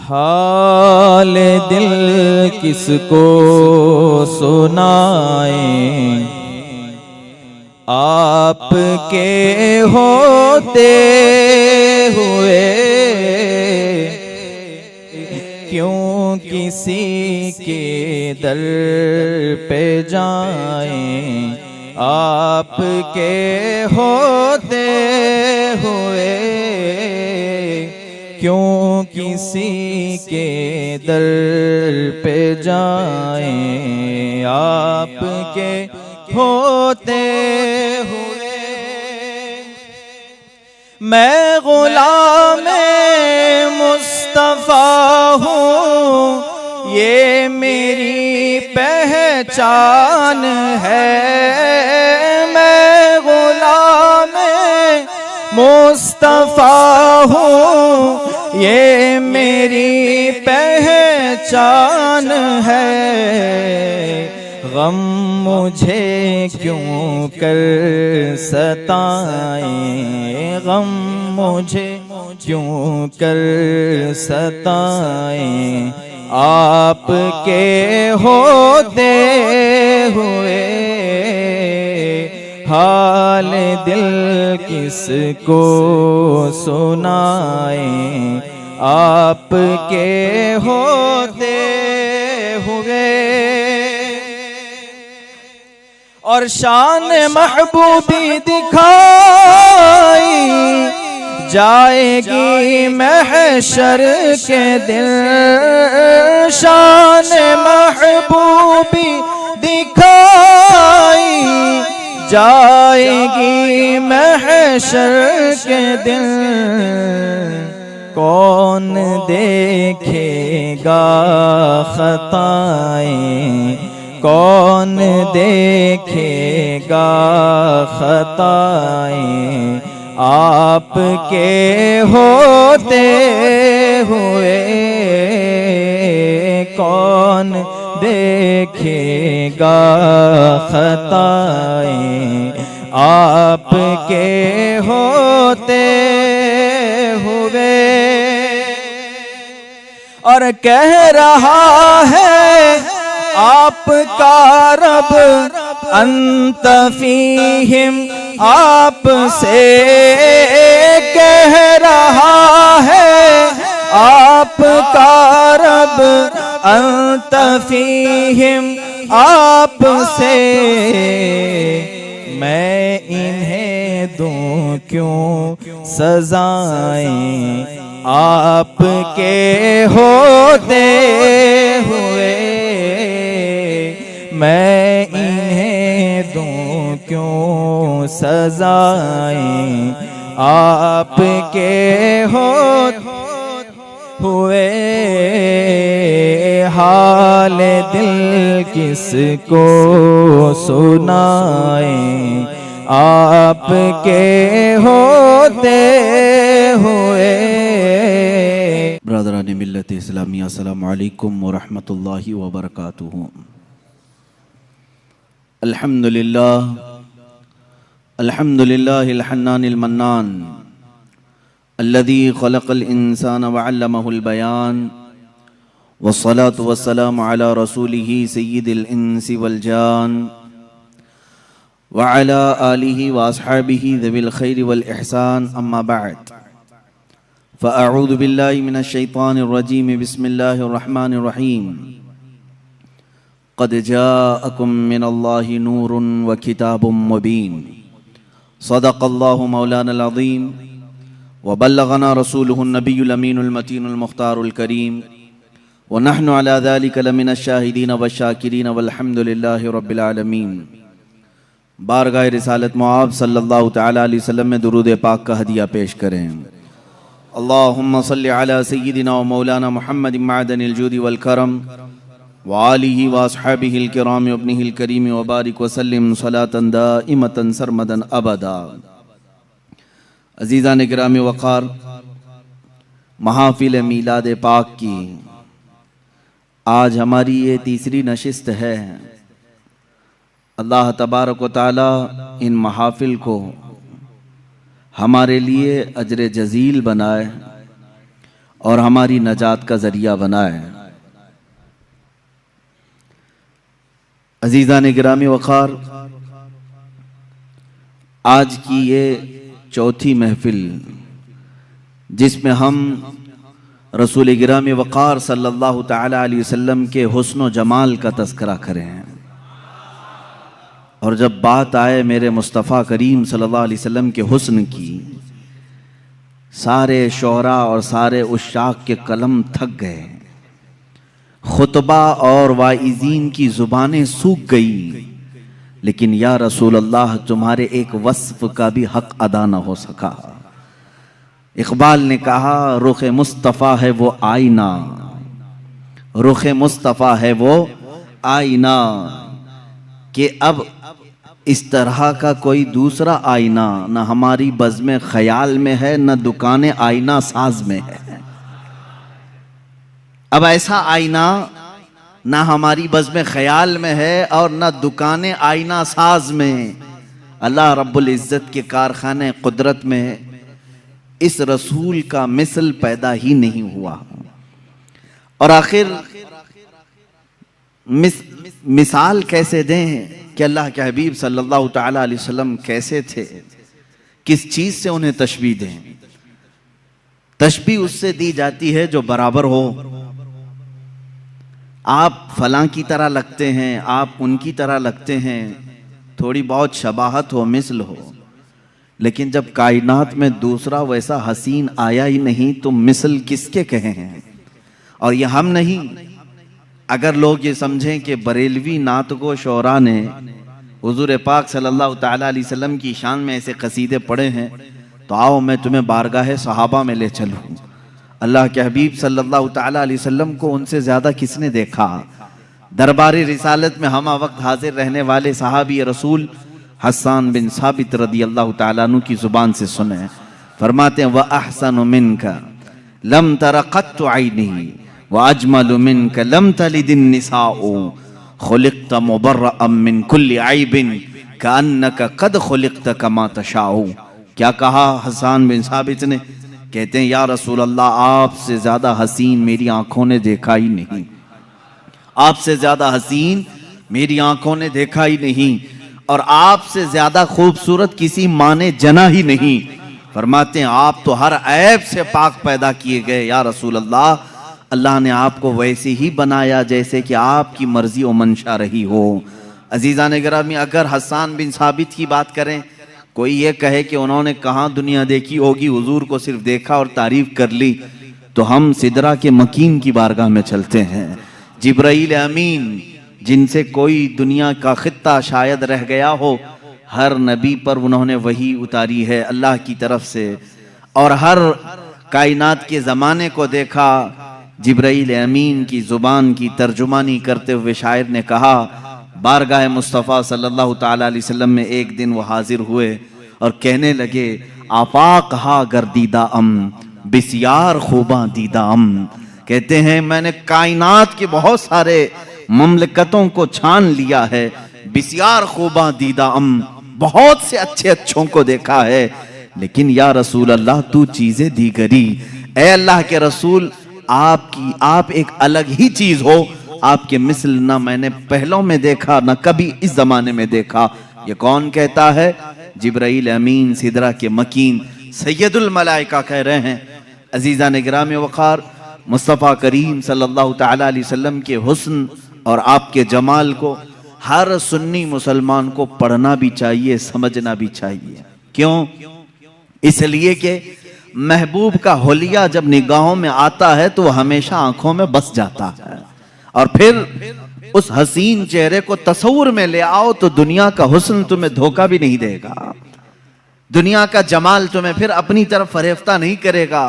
हाल दिल किसको सुनाए, आपके होते हुए क्यों किसी के दर पे जाएं। आपके होते हुए क्यों किसी के दर पे जाएं। आपके होते हुए मैं गुलाम मुस्तफ़ा हूँ, ये मेरी पहचान है। मैं गुलाम मुस्तफ़ा हूँ, ये मेरी पहचान है। गम मुझे क्यों कर सताएं, गम मुझे क्यों कर सताएं। आपके होते हुए हाल दिल किसको सुनाएं। आपके होते हुए और शान महबूबी दिखाई जाएगी महशर के दिन। शान महबूबी दिखाई जाएगी महशर के दिन। कौन देखेगा खताएं, कौन देखेगा खताएं। आपके होते हुए कौन देखेगा खताएं। आपके होते हुए और कह रहा है आपका रब अंत फीहिम, आपसे कह रहा है आपका रब अंत फीहिम, आपसे मैं इन्हें दूं क्यों सजाएं। आपके होते हुए मैं इन्हें दूं क्यों सजाएं। आपके होते हुए हाल दिल किसको सुनाएं। आपके होते हुए। ब्रदरान मिल्लत इस्लामी, अस्सलामु अलैकुम व रहमतुल्लाहि व बरकातुहू। अल्हम्दुलिल्लाह अल्हम्दुलिल्लाहिल हन्नानिल मन्नान अल्लज़ी खलक़ल इंसान व अल्लमहुल बयान वस्सलातु वस्सलामु अला रसूलिही सय्यिदिल इंसी वल जान व अला आलिही व अस्हाबिही ज़िल खैरि वल इहसान। अम्मा बअद, फ़अऊज़ु बिल्लाहि मिनश शैतानिर रजीम। बिस्मिल्लाहिर रहमानिर रहीम। क़द जाअकुम मिनल्लाहि नूरुन व किताबुम मुबीन। सदक़ल्लाहु मौलानल अज़ीम व बल्लगना रसूलुहुन नबियुल अमीनुल मतीनुल मुख्तारुल करीम व नहनु अला ज़ालिका लमिनश शाहिदीन व शाकिरीन वल्हम्दुलिल्लाहि रब्बिल आलमीन। बारगाह रिसालत मुआब सल्लल्लाहु तआला अलैहि वसल्लम में दुरूद पाक का हदिया पेश करें। अल्लाहुम्मा सल्लि अला सय्यिदिना व मौलाना मुहम्मद मअदनिल जूदी वल करम व आलिहि व अस्हाबिहिल किराम व इब्निहिल करीम व बारिक व सल्लिम सलातन दाइमतन सरमदन अबदा। अज़ीज़ान गिरामी वक़ार, महफ़िल मीलाद पाक की आज हमारी ये तीसरी नशिस्त है। अल्लाह तबारक व तआला इन महफ़िल को हमारे लिए अजर जज़ील बनाए और हमारी नजात का जरिया बनाए। अजीज़ान गिरामी वक़ार, आज की ये चौथी महफिल जिसमें हम रसूल गिरामी वक़ार सल्लल्लाहु ताला अलैहि वसल्लम के हुस्न व जमाल का तज़किरा करें, और जब बात आए मेरे मुस्तफ़ा करीम सल्लल्लाहु अलैहि वसल्लम के हुस्न की, सारे शोहरा और सारे उशाक के कलम थक गए, खुतबा और वाइज़ीन की ज़ुबानें सूख गई, लेकिन या रसूल अल्लाह तुम्हारे एक वस्फ का भी हक अदा न हो सका। इक़बाल ने कहा रुख़ मुस्तफ़ा है वो आईना, रुख़ मुस्तफ़ा है वो आईना, कि अब इस तरह का कोई दूसरा आईना न हमारी बज़्म ख्याल में है, न दुकान आईना साज में है। अब ऐसा आईना ना हमारी बज़्म ख्याल में है और ना दुकान आईना साज में, अल्लाह रब्बुल इज़्ज़त के कारखाने कुदरत में इस रसूल का मिसल पैदा ही नहीं हुआ। और आखिर मिसाल कैसे दें कि अल्लाह के हबीब सल्लल्लाहु ताला अलैहि वसल्लम कैसे थे, किस चीज से उन्हें तशबीह दें। तशबीह उससे दी जाती है जो बराबर हो। आप फलां की तरह लगते हैं, आप उनकी तरह लगते हैं, थोड़ी बहुत शबाहत हो, मिसल हो, लेकिन जब कायनात में दूसरा वैसा हसीन आया ही नहीं तो मिसल किसके कहे हैं। और ये हम नहीं, अगर लोग ये समझें कि बरेलवी नातगो शोरा ने हुजूर पाक सल्लल्लाहु ताला अलैहि वसल्लम की शान में ऐसे कसीदे पढ़े हैं, तो आओ मैं तुम्हें बारगाह सहाबा में ले चलूँ। अल्लाह के हबीब सल्लल्लाहु ताला अलैहि वसल्लम को उनसे ज्यादा किसने देखा। दरबारी रिसालत में हम वक्त हाजिर रहने वाले सहाबी रसूल हसन बिन साबित रदी अल्लाह ताला अन्हु की जुबान से सुने, फरमाते हैं व अहसनु मिनका लम तरा क़त्तु ऐनी व अजमलु मिनका लम तलिदिन निसाउ खुलिक़्त मुबर्रअम मिन कुल्लि ऐबिन कअन्नका क़द खुलिक़्त कमा तशाउ। क्या कहा हसन बिन साबित ने? कहते हैं या रसूल अल्लाह, आपसे ज्यादा हसीन मेरी आंखों ने देखा ही नहीं, आपसे ज्यादा हसीन मेरी आंखों ने देखा ही नहीं, और आपसे ज्यादा खूबसूरत किसी माँ ने जना ही नहीं। फरमाते हैं आप तो हर ऐब से पाक पैदा किए गए या रसूल अल्लाह, अल्लाह ने आपको वैसे ही बनाया जैसे कि आपकी मर्जी और मंशा रही हो। अजीज़ान गिरामी, अगर हसन बिन साबित की बात करें, कोई ये कहे कि उन्होंने कहाँ दुनिया देखी होगी, हुजूर को सिर्फ देखा और तारीफ कर ली, तो हम सिदरा के मकीन की बारगाह में चलते हैं। जिब्राइल अमीन, जिनसे कोई दुनिया का खित्ता शायद रह गया हो, हर नबी पर उन्होंने वही उतारी है अल्लाह की तरफ से, और हर कायनात के ज़माने को देखा। जिब्राइल अमीन की ज़ुबान की तर्जुमानी करते हुए शायर ने कहा, बारगाह मुस्तफ़ा सल्लल्लाहु ताला अलैहि वसल्लम में एक दिन वो हाजिर हुए और कहने लगे आफाक हा गर्दीदा अम बिस्यार खूबा दीदा अम। कहते हैं मैंने कायनात के बहुत सारे ममलकतों को छान लिया है, बिस्यार खूबा दीदा अम, बहुत से अच्छे अच्छों को देखा है, लेकिन या रसूल अल्लाह तू चीजें दीगरी। ए अल्लाह के रसूल, आप एक अलग ही चीज हो, आपके मिसल ना मैंने पहलों में देखा ना कभी इस जमाने में देखा। ये कौन कहता है? जिब्राइल अमीन सिदरा के मकीन सैयदुल मलाइका कह रहे हैं। अजीज़ान गिरामी वक़ार, मुस्तफ़ा करीम सल्लल्लाहु ताला अलैहि वसल्लम के हुस्न और आपके जमाल को हर सुन्नी मुसलमान को पढ़ना भी चाहिए, समझना भी चाहिए। क्यों? इसलिए कि महबूब का होलिया जब निगाहों में आता है तो हमेशा आंखों में बस जाता है, और फिर उस हसीन चेहरे को तस्वुर में ले आओ तो दुनिया का हुस्न तुम्हें धोखा भी नहीं देगा, दुनिया का जमाल तुम्हें फिर अपनी तरफ फरेफ्ता नहीं करेगा।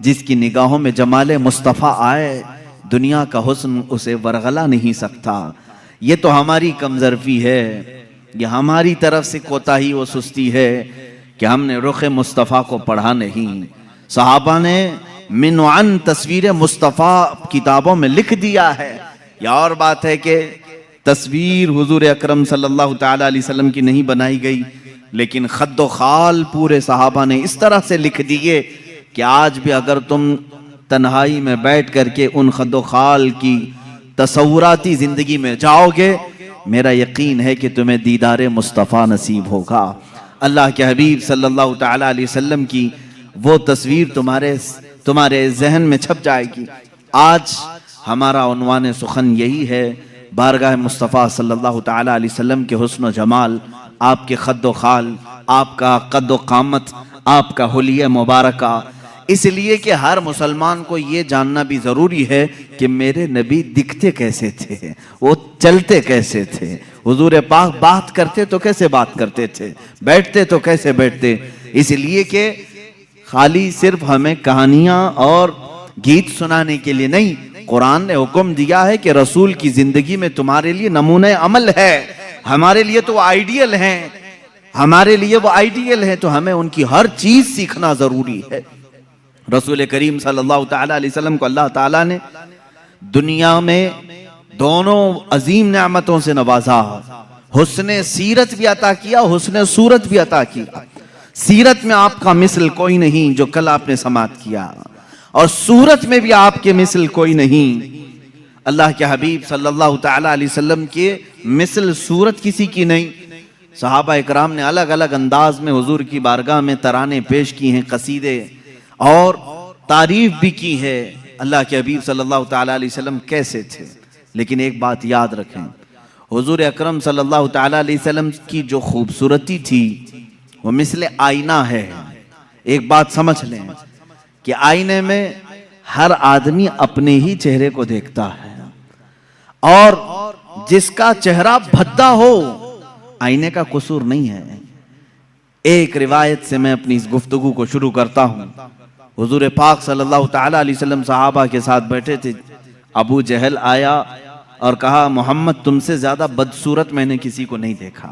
जिसकी निगाहों में जमाले मुस्तफ़ा आए, दुनिया का हुस्न उसे वरगला नहीं सकता। ये तो हमारी कमजरफी है, ये हमारी तरफ से कोताही व सुस्ती है कि हमने रुख मुस्तफ़ा को पढ़ा नहीं। सहाबा ने मिनअन तस्वीर मुस्तफ़ा किताबों में लिख दिया है। या और बात है कि तस्वीर हुजूर अकरम सल्लल्लाहु ताला अलैहि वसल्लम की नहीं बनाई गई, लेकिन खद्दो खाल पूरे सहाबा ने इस तरह से लिख दिए कि आज भी अगर तुम तन्हाई में बैठ करके उन खद्दो खाल की तसव्वुराती जिंदगी में जाओगे, मेरा यकीन है कि तुम्हें दीदार मुस्तफ़ा नसीब होगा। अल्लाह के हबीब सल्लल्लाहु ताला अलैहि वसल्लम की वो तस्वीर तुम्हारे जहन में छप जाएगी। आज हमारा उन्वान सुखन यही है, बारगाह मुस्तफ़ा सल्लल्लाहु ताला अलैहि वसल्लम के हुस्न व जमाल, आपके खद्दो खाल, आपका कद्दो कामत, आपका हुलिया मुबारका। इसलिए कि हर मुसलमान को ये जानना भी ज़रूरी है कि मेरे नबी दिखते कैसे थे, वो चलते कैसे थे, हुजूर पाक बात करते तो कैसे बात करते थे, बैठते तो कैसे बैठते। इसलिए कि खाली सिर्फ हमें कहानियाँ और गीत सुनाने के लिए नहीं, कुरान ने हुक्म दिया है कि रसूल की जिंदगी में तुम्हारे लिए नमूने अमल है। हमारे लिए तो आइडियल हैं, हमारे लिए वो आइडियल है, तो हमें उनकी हर चीज सीखना जरूरी है। रसूल करीम सल्लल्लाहु ताला अलैहि वसल्लम को अल्लाह ताला ने दुनिया में दोनों अजीम नेमतों से नवाजा, हुस्ने सीरत भी अता किया, हुस्ने सूरत भी अता किया। सीरत में आपका मिसल कोई नहीं जो कल आपने समात किया, और सूरत में भी आपके मिसल कोई नहीं। अल्लाह के हबीब सल्लल्लाहु ताला अलैहि वसल्लम के मिसल सूरत किसी की नहीं। सहाबा इकराम ने अलग अलग अंदाज में हुजूर की बारगाह में तराने पेश की हैं, कसीदे और तारीफ भी की है। अल्लाह के हबीब सल्लल्लाहु ताला अलैहि वसल्लम कैसे थे, लेकिन एक बात याद रखें, हुजूर अकरम सल्लल्लाहु ताला अलैहि वसल्लम की जो खूबसूरती थी वो मिसले आईना है। एक बात समझ लें कि आईने में हर आदमी अपने ही चेहरे को देखता है, और जिसका चेहरा भद्दा हो आईने का कसूर नहीं है। एक रिवायत से मैं अपनी इस गुफ्तगू को शुरू करता हूं। हुजूर पाक सल्लल्लाहु ताला अलैहि वसल्लम सहाबा के साथ बैठे थे। अबू जहल आया और कहा, मोहम्मद तुमसे ज्यादा बदसूरत मैंने किसी को नहीं देखा,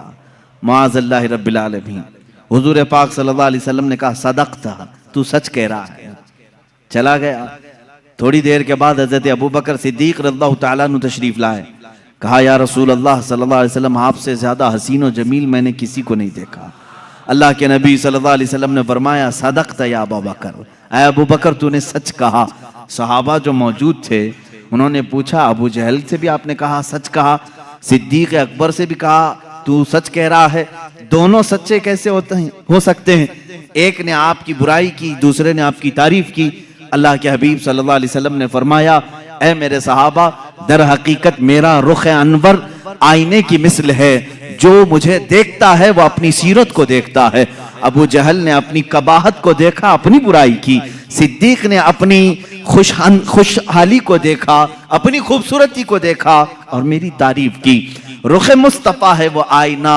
माअज़ल्लाहि रब्बिल आलमीन। हुजूर पाक सल्लल्लाहु अलैहि वसल्लम ने कहा, सदक़ता, तू सच कह रहा है। चला गया। थोड़ी देर के बाद हजरत अबू बकर सिद्दीक रज़ियल्लाहु ताला अन्हु तशरीफ लाए। कहा, या रसूल अल्लाह सल्लल्लाहु अलैहि वसल्लम, आपसे ज्यादा हसीन और जमील मैंने किसी को नहीं देखा। अल्लाह के नबी सल्लल्लाहु अलैहि वसल्लम ने फरमाया, सदक़ता या अबू बकर, ऐ अबू बकर तूने सच कहा। सहाबा जो मौजूद थे उन्होंने पूछा, अबू जहल से भी आपने कहा, सच कहा, सिद्दीक अकबर से भी कहा तू सच कह रहा है, दोनों सच्चे कैसे हो सकते हैं? एक ने आपकी बुराई की, दूसरे ने आपकी तारीफ की। अल्लाह के हबीब सल्लल्लाहु अलैहि वसल्लम ने फरमाया, ऐ मेरे सहाबा, दर हकीकत मेरा रुख अनवर आईने की मिसल है, जो मुझे देखता है वो अपनी सीरत को देखता है। अबू जहल ने अपनी कबाहत को देखा, अपनी बुराई की। सिद्दीक ने अपनी खुशहाली को देखा, अपनी खूबसूरती को देखा और मेरी तारीफ की। रुख मुस्तफा है वो आईना।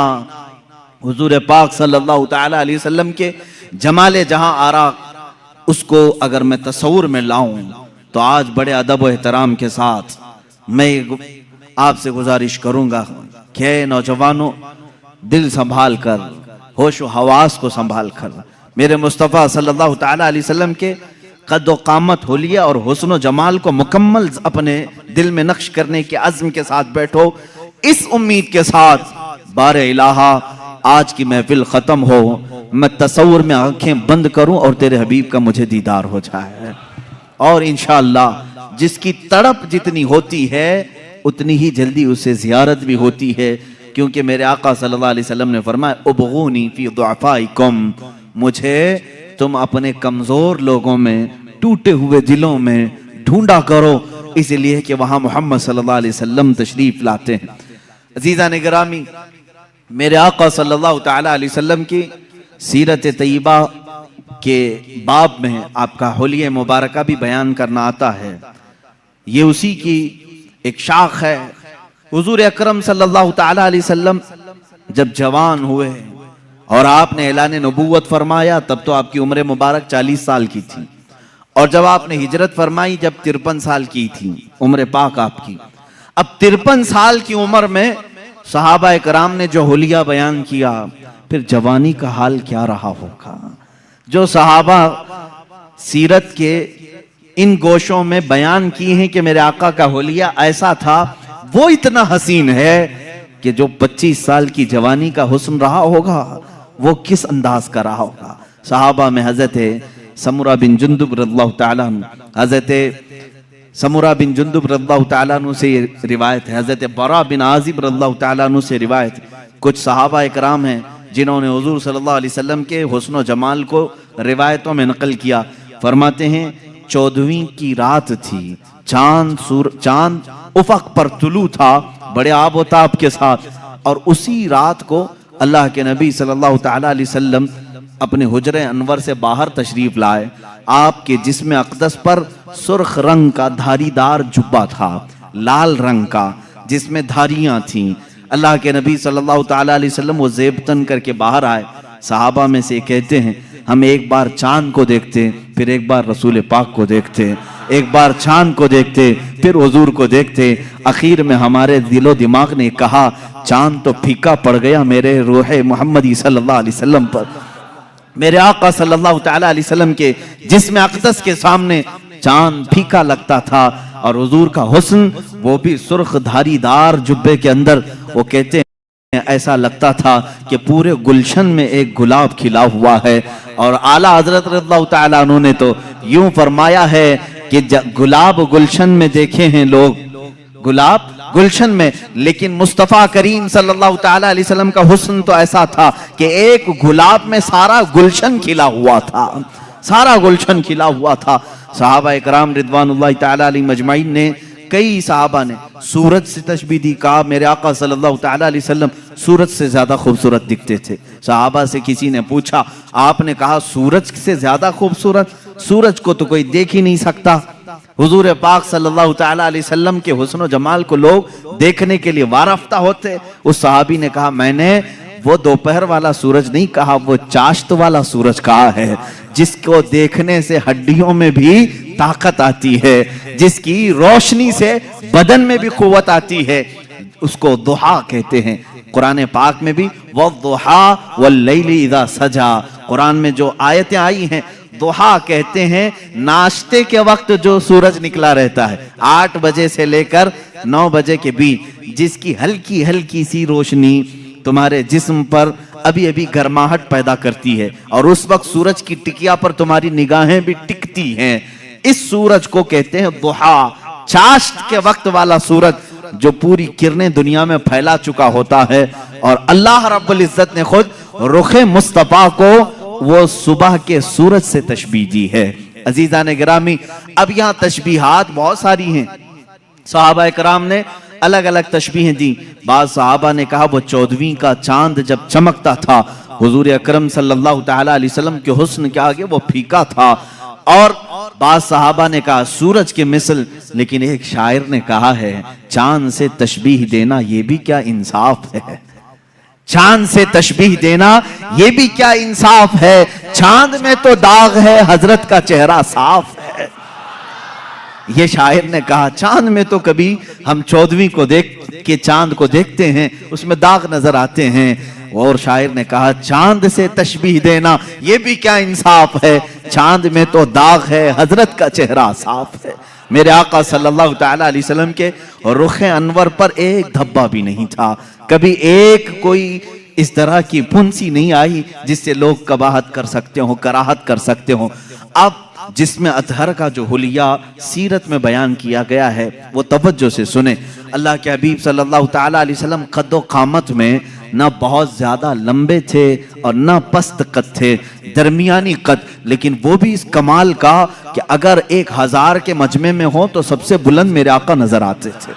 हुजूर पाक सल्लल्लाहु ताला अलैहि वसल्लम के जमाले जहां आरा, उसको अगर मैं तस्वुर में लाऊं तो आज बड़े अदब व एहतराम के साथ मैं आपसे गुजारिश करूंगा कि नौजवानों, दिल संभाल कर, होश व हवास को संभाल कर मेरे मुस्तफ़ा सल्लल्लाहु ताला अलैहि वसल्लम के कद व कामत, होलिया और हुस्न व जमाल को मुकम्मल अपने दिल में नक्श करने के अज़्म के साथ बैठो, इस उम्मीद के साथ बारे इलाहा आज की महफिल खत्म हो, मैं तस्वुर में आंखें बंद करूं और तेरे हबीब का मुझे दीदार हो जाए। और इंशाअल्लाह जिसकी तड़प जितनी होती है उतनी ही जल्दी उससे जियारत भी होती है, क्योंकि मेरे आका सल्लल्लाहु अलैहि वसल्लम ने फरमाया, उबगूनी फी दुअफाइकुम, मुझे तुम अपने कमजोर लोगों में, टूटे हुए दिलों में ढूंढा करो, इसलिए कि वहां मोहम्मद सल्लल्लाहु अलैहि वसल्लम तशरीफ लाते हैं। अजीजा ने गिरामी, मेरे आका सल्लल्लाहु ताला अलैहि वसल्लम की सीरत तय्यबा के बाब में आपका हुलिया मुबारका भी बयान करना आता है। ये उसी की एक शाख है। हुजूर अकरम सल्लल्लाहु ताला अलैहि वसल्लम जब जवान हुए और आपने ऐलान नबूवत फरमाया, तब तो आपकी उम्र मुबारक 40 साल की थी, और जब आपने हिजरत फरमाई जब 53 साल की थी उम्र पाक आपकी। अब 53 साल की उम्र में सहाबा इकराम ने जो हुलिया बयान किया, फिर जवानी का हाल क्या रहा होगा। जो सहाबा सीरत के इन गोशों में बयान किए हैं कि मेरे आका का हुलिया ऐसा था, वो इतना हसीन है कि जो 25 साल की जवानी का हुस्न रहा होगा वो किस अंदाज का रहा होगा। सहाबा में हजरत समुरा बिन जुंदुब रज़ियल्लाहु ताला अन्हु, हजरत समुरा बिन जुंदुब रज़ियल्लाहु तआला अन्हु से ये रिवायत है, हजरत बरा बिन आजिब रज़ियल्लाहु तआला अन्हु से रिवायत है। कुछ सहाबा इकराम हैं जिन्होंने हुजूर सल्लल्लाहु अलैहि वसल्लम के हुस्न व जमाल को रिवायतों में नकल किया। फरमाते हैं 14वीं की रात थी, चांद उफक पर तुलू था बड़े आब व ताब के साथ, और उसी रात को अल्लाह के नबी सल्लल्लाहु तआला अलैहि वसल्लम अपने हुजरे अनवर से बाहर तशरीफ लाए। आपके जिस्म अक़दस पर सुर्ख रंग का धारीदार जुब्बा था, लाल रंग का, जिसमें धारियां थीं। अल्लाह के नबी सल्लल्लाहु तआला अलैहि वसल्लम वो ज़ेबतन करके बाहर आए। सहाबा में से कहते हैं हम एक बार चांद को देखते, फिर एक बार रसूल पाक को देखते, एक बार चांद को देखते, फिर हुजूर को देखते। आखिर में हमारे दिलो दिमाग ने कहा चांद तो फीका पड़ गया मेरे रूहे मोहम्मदी सल्लल्लाहु अलैहि वसल्लम पर, मेरे आका सल्लल्लाहु तआला अलैहि वसल्लम के जिस्म अक़दस के सामने चांद फीका लगता था, और हुजूर का हुस्न वो भी सुर्ख धारीदार जुब्बे के अंदर। वो कहते हैं ऐसा लगता था कि पूरे गुलशन में एक गुलाब खिला हुआ है। और आला हजरत रज़ियल्लाहु तआला अन्हु ने तो यूं फरमाया है कि गुलाब गुलशन में देखे हैं लोग, गुलाब गुलशन में, लेकिन मुस्तफ़ा करीम सल्लल्लाहु तआला अलैहि वसल्लम का हुस्न तो ऐसा था कि एक गुलाब में सारा गुलशन खिला हुआ था, सारा गुलशन खिला हुआ था। सहाबा इकराम रिदवानुल्लाहि तआला अलैहिम अजमाइन ने, कई सहाबा ने सूरज से तशबीह दी, कहा मेरे आका सल्लल्लाहु तआला अलैहि वसल्लम सूरज से ज्यादा खूबसूरत दिखते थे। सहाबा से किसी ने पूछा, आपने कहा सूरज से ज्यादा खूबसूरत, सूरज को तो कोई देख ही नहीं सकता। हुजूर पाक सल्लल्लाहु तआला अलैहि वसल्लम के हुस्न व जमाल को लोग देखने के लिए वारफ्ता होते। उस सहाबी ने कहा मैंने वो दोपहर वाला सूरज नहीं कहा, वो चाश्त वाला सूरज कहा है, जिसको देखने से हड्डियों में भी ताकत आती है, जिसकी रोशनी से बदन में भी कुव्वत आती है, उसको दुहा कहते हैं। कुरान पाक में भी वद्दुहा वल्लैलि इज़ा सजा, कुरान में जो आयतें आई हैं, दुहा कहते हैं नाश्ते के वक्त जो सूरज निकला रहता है 8 बजे से लेकर 9 बजे के बीच, जिसकी हल्की हल्की सी रोशनी तुम्हारे जिस्म पर अभी अभी गर्माहट पैदा करती है, और उस वक्त सूरज की टिकिया पर तुम्हारी निगाहें भी टिकती हैं। इस सूरज को कहते हैं दुहा, चाश्त के वक्त वाला सूरज जो पूरी किरणें दुनिया में फैला चुका होता है। और अल्लाह रब्बुल इज्जत ने खुद रुखे मुस्तफा को वो सुबह के सूरज से तशबीह दी है। अजीजान गिरामी, अब यहाँ तशबीहात बहुत सारी हैं, सहाबा इकराम ने अलग अलग तशबीहें दी। बाद सहाबा ने कहा वो 14वीं का चांद जब चमकता था, हुजूर अकरम सल्लल्लाहु तआला अलैहि वसल्लम के हुस्न के आगे वो फीका था। और बाद सहाबा ने कहा सूरज के मिसल, लेकिन एक शायर ने कहा है चांद से तशबीह देना ये भी क्या इंसाफ है, चांद से तशबीह देना ये भी क्या इंसाफ है, चांद में तो दाग है हजरत का चेहरा साफ है। ये शायर ने कहा चांद में तो कभी हम 14वीं को देख के चांद को देखते हैं, उसमें दाग नजर आते हैं। और शायर ने कहा चांद से तशबीह देना ये भी क्या इंसाफ है, चांद में तो दाग है हजरत का चेहरा साफ है। मेरे आका सल्लल्लाहु तआला अलैहि वसल्लम के रुखे अनवर पर एक धब्बा भी नहीं था, कभी एक कोई इस तरह की फुंसी नहीं आई जिससे लोग कबाहत कर सकते हो, कराहत कर सकते हो। अब जिसमें अतहर का जो हुलिया सीरत में बयान किया गया है वो तवज्जो से सुने। अल्लाह के हबीब सल्लल्लाहु तआला अलैहि वसल्लम कद्दो कामत में न बहुत ज्यादा लंबे थे और न पस्त कद थे, दरमियानी कद, लेकिन वो भी इस कमाल का कि अगर 1000 के मजमे में हो तो सबसे बुलंद मेरे आका नजर आते थे।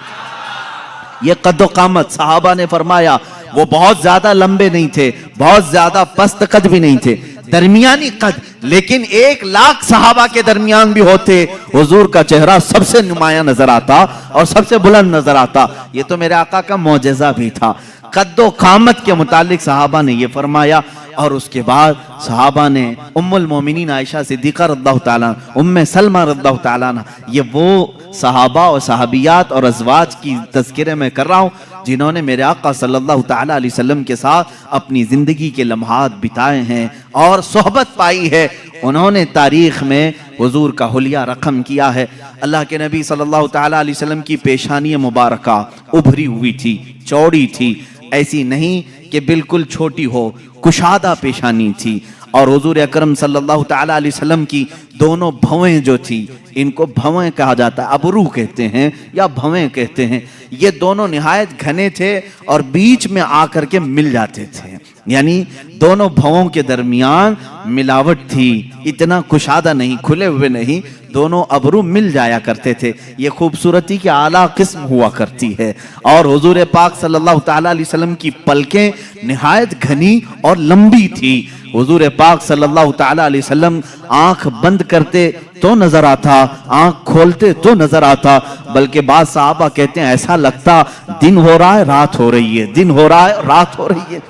ये कद्दो कामत, सहाबा ने फरमाया वो बहुत ज्यादा लंबे नहीं थे, बहुत ज्यादा पस्त कद भी नहीं थे, दरमियानी कद, लेकिन 1 लाख सहाबा के दरमियान भी होते, हुजूर का चेहरा सबसे नुमाया नजर आता और सबसे बुलंद नजर आता। ये तो मेरे आका का मौजज़ा भी था। कद्दो कामत के मुतालिक सहाबा ने ये फरमाया। और उसके बाद सहाबा ने उम्मुल मोमिनीन आयशा सिद्दीक़ा रज़ियल्लाहु ताला, उम्मे सलमा रज़ियल्लाहु ताला, ये वो सहाबा और सहाबियात और अज़वाज की तज़किरे में कर रहा हूँ जिन्होंने मेरे आका सल्लल्लाहु ताला अलैहि वसल्लम के साथ अपनी ज़िंदगी के लम्हात बिताए हैं और सोहबत पाई है। उन्होंने तारीख़ में हुजूर का हुलिया रकम किया है। अल्लाह के नबी सल्लल्लाहु ताला अलैहि वसल्लम की पेशानी मुबारका उभरी हुई थी, चौड़ी थी, ऐसी नहीं कि बिल्कुल छोटी हो, कुशादा पेशानी थी। और हुजूर अकरम सल्लल्लाहु ताला अलैहि वसल्लम की दोनों भवें जो थी, इनको भवें कहा जाता है, अबरू कहते हैं या भवें कहते हैं, ये दोनों निहायत घने थे और बीच में आकर के मिल जाते थे, यानी दोनों भवों के दरमियान मिलावट थी, इतना कुशादा नहीं, खुले हुए नहीं, दोनों अबरू मिल जाया करते थे। ये खूबसूरती की आला किस्म हुआ करती है। और हुजूर पाक सल्लल्लाहु ताला अलैहि वसल्लम की पलकें निहायत घनी और लंबी थी। हुजूर पाक सल्लल्लाहु ताला अलैहि वसल्लम आंख बंद करते तो नजर आता, आंख खोलते तो नजर आता, बल्कि बाद साहबा कहते हैं ऐसा लगता दिन हो रहा है रात हो रही है, दिन हो रहा है रात हो रही है।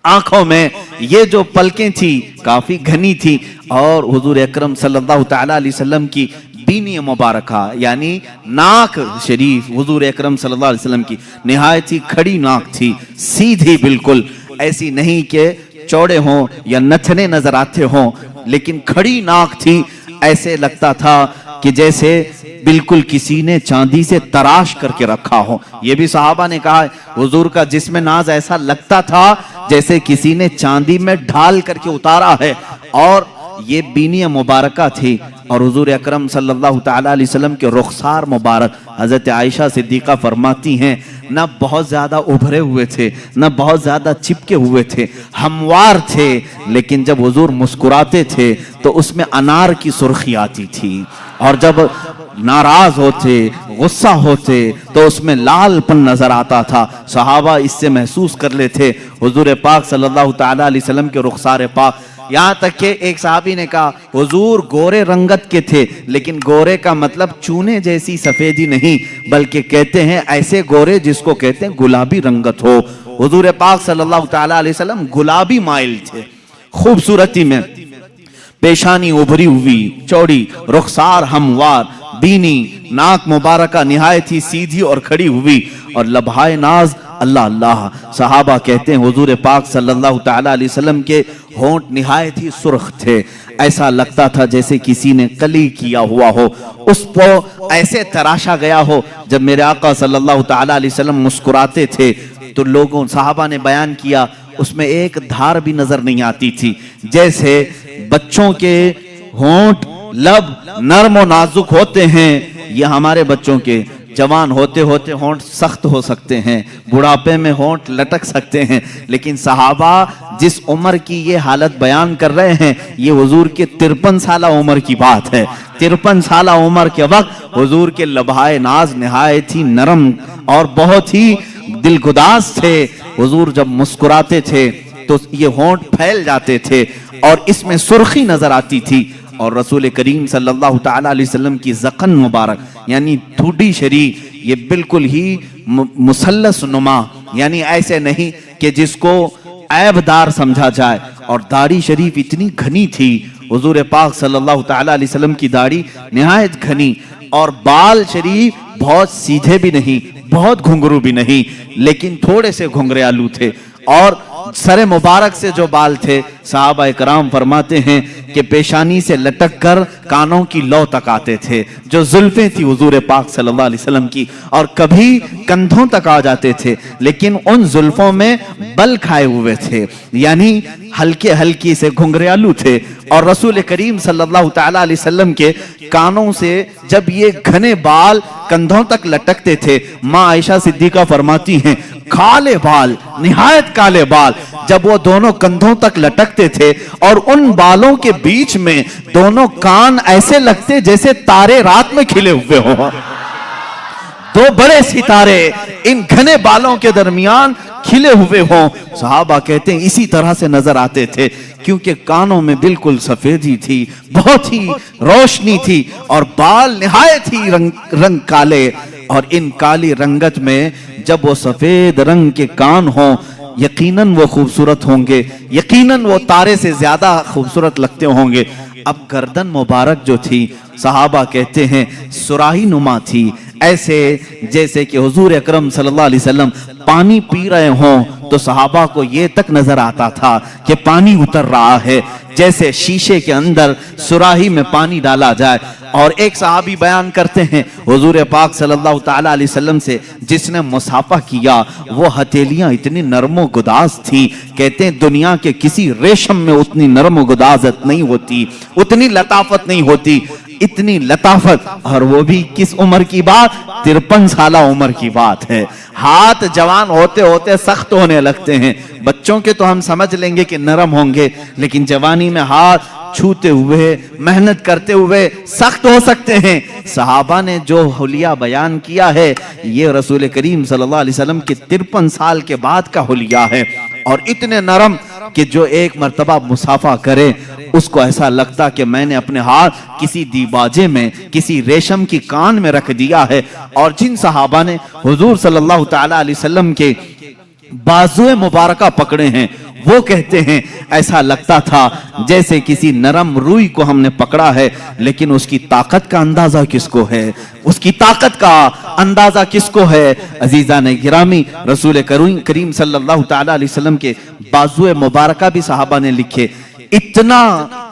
आंखों में ये जो पलकें थी काफी घनी थी। और हुजूर अकरम सल्लल्लाहु ताला अलैहि वसल्लम की बीनी मुबारका यानी नाक शरीफ, हुजूर अकरम सल्लल्लाहु अलैहि वसल्लम की निहायत ही खड़ी नाक थी, सीधी बिल्कुल, ऐसी नहीं कि चौड़े हों या नथने नजर आते हों, लेकिन खड़ी नाक थी। ऐसे लगता था कि जैसे बिल्कुल किसी ने चांदी से तराश करके रखा हो। ये भी सहाबा ने कहा हुजूर का जिस्म नाज ऐसा लगता था जैसे किसी ने चांदी में ढाल करके उतारा है। और ये बीनी मुबारका थी। और हुजूर अकरम सल्लल्लाहु ताला अलैहि वसल्लम के रुखसार मुबारक, हजरत आयशा सिद्दीका फरमाती हैं, न बहुत ज्यादा उभरे हुए थे, न बहुत ज्यादा चिपके हुए थे, हमवार थे, लेकिन जब हुजूर मुस्कुराते थे तो उसमें अनार की सुर्खी आती थी, और जब नाराज होते, गुस्सा होते तो उसमें लालपन नजर आता था। सहाबा इससे महसूस कर लेते हुजूर पाक सल्लल्लाहु ताला अलैहि वसल्लम के रुखसार पाक। यहाँ तक कि एक साहबी ने कहा हुजूर गोरे रंगत के थे, लेकिन गोरे का मतलब चूने जैसी सफेदी नहीं, बल्कि कहते हैं ऐसे गोरे जिसको कहते हैं गुलाबी रंगत हो। हुजूर पाक सल्लल्लाहु ताला अलैहि वसल्लम गुलाबी माइल थे खूबसूरती में, पेशानी उभरी हुई चौड़ी, रुखसार हमवार, बीनी, नाक मुबारका निहायत ही सीधी और खड़ी हुई, और लबहाए नाज अल्लाह अल्लाह। सहाबा कहते हैं हुजूर पाक सल्लल्लाहु ताला अलैहि वसल्लम के होंठ निहायत ही सुर्ख थे, ऐसा लगता था जैसे किसी ने कली किया हुआ हो, उसको ऐसे तराशा गया हो। जब मेरे आका सल्लल्लाहु ताला अलैहि वसल्लम मुस्कुराते थे तो लोगों सहाबा ने बयान किया उसमें एक धार भी नजर नहीं आती थी, जैसे बच्चों के होंठ लब नर्म और नाजुक होते हैं, ये हमारे बच्चों के जवान होते होते होंठ सख्त हो सकते हैं, बुढ़ापे में होंठ लटक सकते हैं, लेकिन सहाबा जिस उम्र की ये हालत बयान कर रहे हैं ये हुजूर के 53 साल उम्र की बात है। 53 साल उम्र के वक्त हुजूर के लबहाए नाज निहायत ही नरम और बहुत ही दिलगुदाज थे। हुजूर जब मुस्कुराते थे तो ये होंठ फैल जाते थे और इसमें सुर्खी नजर आती थी। और रसूल करीम सल्लल्लाहु ताला अलैहि वसल्लम की ज़क़न मुबारक यानी ठुड्डी शरीफ, ये बिल्कुल ही मुसल्लस नुमा, यानी ऐसे नहीं कि जिसको ऐबदार समझा जाए। और दाढ़ी शरीफ इतनी घनी थी, हुजूर पाक सल्लल्लाहु ताला अलैहि वसल्लम की दाढ़ी निहायत घनी, और बाल शरीफ बहुत सीधे भी नहीं, बहुत घुंघरू भी नहीं, लेकिन थोड़े से घुंघरालू थे। और सरे मुबारक से जो बाल थे, सहाबा इकराम फरमाते हैं कि पेशानी से लटक कर कानों की लौ तक आते थे, जो जुल्फें थी हुजूर पाक सल्लल्लाहु अलैहि वसल्लम की, और कभी कंधों तक आ जाते थे, लेकिन उन जुल्फों में बल खाए हुए थे, यानी हल्के हल्की से घुंघरालू थे। और रसूल करीम सल्लल्लाहु ताला अलैहि वसल्लम के कानों से जब ये घने बाल कंधों तक लटकते थे, माँ आयशा सिद्दीका फरमाती हैं काले बाल, निहायत काले बाल, जब वो दोनों कंधों तक लटकते थे और उन बालों के बीच में दोनों कान ऐसे लगते जैसे तारे रात में खिले हुए हो, दो बड़े सितारे इन घने बालों के दरमियान खिले हुए हों। सहाबा कहते हैं इसी तरह से नजर आते थे, क्योंकि कानों में बिल्कुल सफेदी थी, बहुत ही रोशनी थी, और बाल निहायत ही रंग काले। और इन काली रंगत में जब वो सफेद रंग के कान हों, यकीनन वो खूबसूरत होंगे, यकीनन वो तारे से ज्यादा खूबसूरत लगते होंगे। अब गर्दन मुबारक जो थी, सहाबा कहते हैं सुराही नुमा थी, ऐसे जैसे कि हुजूर अकरम सल्लल्लाहु अलैहि वसल्लम पानी पी रहे हों तो सहाबा को ये तक नजर आता था कि पानी उतर रहा है, जैसे शीशे के अंदर सुराही में पानी डाला जाए। और एक सहाबी बयान करते हैं हुजूर पाक सल्लल्लाहु ताला अलैहि वसल्लम से जिसने मुसाफा किया वो हथेलियां इतनी नरमो गुदाज थी, कहते हैं दुनिया के किसी रेशम में उतनी नरमो गुदाजत नहीं होती, उतनी लताफत नहीं होती, इतनी लताफत। और वो भी किस उम्र की बात, 53 साल उम्र की बात है। हाथ जवान होते होते सख्त होने लगते हैं। बच्चों के तो हम समझ लेंगे कि नरम होंगे, लेकिन जवानी में हाथ छूते हुए मेहनत करते हुए सख्त हो सकते हैं। सहाबा ने जो हुलिया बयान किया है ये रसूल करीम सल्लल्लाहु अलैहि वसल्लम के 53 साल के बाद का हुलिया है, और इतने नरम कि जो एक मर्तबा मुसाफा करे उसको ऐसा लगता कि मैंने अपने हाथ किसी दीबाजे में, किसी रेशम की कान में रख दिया है। और जिन सहाबा ने हुजूर सल्लल्लाहु ताला अलैहि वसल्लम के बाजुए मुबारका पकड़े हैं वो कहते हैं ऐसा लगता था जैसे किसी नरम रूई को हमने पकड़ा है, लेकिन उसकी ताकत का अंदाजा किसको है, उसकी ताकत का अंदाजा किसको है। अजीजा ने गिरामी रसूल करीम सल्लल्लाहु ताला अलैहि वसल्लम के बाजुए मुबारका भी सहाबा ने लिखे। इतना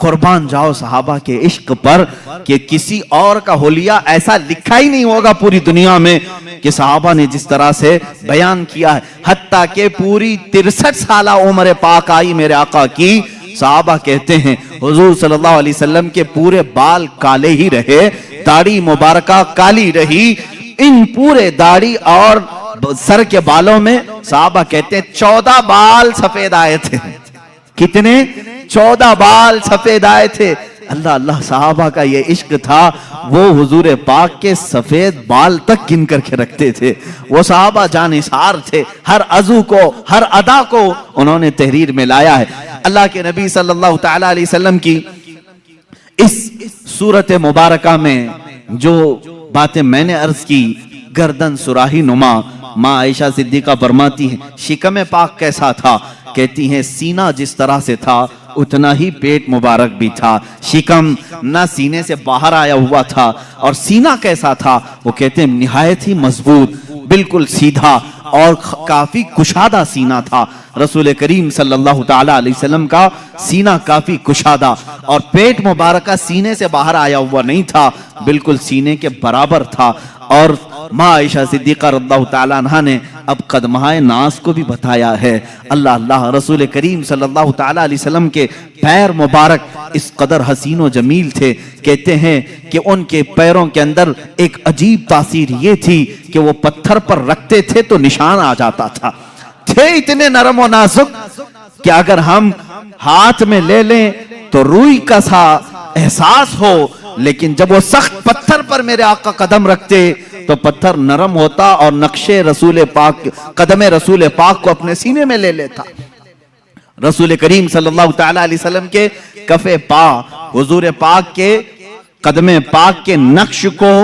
कुर्बान जाओ सहाबा के इश्क पर कि किसी और का हुलिया ऐसा लिखा ही नहीं होगा पूरी दुनिया में कि सहाबा ने जिस तरह से बयान किया है। हत्ता के पूरी 63 साल उम्र पाक आई मेरे आका की, सहाबा कहते हैं हुजूर सल्लल्लाहु अलैहि वसल्लम के पूरे बाल काले ही रहे, दाढ़ी मुबारका काली रही। इन पूरे दाढ़ी और सर के बालों में सहाबा कहते हैं 14 बाल सफेद आए थे। कितने? 14 बाल सफेद आए थे। अल्लाह अल्लाह, सहाबा का ये इश्क था, वो हुजूर पाक के सफेद बाल तक गिन करके रखते थे। वो सहाबा जानिसार थे, हर अज़ू को, हर अदा को उन्होंने तहरीर में लाया है। अल्लाह के नबी सल्लल्लाहु ताला अलैहि वसल्लम की इस सूरत मुबारका में जो बातें मैंने अर्ज की, गर्दन सुराही नुमा, माँ आयशा सिद्दीका फरमाती है शिकम पाक कैसा था, कहती हैं सीना जिस तरह से था उतना ही पेट मुबारक भी था। शिकम ना सीने से बाहर आया हुआ था, और सीना कैसा था, वो कहते हैं निहायत ही मजबूत, बिल्कुल सीधा और काफी कुशादा सीना था। रसूल करीम सल्लल्लाहु ताला अलैहि वसल्लम का सीना काफी कुशादा, और पेट मुबारक सीने से बाहर आया हुआ नहीं था, बिल्कुल सीने के बराबर था। और माँ आयशा सिद्दीका रज़ियल्लाहु ताला अन्हा ने अब कदमाए नास को भी बताया है। अल्लाह अल्लाह, रसूल करीम सल्लल्लाहु ताला अलैहि वसल्लम के पैर मुबारक इस कदर हसीन व जमील थे, कहते हैं कि उनके पैरों के अंदर एक अजीब तासीर ये थी कि वो पत्थर पर रखते थे तो निशान आ जाता था। थे इतने नरम और नाजुक कि अगर हम हाथ में ले लें तो रूई का सा एहसास हो, लेकिन जब वो सख्त पत्थर पर मेरे आका कदम रखते तो पत्थर नरम होता और नक्शे रसूल पाक, कदमे रसूल पाक को अपने सीने में ले लेता। रसूल करीम सल्लल्लाहु ताला अलैहि वसल्लम के कफे पा, हुजूर पाक के कदमे पाक के नक्श को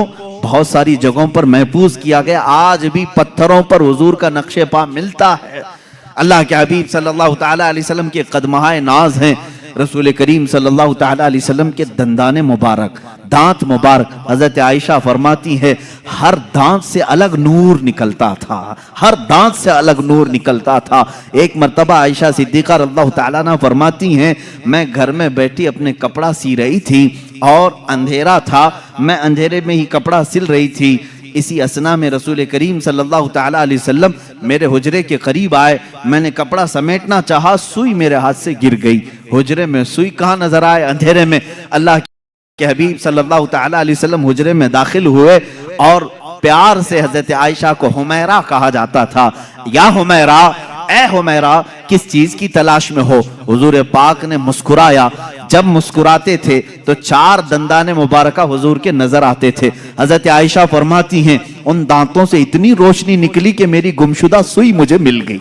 बहुत सारी जगहों पर महफूज किया गया। आज भी पत्थरों पर हुजूर का नक्शे पा मिलता है। अल्लाह के हबीब सल्लल्लाहु ताला अलैहि वसल्लम के कदमाए नाज हैं। रसूल करीम सल्लल्लाहु ताला अलैहि वसल्लम के दंदाने मुबारक, दांत मुबारक, हजरत आयशा फरमाती है हर दांत से अलग नूर निकलता था, हर दांत से अलग नूर निकलता था। एक मर्तबा आयशा सिद्दीका रज़ियल्लाहु ताला अन्हा फरमाती हैं मैं घर में बैठी अपने कपड़ा सी रही थी और अंधेरा था, मैं अंधेरे में ही कपड़ा सिल रही थी। इसी असना में रसूल करीम सल्लल्लाहु ताला अलैहि वसल्लम मेरे हुजरे के करीब आए। मैंने कपड़ा समेटना चाहा, सुई मेरे हाथ से गिर गई। हुजरे में सुई कहाँ नजर आए, अंधेरे में। अल्लाह के हबीब सल्लल्लाहु ताला अलैहि वसल्लम हुजरे में दाखिल हुए और प्यार से हजरत आयशा को हुमैरा कहा जाता था। या हुमैरा, ए हुमैरा, किस चीज की तलाश में हो? हुजूर पाक ने मुस्कुराया। जब मुस्कुराते थे तो 4 दंदाने मुबारका हुजूर के नजर आते थे। हजरत आयशा फरमाती हैं उन दांतों से इतनी रोशनी निकली कि मेरी गुमशुदा सुई मुझे मिल गई।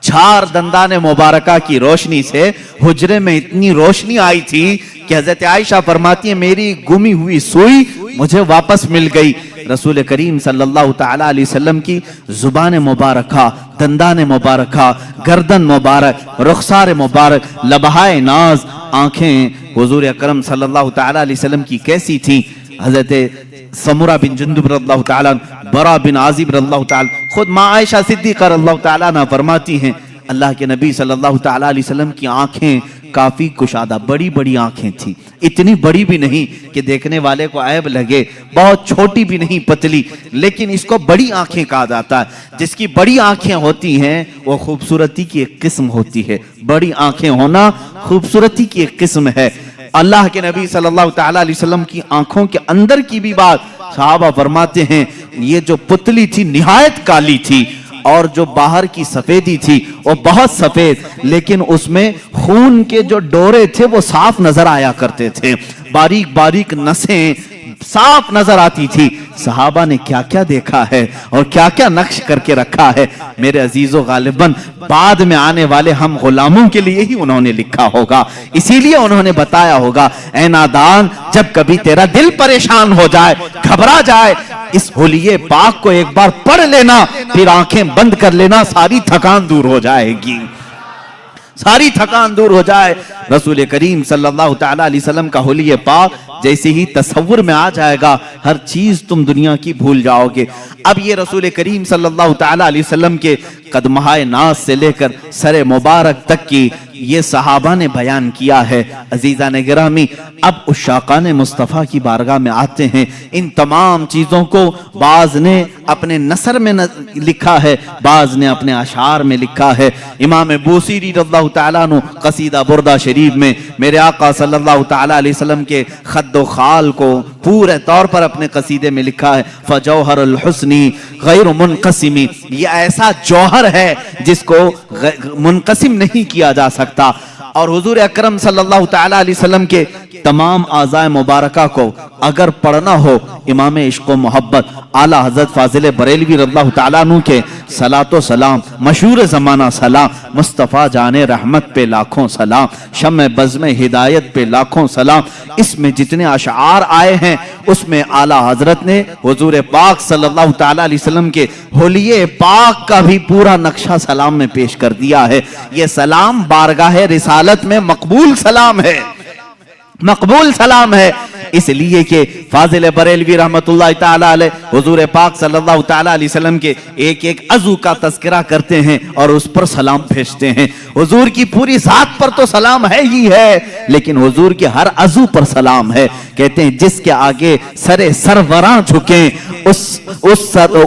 4 दंदाने मुबारका की रोशनी से हुजरे में इतनी रोशनी आई थी कि हजरत आयशा फरमाती है मेरी गुमी हुई सुई मुझे वापस मिल गई। रसूल करीम सल्लल्लाहु ताला अलैहि वसल्लम की जुबान मुबारका, दंदान मुबारका, गर्दन मुबारक, रुखसार मुबारक, लबहाए नाज, आंखें हुजूर अकरम सल्लल्लाहु ताला अलैहि वसल्लम की कैसी थी? हजरत समुरा बिन जुंदुब रज़ियल्लाहु ताला, बरा बिन आज़िब रज़ियल्लाहु ताला, खुद माँ आयशा सिद्दीक़ा रज़ियल्लाहु ताला ना फरमाती हैं अल्लाह के नबी सल्लल्लाहु ताला अलैहि वसल्लम की आंखें काफी कुशादा, बड़ी बड़ी आंखें थी, इतनी बड़ी भी नहीं कि देखने वाले को ऐब लगे, बहुत छोटी भी नहीं पतली, लेकिन इसको बड़ी आंखें कहा जाता है। जिसकी बड़ी आंखें होती हैं वो खूबसूरती की एक किस्म होती है। बड़ी आंखें होना खूबसूरती की एक किस्म है। अल्लाह के नबी सल्लल्लाहु ताला अलैहि वसल्लम की आंखों के अंदर की भी बात सहाबा फरमाते हैं, ये जो पुतली थी निहायत काली थी और जो बाहर की सफेदी थी वो बहुत सफेद, लेकिन उसमें खून के जो डोरे थे वो साफ नजर आया करते थे, बारीक बारीक नसें साफ नजर आती थी। सहाबा ने क्या क्या देखा है और क्या क्या नक्श करके रखा है, मेरे अजीजों गालिबन बाद में आने वाले हम गुलामों के लिए ही उन्होंने लिखा होगा। इसीलिए उन्होंने बताया होगा, ऐ नादान, जब कभी तेरा दिल परेशान हो जाए, घबरा जाए, इस हुलिये पाक को एक बार पढ़ लेना, फिर आंखें बंद कर लेना, सारी थकान दूर हो जाएगी, सारी थकान दूर हो जाए। रसूल करीम सल्लल्लाहु ताला अलैहि वसल्लम का हुलिये पाक जैसे ही तसव्वुर में आ जाएगा, हर चीज तुम दुनिया की भूल जाओगे। अब ये रसूल करीम सल्लल्लाहु ताला अलैहि वसल्लम के कदमहाए नाज से लेकर सरे मुबारक तक की ये सहाबा ने बयान किया है। अजीजा ने गिरामी, अब उशाकान मुस्तफ़ा की बारगाह में आते हैं। इन तमाम चीज़ों को बाज ने अपने नसर में लिखा है, बाज ने अपने अशार में लिखा है। इमाम बूसीरी रज़ियल्लाहु ताला अन्हु कसीदा बुर्दा शरीफ में मेरे आका सल्लल्लाहु ताला अलैहि वसल्लम के खद्दो खाल को पूरे तौर पर अपने कसीदे में लिखा है, फजौहरुल हुस्नी गैर मुनक़सिमी, ये ऐसा जौहर है जिसको मुनक़सिम नहीं किया जा सकता। और हुजूर अकरम सल्लल्लाहु ताला अलैहि वसल्लम के तमाम आज़ाए मुबारका को अगर पढ़ना हो, इमाम इश्क़ व मोहब्बत आला हज़रत फाज़िल बरेलवी रज़ियल्लाहु ताला अन्हु के सलातो सलाम, मशहूर ज़माना सलाम, मुस्तफ़ा जाने रहमत पे लाखों सलाम, शम्मे बज़्म हिदायत पे लाखों सलाम, इसमें जितने अशआर आए हैं उसमें आला हज़रत ने हुजूर पाक सल्लल्लाहु ताला अलैहि वसल्लम के हुलिये पाक का भी पूरा नक्शा सलाम में पेश कर दिया है। ये सलाम बारगाह रिसालत में मकबूल सलाम है, मकबूल सलाम है, इसलिए कि फाजिल बरेलवी रहमतुल्लाह ताला अलैह हुजूर पाक सल्लल्लाहु ताला अलैहि वसल्लम के एक एक अज़ू का तज़किरा करते हैं और उस पर सलाम भेजते हैं। हुजूर की पूरी जात पर तो सलाम है ही है, लेकिन हुजूर के हर अज़ू पर सलाम है। कहते हैं जिसके आगे सरे सरवरां झुके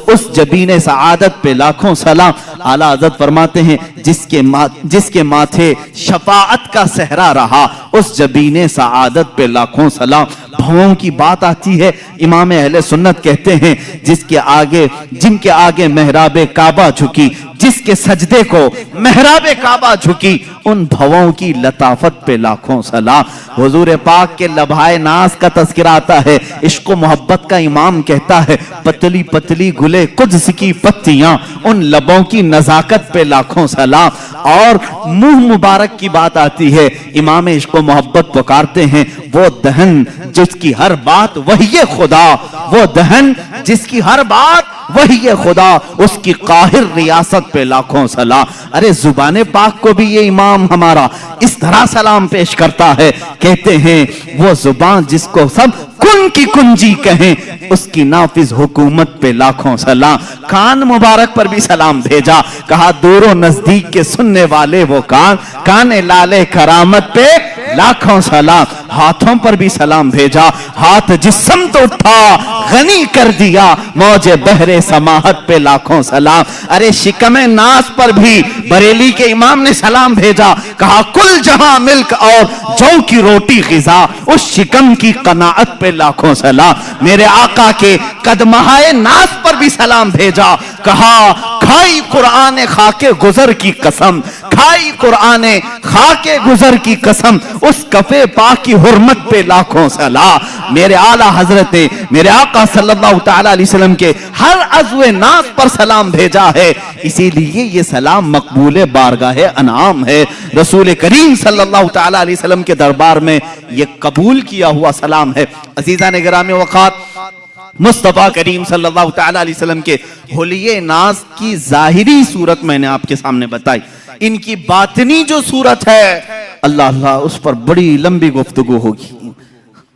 उस जबीने सआदत पे लाखों सलाम। आला हज़रत फरमाते हैं जिसके माथे शफाअत का सहरा रहा उस जबीने सआदत पे लाखों सलाम। भवों की बात आती है, इमाम अहले सुन्नत कहते हैं जिनके आगे मेहराबे काबा झुकी, जिसके सजदे को मेहराबे काबा झुकी, उन भवों की लताफत पे लाखों सलाम। हुजूर पाक के लभाए नाज का तज़किरा आता है, इश्क व मोहब्बत का इमाम कहता है पतली पतली गुले कुद्स की पत्तियां, उन लबों की नजाकत पे लाखों सलाम। और मुंह मुबारक की बात आती है, इमाम इश्क व मोहब्बत पुकारते हैं वो दहन जिसकी हर बात वही खुदा, वो दहन जिसकी हर बात वही खुदा, उसकी काहिर रियासत पे लाखों सलाम। अरे जुबाने पाक को भी ये इमाम हमारा इस तरह सलाम पेश करता है, कहते हैं वो जुबान जिसको सब कुन की कुंजी कहें, उसकी नाफिज हुकूमत पे लाखों सलाम। कान मुबारक पर भी सलाम भेजा, कहा दूरो नजदीक के सुनने वाले वो काने लाले करामत पे लाखों सलाम। हाथों पर भी सलाम भेजा, हाथ जिस्म तो उठा गनी कर दिया मौजे बहरे समाहत पे लाखों सलाम। अरे शिकमे नास पर भी बरेली के इमाम ने सलाम भेजा, कहा कुल जहां मिल्क और जौ की रोटी गिजा, उस शिकम की कनाअत पे लाखों सलाम। मेरे आका के कदमहाए नास पर भी सलाम भेजा, कहा खाई कुरान खाके गुजर की कसम, खाई कुरान खाके गुजर की कसम, उस कफे पाक की हुर्मत पे लाखों सलाम। मेरे आला हजरत ने मेरे आका सल्लल्लाहु ताला अलैहि वसल्लम के हर अज़्वे नाज़ पर सलाम भेजा है, इसीलिए ये सलाम मकबूल बारगाह अनाम है। रसूल करीम सल्लल्लाहु ताला अलैहि वसल्लम के दरबार में ये कबूल किया हुआ सलाम है। अज़ीज़ा ने गिरामी वक़ात, मुस्तफ़ा करीम सल्लल्लाहु ताला अलैहि वसल्लम के हुलिये नाज की जाहिरी सूरत मैंने आपके सामने बताई, इनकी बातिनी जो सूरत है अल्लाह अल्लाह उस पर बड़ी लंबी गुफ्तगू होगी।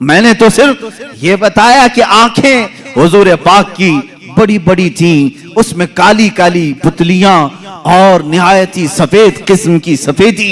मैंने तो सिर्फ ये बताया कि आंखें हुजूर पाक की बड़ी बड़ी थी, उसमें काली काली पुतलियां और निहायत ही सफेद किस्म की सफेदी।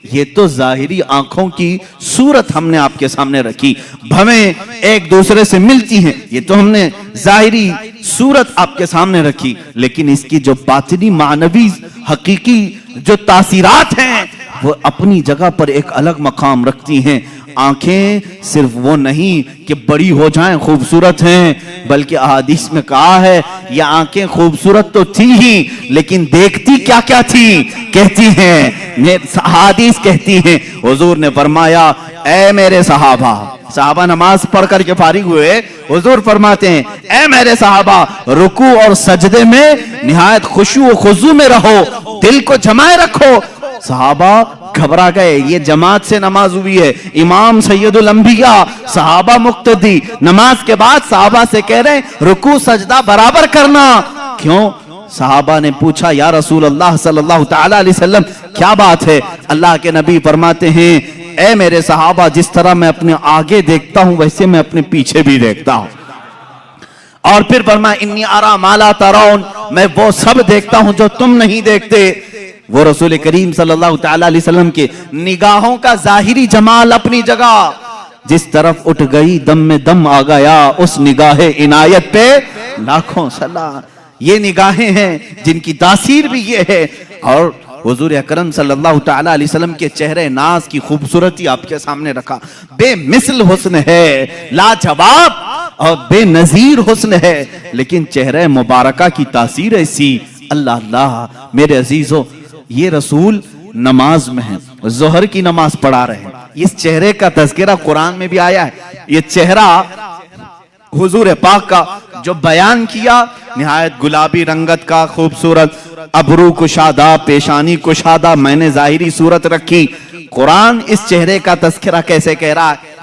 ये तो जाहिरी आंखों की सूरत हमने आपके सामने रखी, भवें एक दूसरे से मिलती हैं, ये तो हमने जाहिरी सूरत आपके सामने रखी, लेकिन इसकी जो बातिनी मानवी हकीकी जो तासीरात हैं वो अपनी जगह पर एक अलग मकाम रखती हैं। आंखें सिर्फ वो नहीं कि बड़ी हो जाएं खूबसूरत हैं, बल्कि अहादीस में कहा है ये आंखें खूबसूरत तो थी ही, लेकिन देखती क्या क्या थी। कहती हैं अहादीस कहती हैं, हुजूर ने फरमाया ऐ मेरे सहाबा नमाज पढ़ करके फारिग हुए, हुजूर फरमाते हैं ऐ मेरे सहाबा रुकू और सजदे में निहायत खुशू और खुजू में रहो, दिल को जमाए रखो। सहाबा घबरा गए, ये जमात से नमाज हुई है, इमाम सैयदुल अंबिया, सहाबा मुक्तदी, नमाज के बाद सहाबा से कह रहे हैं रुकू सजदा बराबर करना। क्यों? सहाबा ने पूछा या रसूल अल्लाह सल्लल्लाहु तआला अलैहि वसल्लम क्या बात है? अल्लाह के नबी फरमाते हैं ऐ मेरे सहाबा जिस तरह मैं अपने आगे देखता हूं वैसे मैं अपने पीछे भी देखता हूं। और फिर फरमाया इन्नी अरा माला तराउन, मैं वो सब देखता हूं जो तुम नहीं देखते। वो रसूल करीम सल्लल्लाहु तआला अलैहि वसल्लम के निगाहों का जाहिरी जमाल अपनी जगह, जिस तरफ उठ गई दम में दम आ गया, उस निगाहे इनायत पे लाखों सलाम। ये निगाहें हैं जिनकी तासीर भी ये है। और हुजूर अकरम सल्लल्लाहु तआला अलैहि वसल्लम के चेहरे नाज की खूबसूरती आपके सामने रखा, बेमिसल हुस्न है, लाजवाब और बेनजीर हुस्न है, लेकिन चेहरे मुबारका की तासीर ऐसी। अल्लाह अल्लाह मेरे अजीजों, ये रसूल नमाज में है, जोहर की नमाज पढ़ा रहे हैं, इस चेहरे का तज़किरा कुरान में भी आया है। ये चेहरा हुजूर पाक का जो बयान किया, निहायत गुलाबी रंगत का खूबसूरत, अबरू कुशादा, पेशानी कुशादा, मैंने जाहिरी सूरत रखी। कुरान इस चेहरे का तज़किरा कैसे कह रहा है?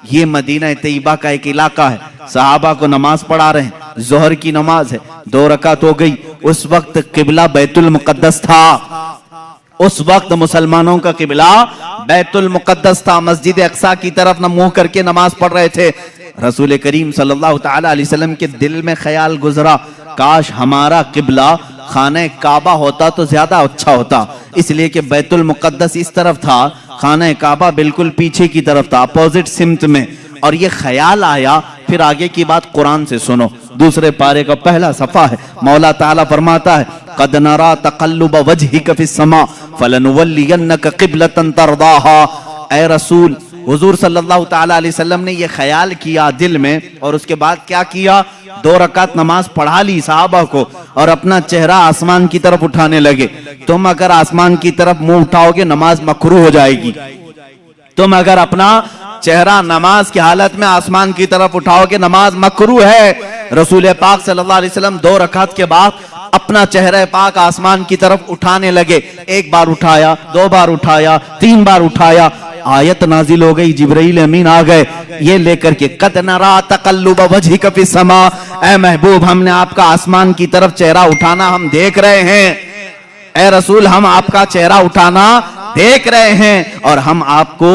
ये मदीना तैयबा का एक इलाका है, सहाबा को नमाज पढ़ा रहे हैं, जोहर की नमाज है, 2 रकात हो गई। उस वक्त किबला बैतुल मुकद्दस था, उस वक्त मुसलमानों का किबला बैतुल मुकद्दस था, मस्जिद अक्सा की तरफ न मुंह करके नमाज पढ़ रहे थे। रसूल करीम सल्लल्लाहु तआला अलैहि वसल्लम के दिल में ख्याल गुजरा, काश हमारा किबला खाने काबा होता तो ज्यादा अच्छा होता, इसलिए कि बैतुल मुकद्दस इस तरफ था, खाने काबा बिल्कुल पीछे की तरफ था, अपोजिट सिमत में। और ये ख्याल आया। फिर आगे की बात कुरान से सुनो, दूसरे पारे का पहला सफा है। मौला ताला फरमाता है कद नरा तक़ल्लुब वजहिक फिस समा फलनुवल्लियन्नक क़िबलतन तरदाहा। ऐ रसूल, हुजूर सल्लल्लाहु तआला अलैहि वसल्लम ने ये ख्याल किया दिल में, और उसके बाद क्या किया? 2 रकात नमाज पढ़ा ली सहाबा को, और अपना चेहरा आसमान की तरफ उठाने लगे। तुम अगर आसमान की तरफ मुंह उठाओगे नमाज मकरूह हो जाएगी। तुम अगर अपना चेहरा नमाज की हालत में आसमान की तरफ उठाओगे नमाज मकरूह है। रसूल पाक सल्लल्लाहु अलैहि वसल्लम 2 रकात के बाद अपना चेहरा पाक आसमान की तरफ उठाने लगे। 1 बार उठाया, 2 बार उठाया, 3 बार उठाया, आयत नाजिल हो गई, जिब्राइल अमीन आ गए ये लेकर के कद नरा तक़ल्लुब वजहिक फिस समा, ऐ महबूब हमने आपका आसमान की तरफ चेहरा उठाना हम देख रहे हैं। ऐ रसूल हम आपका चेहरा उठाना देख रहे हैं, और हम आपको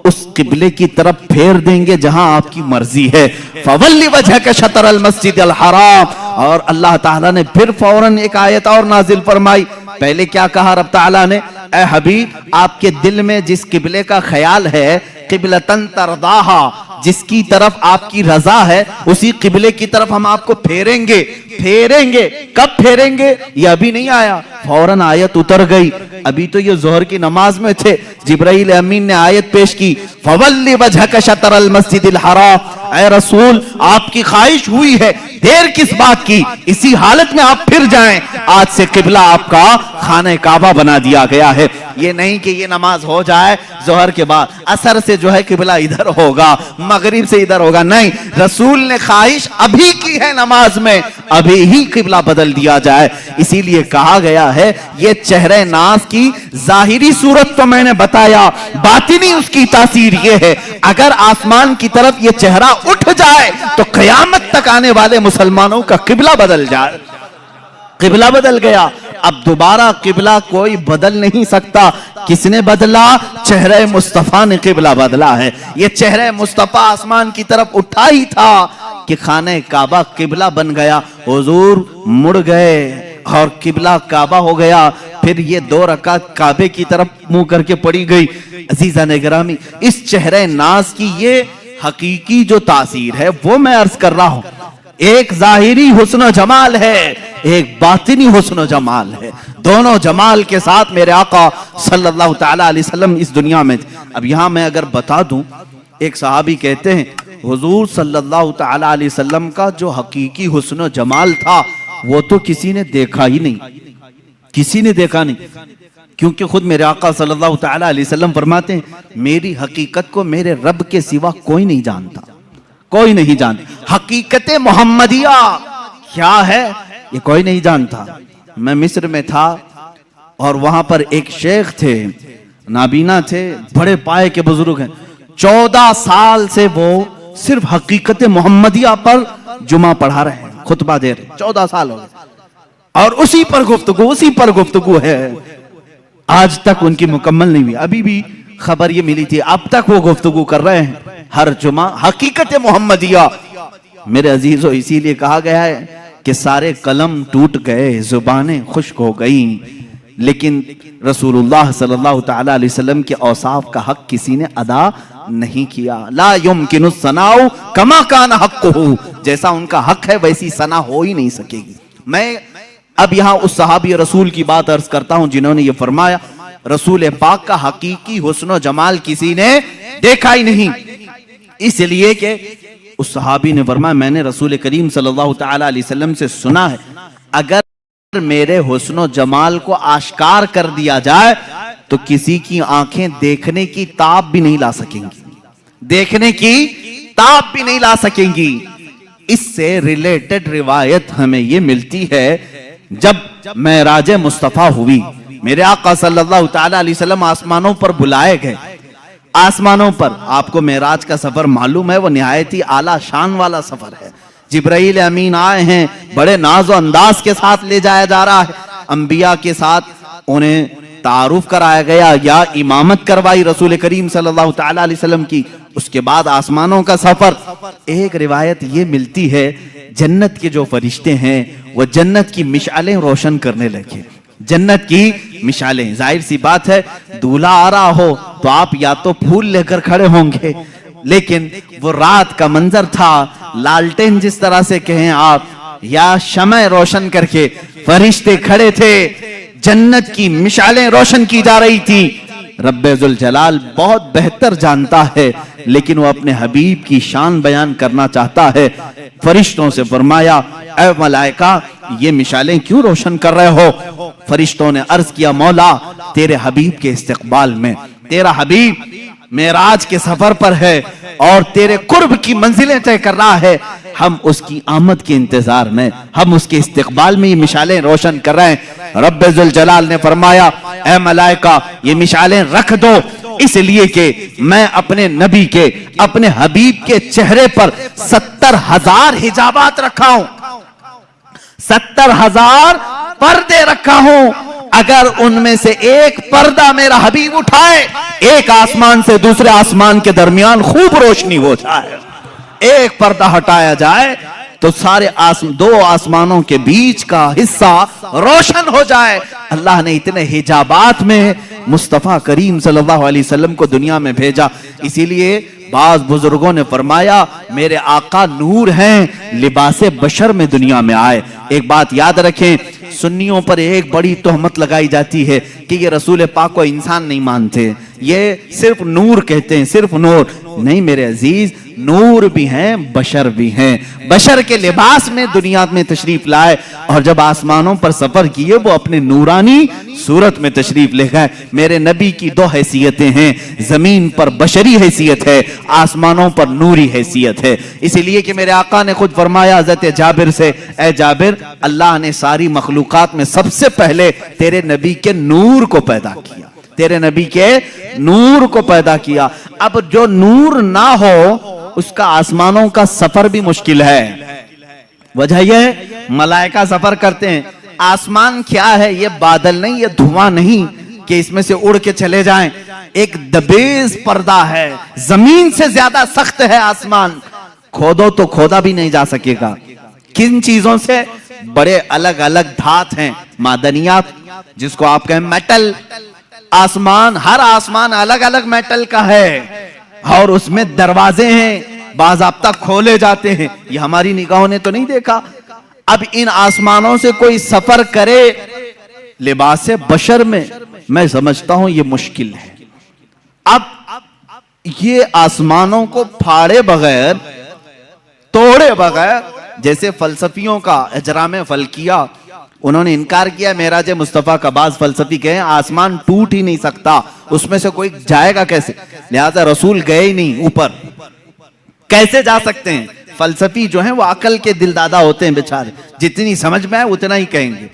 उस किबले की तरफ फेर देंगे जहां आपकी मर्जी है। फवल्ली वजहक शतर मस्जिद अल हराम। और अल्लाह ताला ने फिर फौरन एक आयत और नाजिल फरमाई। पहले क्या कहा रब ताला ने? ऐ हबीब आपके दिल में जिस किबले का ख्याल है, किबलतन तरदाहा, जिसकी तरफ आपकी रजा है, उसी किबले की तरफ हम आपको फेरेंगे। फेरेंगे कब फेरेंगे ये अभी नहीं आया, फौरन आयत उतर गई। अभी तो ये जोहर की नमाज में थे, जिब्राइल अमीन ने आयत पेश की फवल्ली वजहक शतरल मस्जिदिल हराम। ऐ रसूल आपकी ख्वाहिश हुई है, देर किस बात की, इसी हालत में आप फिर जाएं। आज से किबला आपका खाने काबा बना दिया गया है। ये नहीं कि ये नमाज हो जाए जोहर के बाद, असर से जो है किबला इधर होगा, मगरिब से इधर होगा, नहीं। रसूल ने ख्वाहिश अभी की है नमाज में, अभी ही किबला बदल दिया जाए। इसीलिए कहा गया है ये चेहरे नाज की जाहिरी सूरत तो मैंने बताया, बातिनी उसकी तासीर ये है, अगर आसमान की तरफ ये चेहरा उठ जाए तो कयामत तक आने वाले मुसलमानों का किबला बदल जाए। किबला बदल गया, अब दोबारा किबला कोई बदल नहीं सकता। किसने बदला? चेहरे मुस्तफा ने किबला बदला है। ये चेहरे मुस्तफा आसमान की तरफ उठा ही था कि खाने काबा किबला बन गया। हुजूर मुड़ गए और किबला काबा हो गया। फिर ये 2 रकात काबे की तरफ मुंह करके पड़ी गई। अजीजा ने गिरामी, इस चेहरे नाज की ये हकीकी जो तासीर है वो मैं अर्ज कर रहा हूं। एक जाहिरी हुस्न जमाल है, एक बातिनी हुस्न जमाल है। दोनों जमाल के साथ मेरे आका सल्लल्लाहु तआला अलैहि वसल्लम इस दुनिया में थे। अब यहां मैं अगर बता दूं, एक सहाबी कहते हैं हुजूर सल्लल्लाहु तआला अलैहि वसल्लम का जो हकीकी हुस्न जमाल था वो तो किसी ने देखा ही नहीं, किसी ने देखा नहीं। क्योंकि खुद मेरे आका सल्लल्लाहु तआला अलैहि वसल्लम फरमाते हैं मेरी हकीकत को मेरे रब के सिवा कोई नहीं जानता, कोई नहीं जानता। हकीकत मोहम्मदिया क्या है ये कोई नहीं जानता। मैं मिस्र में था और वहां पर एक शेख थे, नाबीना थे, बड़े पाए के बुजुर्ग हैं। 14 साल से वो सिर्फ हकीकत मोहम्मदिया पर जुमा पढ़ा रहे हैं, खुतबा दे रहे हैं। 14 साल हो गए और उसी पर गुफ्तगू है। आज तक उनकी मुकम्मल नहीं हुई। अभी भी खबर ये मिली थी, अब तक वो गुफ्तगू कर रहे हैं हर जुमा हकीकत मोहम्मदिया। मेरे अजीजों, इसीलिए कहा गया है कि सारे कलम टूट गए, जुबानें खुश्क हो गई, लेकिन रसूलुल्लाह सल्लल्लाहु तआला अलैहि वसल्लम के औसाफ का हक किसी ने अदा नहीं किया। ला युमकिनु सनाउ कमा कान हक्कुहु, जैसा उनका हक है वैसी सना हो ही नहीं सकेगी। मैं अब यहां उस सहाबी रसूल की बात अर्ज करता हूं जिन्होंने ये फरमाया रसूल पाक का हकीकी हुस्न जमाल किसी ने देखा ही नहीं। इसलिए कि उस सहाबी ने फरमाया मैंने रसूल करीम सल्लल्लाहु तआला अलैहि वसल्लम से सुना है अगर मेरे हुस्न जमाल को आश्कार कर दिया जाए तो किसी की आंखें देखने की ताब भी नहीं ला सकेंगी, देखने की ताब भी नहीं ला सकेंगी। इससे रिलेटेड रिवायत हमें ये मिलती है, जब मेराज मुस्तफा हुई, मेरे आका सल्लल्लाहु तआला अलैहि वसल्लम आसमानों पर बुलाए गए। आसमानों पर आपको मेराज का सफर मालूम है, वो निहायत ही आला शान वाला सफर है। जिब्राइल अमीन आए हैं, बड़े नाज़ो अंदाज के साथ ले जाया जा रहा है। अंबिया के साथ उन्हें तारुफ कराया गया या इमामत करवाई रसूल करीम सल्लल्लाहु तआला अलैहि वसल्लम की। उसके बाद आसमानों का सफर। एक रिवायत ये मिलती है जन्नत के जो फरिश्ते हैं वो जन्नत की मिशालें रोशन करने लगे। जन्नत की मिशालें, जाहिर सी बात है दूल्हा आ रहा हो तो आप या तो फूल लेकर खड़े होंगे, लेकिन वो रात का मंजर था, लालटेन जिस तरह से कहें आप, या शमए रोशन करके फरिश्ते खड़े थे, जन्नत की मिशालें रोशन की जा रही थी। रब्बे जुल जलाल बहुत बेहतर जानता है, लेकिन वो अपने हबीब की शान बयान करना चाहता है। फरिश्तों से फरमाया ऐ मलाइका ये मिशालें क्यों रोशन कर रहे हो? फरिश्तों ने अर्ज किया मौला तेरे हबीब के इस्तकबाल में, तेरा हबीब मेराज के सफर पर है और तेरे कुर्ब की मंजिलें तय कर रहा है, हम उसकी आमद के इंतजार में, हम उसके इस्तकबाल में ये मिशालें रोशन कर रहे हैं। रब्बे जुल जलाल ने फरमाया ऐ मलाइका ये मिशालें रख दो, इसलिए कि मैं अपने नबी के, अपने हबीब के चेहरे पर 70,000 हिजाबात रखा हूं, 70,000 पर्दे रखा हूं। अगर उनमें से एक पर्दा मेरा हबीब उठाए, एक आसमान से दूसरे आसमान के दरमियान खूब रोशनी हो जाए। एक पर्दा हटाया जाए तो सारे दो आसमानों के बीच का हिस्सा रोशन हो जाए। अल्लाह ने इतने हिजाबात में मुस्तफा करीम सल्लल्लाहु अलैहि वसल्लम को दुनिया में भेजा। इसीलिए बाज बुजुर्गों ने फरमाया मेरे आका नूर हैं, लिबासे बशर में दुनिया में आए। एक बात याद रखें, सुन्नियों पर एक बड़ी तोहमत लगाई जाती है कि ये रसूल पाक को इंसान नहीं मानते, ये सिर्फ नूर कहते हैं, सिर्फ नूर नहीं मेरे अजीज, नूर भी हैं बशर भी हैं। बशर के लिबास में दुनिया में तशरीफ लाए और जब आसमानों पर सफर किए वो अपने नूरानी सूरत में तशरीफ ले गए। मेरे नबी की 2 हैसियतें हैं, जमीन पर बशरी हैसियत है, आसमानों पर नूरी हैसियत है। इसीलिए कि मेरे आका ने खुद फरमाया हज़रत जाबिर से, ए जाबिर अल्लाह ने सारी मखलूकात में सबसे पहले तेरे नबी के नूर को पैदा किया, तेरे नबी के नूर को पैदा किया। अब जो नूर ना हो उसका आसमानों का सफर भी मुश्किल है। वजह यह मलाइका सफर करते हैं। आसमान क्या है? ये बादल नहीं, ये धुआं नहीं, कि इसमें से उड़ के चले जाएं। एक दबेज पर्दा है, जमीन से ज्यादा सख्त है आसमान, खोदो तो खोदा भी नहीं जा सकेगा। किन चीजों से? बड़े अलग अलग धात हैं, मादनियात, जिसको आप कहें मेटल। आसमान, हर आसमान अलग अलग मेटल का है और उसमें दरवाजे हैं, बाज़ाब्ता खोले जाते हैं। ये हमारी निगाहों ने तो नहीं देखा। अब इन आसमानों से कोई सफर करे लिबास बशर में, मैं समझता हूं ये मुश्किल है। अब ये आसमानों को फाड़े बगैर, तोड़े बगैर, जैसे फलसफियों का इजराम फल्किया, उन्होंने इनकार किया मेराज मुस्तफा का। बाज फलसफी कहे आसमान टूट ही नहीं सकता, उसमें से कोई जाएगा कैसे? लिहाजा रसूल गए ही नहीं ऊपर, कैसे जा सकते हैं? फलसफी जो है वो अकल के दिलदादा होते हैं बेचारे, जितनी समझ में आए उतना ही कहेंगे।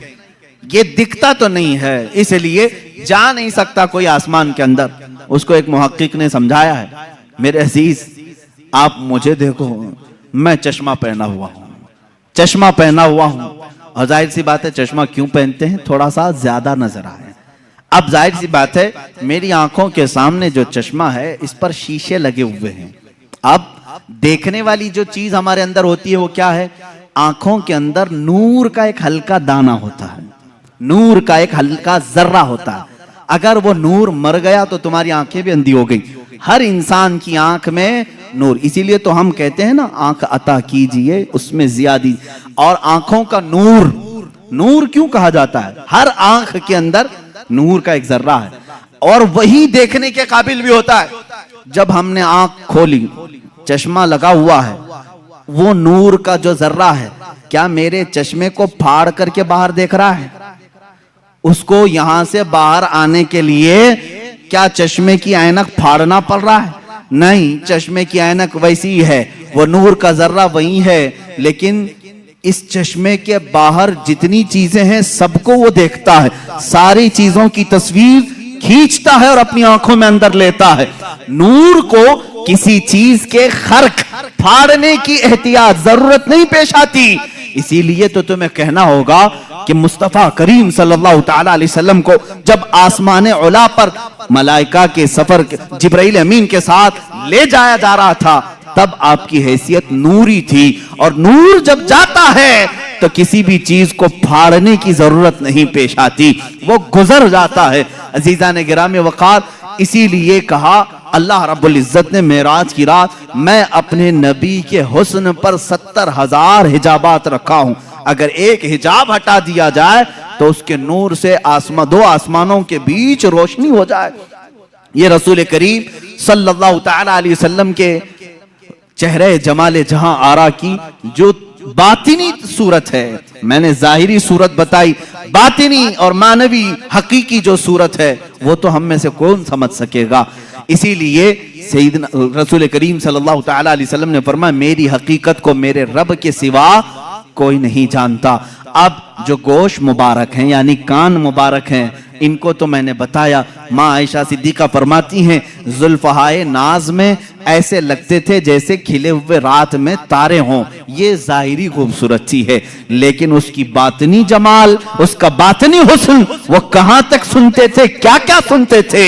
ये दिखता तो नहीं है, इसलिए जा नहीं सकता कोई आसमान के अंदर। उसको एक मुहक्किक ने समझाया है, मेरे अजीज आप मुझे देखो, मैं चश्मा पहना हुआ हूं, चश्मा पहना हुआ हूं, और जाहिर सी बात है चश्मा क्यों पहनते हैं? थोड़ा सा ज्यादा नजर आए। अब जाहिर सी बात है मेरी आंखों के सामने जो चश्मा है इस पर शीशे लगे हुए हैं। अब देखने वाली जो चीज हमारे अंदर होती है वो क्या है? आंखों के अंदर नूर का एक हल्का दाना होता है, नूर का एक हल्का जर्रा होता है। अगर वो नूर मर गया तो तुम्हारी आंखें भी अंधी हो गई। हर इंसान की आंख में नूर, इसीलिए तो हम कहते हैं ना आंख अता कीजिए उसमें जियादी। और आंखों का नूर, नूर क्यों कहा जाता है? हर आंख के अंदर नूर का एक जर्रा है और वही देखने के काबिल भी होता है। जब हमने आंख खोली, चश्मा लगा हुआ है, वो नूर का जो जर्रा है क्या मेरे चश्मे को फाड़ करके बाहर देख रहा है? उसको यहां से बाहर आने के लिए क्या चश्मे की ऐनक फाड़ना पड़ रहा है? नहीं, चश्मे की ऐनक वैसी ही है, वो नूर का जर्रा वही है, लेकिन इस चश्मे के बाहर जितनी चीजें हैं सबको वो देखता है, सारी चीजों की तस्वीर खींचता है और अपनी आंखों में अंदर लेता है। नूर को किसी चीज के खर्क फाड़ने की एहतियात जरूरत नहीं पेश आती। इसीलिए तो तुम्हें कहना होगा कि मुस्तफा करीम सल्लल्लाहु तआला अलैहि वसल्लम को जब आसमाने उला पर मलाइका के सफर जिब्राइल अमीन के साथ ले जाया जा रहा था, तब आपकी हैसियत नूरी थी। और नूर जब जाता है तो किसी भी चीज को फाड़ने की जरूरत नहीं पेश आती, वो गुजर जाता है। अजीजा ने गिरामी वक़ार, इसीलिए कहा अल्लाह रब्बुल इज्जत ने मेराज की रात मैं अपने नबी के हुस्न पर 70,000 हिजाबात रखा हूं। अगर एक हिजाब हटा दिया जाए तो उसके नूर से दो आसमानों के बीच रोशनी हो जाए। ये रसूल करीम सल्लल्लाहु तआला अलैहि वसल्लम के चेहरे जमाले जहां आरा की जो बातिनी सूरत है, मैंने जाहिरी सूरत बताई, बातिनी और मानवी हकीकी जो सूरत है वो तो हम में से कौन समझ सकेगा। इसीलिए सैयदना रसूल करीम सल्लल्लाहु तआला अलैहि वसल्लम ने फरमाया मेरी हकीकत को मेरे रब के सिवा कोई नहीं जानता। अब जो गोश मुबारक हैं यानी कान मुबारक हैं, इनको तो मैंने बताया। माँ आयशा सिद्दीका फरमाती हैं जुल्फहाए नाज में ऐसे लगते थे जैसे खिले हुए रात में तारे हों। ये जाहिरी खूबसूरती है, लेकिन उसकी बातनी जमाल, उसका बातनी हुस्न, वो कहां तक सुनते थे, क्या क्या सुनते थे,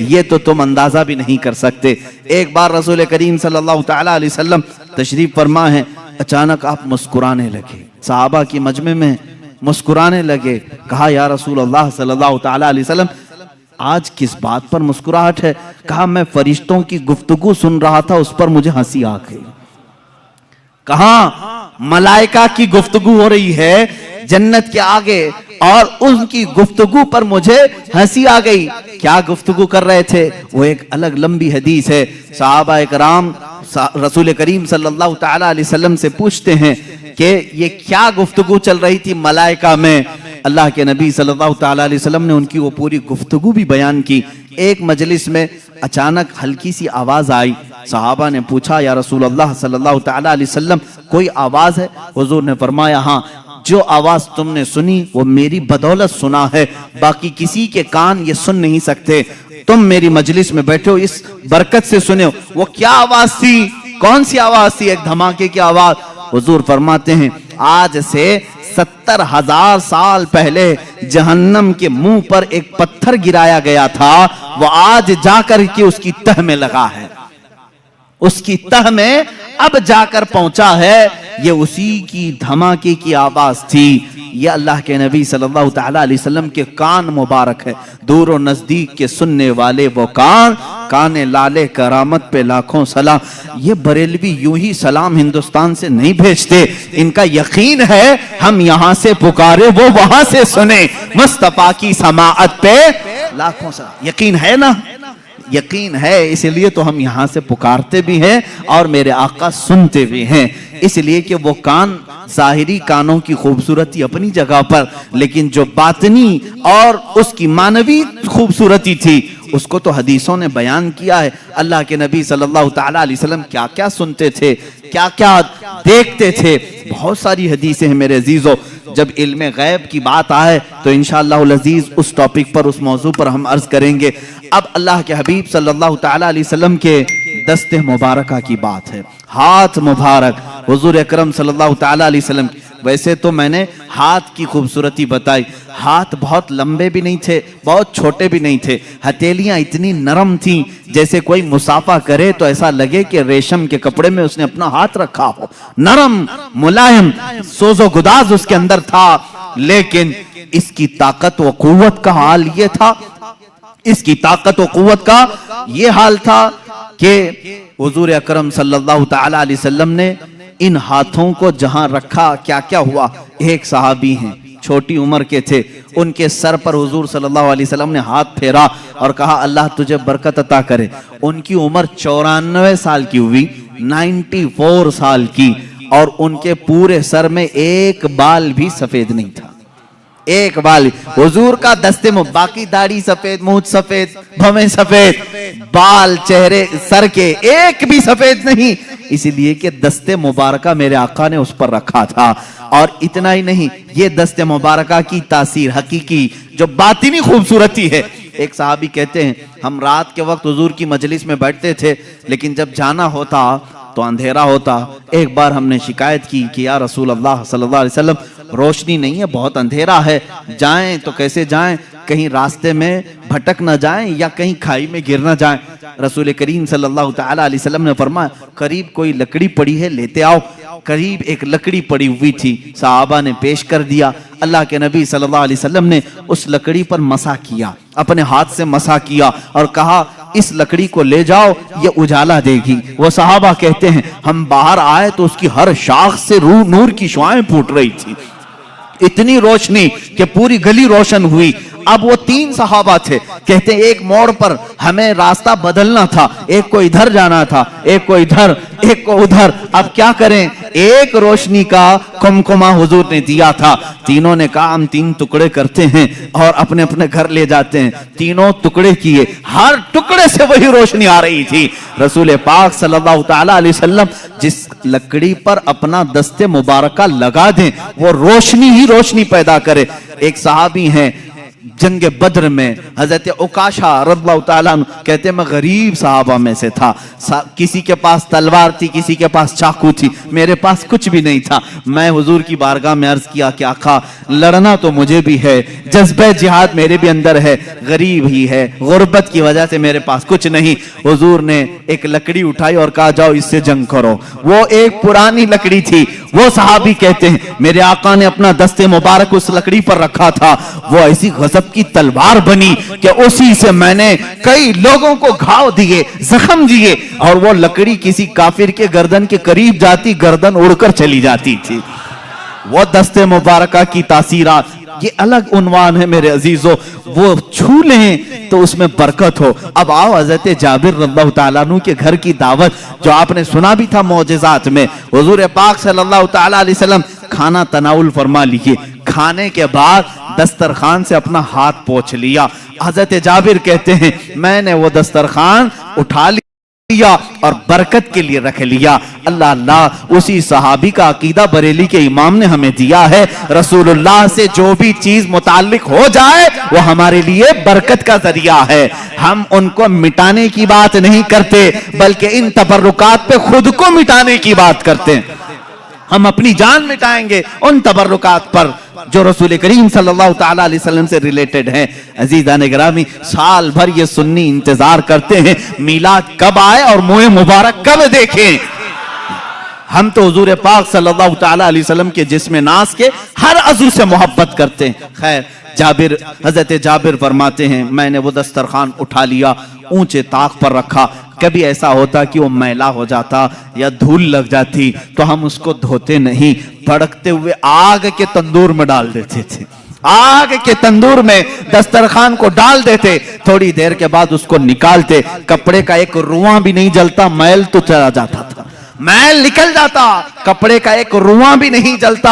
ये तो तुम अंदाजा भी नहीं कर सकते। एक बार रसूल करीम सल्लल्लाहु तआला अलैहि वसल्लम तशरीफ फरमा है, अचानक आप मुस्कुराने लगे, सहाबा की मजमे में मुस्कुराने लगे। कहा या रसूल अल्लाह सल्लल्लाहु तआला अलैहि वसल्लम आज किस बात पर मुस्कुराहट है? कहा मैं फरिश्तों की गुफ्तगू सुन रहा था, उस पर मुझे हंसी आ गई। कहा मलाइका की गुफ्तगू हो रही है जन्नत के आगे और उनकी गुफ्तगू पर मुझे हंसी आ गई। क्या गुफ्तगू कर रहे थे? वो एक अलग लंबी हदीस है। सहाबा इकराम रसूल करीम सल्लल्लाहु तआला अलैहि वसल्लम से पूछते हैं कि ये क्या गुफ्तगू चल रही थी मलाइका में। अल्लाह के नबी सल्लल्लाहु तआला अलैहि वसल्लम ने उनकी वो पूरी गुफ्तगू भी बयान की। एक मजलिस में अचानक हल्की सी आवाज आई। सहाबा ने पूछा या रसूल अल्लाह सल्लल्लाहु तआला अलैहि वसल्लम कोई आवाज है? हुजूर ने फरमाया हाँ, जो आवाज तुमने सुनी वो मेरी बदौलत सुना है, बाकी किसी के कान ये सुन नहीं सकते। तुम मेरी मजलिस में बैठे हो, इस बरकत से सुने हो। वो क्या आवाज थी? कौन सी आवाज थी? एक धमाके की आवाज। हुजूर फरमाते हैं आज से 70,000 साल पहले जहन्नम के मुंह पर एक पत्थर गिराया गया था, वो आज जाकर के उसकी तह में लगा है, उसकी तह में अब जाकर पहुंचा है। ये उसी की धमाके की आवाज थी। ये अल्लाह के नबी सल्लल्लाहु तआला अलैहि वसल्लम के कान मुबारक है, दूर और नजदीक के सुनने वाले वो कान लाले करामत पे लाखों सलाम। ये बरेलवी यूं ही सलाम हिंदुस्तान से नहीं भेजते, इनका यकीन है हम यहां से पुकारे वो वहां से सुने। मुस्तफा की समाअत पे लाखों सलाम। यकीन है ना? यकीन है, इसलिए तो हम यहां से पुकारते भी हैं और मेरे आका सुनते भी हैं। इसलिए कि वो कान, जाहिरी कानों की खूबसूरती अपनी जगह पर, लेकिन जो बातनी और उसकी मानवी खूबसूरती थी उसको तो हदीसों ने बयान किया है। अल्लाह के नबी सल्लल्लाहु तआला अलैहि वसल्लम क्या क्या सुनते थे, क्या क्या देखते थे, बहुत सारी हदीसें हैं मेरे अजीजों। जब इल्म गैब की बात आए तो इंशाअल्लाह अज़ीज उस टॉपिक पर, उस मौजू पर हम अर्ज करेंगे। अब अल्लाह के हबीब सल्लल्लाहु तआला अलैहि वसल्लम के दस्ते मुबारका की बात है, हाथ मुबारक हुजूर अकरम सल्लल्लाहु तआला अलैहि वसल्लम। वैसे तो मैंने हाथ की खूबसूरती बताई, हाथ बहुत लंबे भी नहीं थे, बहुत छोटे भी नहीं थे, हथेलियां इतनी नरम थी जैसे कोई मुसाफा करे तो ऐसा लगे कि रेशम के कपड़े में उसने अपना हाथ रखा हो। नरम, मुलायम, सोजो गुदाज उसके अंदर था। लेकिन इसकी ताकत व कुव्वत का हाल ये था, इसकी ताकत व कुव्वत का ये हाल था कि हुजूर अकरम सल्लल्लाहु तआला अलैहि वसल्लम ने इन हाथों को जहां रखा, क्या क्या हुआ। एक सहाबी हैं, छोटी उम्र के थे, उनके सर पर हुजूर सल्लल्लाहु अलैहि वसल्लम ने हाथ फेरा और कहा अल्लाह तुझे बरकत अता करे। उनकी उम्र 94 साल की हुई, 94 साल की, और उनके पूरे सर में एक बाल भी सफेद नहीं था, एक बाल। हुजूर का दस्ते में बाकी दाढ़ी सफेद, मूंछ सफेद, भवें सफेद, बाल चेहरे सर के एक भी सफेद नहीं, इसलिए कि दस्ते मुबारका मेरे आका ने उस पर रखा था। और इतना ही नहीं, ये दस्ते मुबारका की तासीर, हकीकी जो बातिनी खूबसूरती है। एक सहाबी कहते हैं हम रात के वक्त हुजूर की मजलिस में बैठते थे, लेकिन जब जाना होता तो अंधेरा होता। एक बार हमने शिकायत की कि या रसूल अल्लाह सल्लल्लाहु अलैहि वसल्लम, रोशनी नहीं है, बहुत अंधेरा है, जाएं तो कैसे जाएं, कहीं रास्ते में भटक ना जाएं या कहीं खाई में गिर ना जाएं। रसूल करीम सल्लल्लाहु तआला अलैहि वसल्लम ने फरमाया करीब कोई लकड़ी पड़ी है, लेते आओ। करीब एक लकड़ी पड़ी हुई थी, सहाबा ने पेश कर दिया। अल्लाह के नबी सल्लल्लाहु अलैहि वसल्लम ने उस लकड़ी पर मसा किया, अपने हाथ से मसा किया और कहा इस लकड़ी को ले जाओ, ये उजाला देगी। वो सहाबा कहते हैं हम बाहर आए तो उसकी हर शाख से नूर की शुआएं फूट रही थी, इतनी रोशनी कि पूरी गली रोशन हुई। अब वो 3 सहाबा थे, कहते हैं एक मोड़ पर हमें रास्ता बदलना था, एक को इधर जाना था, एक को इधर, एक को उधर। अब क्या करें, एक रोशनी का कुमकुमा हुजूर ने दिया था। तीनों ने कहा हम 3 टुकड़े करते हैं और अपने अपने घर ले जाते हैं। तीनों टुकड़े किए, हर टुकड़े से वही रोशनी आ रही थी। रसूल पाक सल्लल्लाहु तआला अलैहि वसल्लम जिस लकड़ी पर अपना दस्ते मुबारका लगा दें वो रोशनी ही रोशनी पैदा करे। एक सहाबी हैं जंग बद्र में, हजरत उकाशा रज़ियल्लाहु ताला अन्हु, कहते मैं गरीब सहाबा में से था, किसी के पास तलवार थी, किसी के पास चाकू थी, मेरे पास कुछ भी नहीं था। मैं हुजूर की बारगाह में अर्ज किया कि आका लड़ना तो मुझे भी है, जज्बे जिहाद मेरे भी अंदर है, गरीब ही है, गुर्बत की वजह से मेरे पास कुछ नहीं। हुजूर ने एक लकड़ी उठाई और कहा जाओ इससे जंग करो। वो एक पुरानी लकड़ी थी। वो सहाबी कहते हैं मेरे आका ने अपना दस्ते मुबारक उस लकड़ी पर रखा था, वो ऐसी गजब की तलवार बनी कि उसी से मैंने कई लोगों को घाव दिए, जख्म दिए, और वो लकड़ी किसी काफिर के गर्दन के करीब जाती, गर्दन उड़कर चली जाती थी। वो दस्ते मुबारका की तासीरात, ये अलग उन्वान है मेरे अजीजों, वो छू लें तो उसमें बरकत हो। अब आओ हजरत जाबिर रज़ियल्लाहु ताला अन्हु के घर की दावत, जो आपने सुना भी था मौजिज़ात में। हुजूर पाक सल्लल्लाहु ताला अलैहि वसल्लम खाना तनाउल फरमा लिए, खाने के बाद दस्तरखान से अपना हाथ पोंछ लिया। हजरत जाबिर कहते हैं मैंने वो दस्तरखान उठा लिया और बरकत के लिए रख लिया। अल्लाह अल्लाह, उसी सहाबी का अकीदा बरेली के इमाम ने हमें दिया है। रसूलुल्लाह से जो भी चीज मुताल्लिक हो जाए वो हमारे लिए बरकत का जरिया है। हम उनको मिटाने की बात नहीं करते, बल्कि इन तबर्रुकात पे खुद को मिटाने की बात करते हैं। हम अपनी जान मिटाएंगे उन तबर्रुकात पर जो रसूल करीम सल्लल्लाहु ताला अलैहि वसल्लम से रिलेटेड हैं। अजीज़ान गिरामी, साल भर ये सुन्नी इंतजार करते हैं मीलाद कब आए और मुँह मुबारक कब देखें। हम तो हुजूर पाक सल्लल्लाहु ताला अलैहि वसल्लम के जिस्म नास के हर अज़ू से मोहब्बत करते हैं। खैर, हजरत जाबिर फरमाते हैं, मैंने वो दस्तरखान उठा लिया, ऊंचे ताक पर रखा। कभी ऐसा होता कि वो मैला हो जाता या धूल लग जाती तो हम उसको धोते नहीं, भड़कते हुए आग के तंदूर में डाल देते थे। आग के तंदूर में दस्तरखान को डाल देते, थोड़ी देर के बाद उसको निकालते, कपड़े का एक रुआं भी नहीं जलता, मैल तो चला जाता था, मैल निकल जाता, कपड़े का एक रुआं भी नहीं जलता।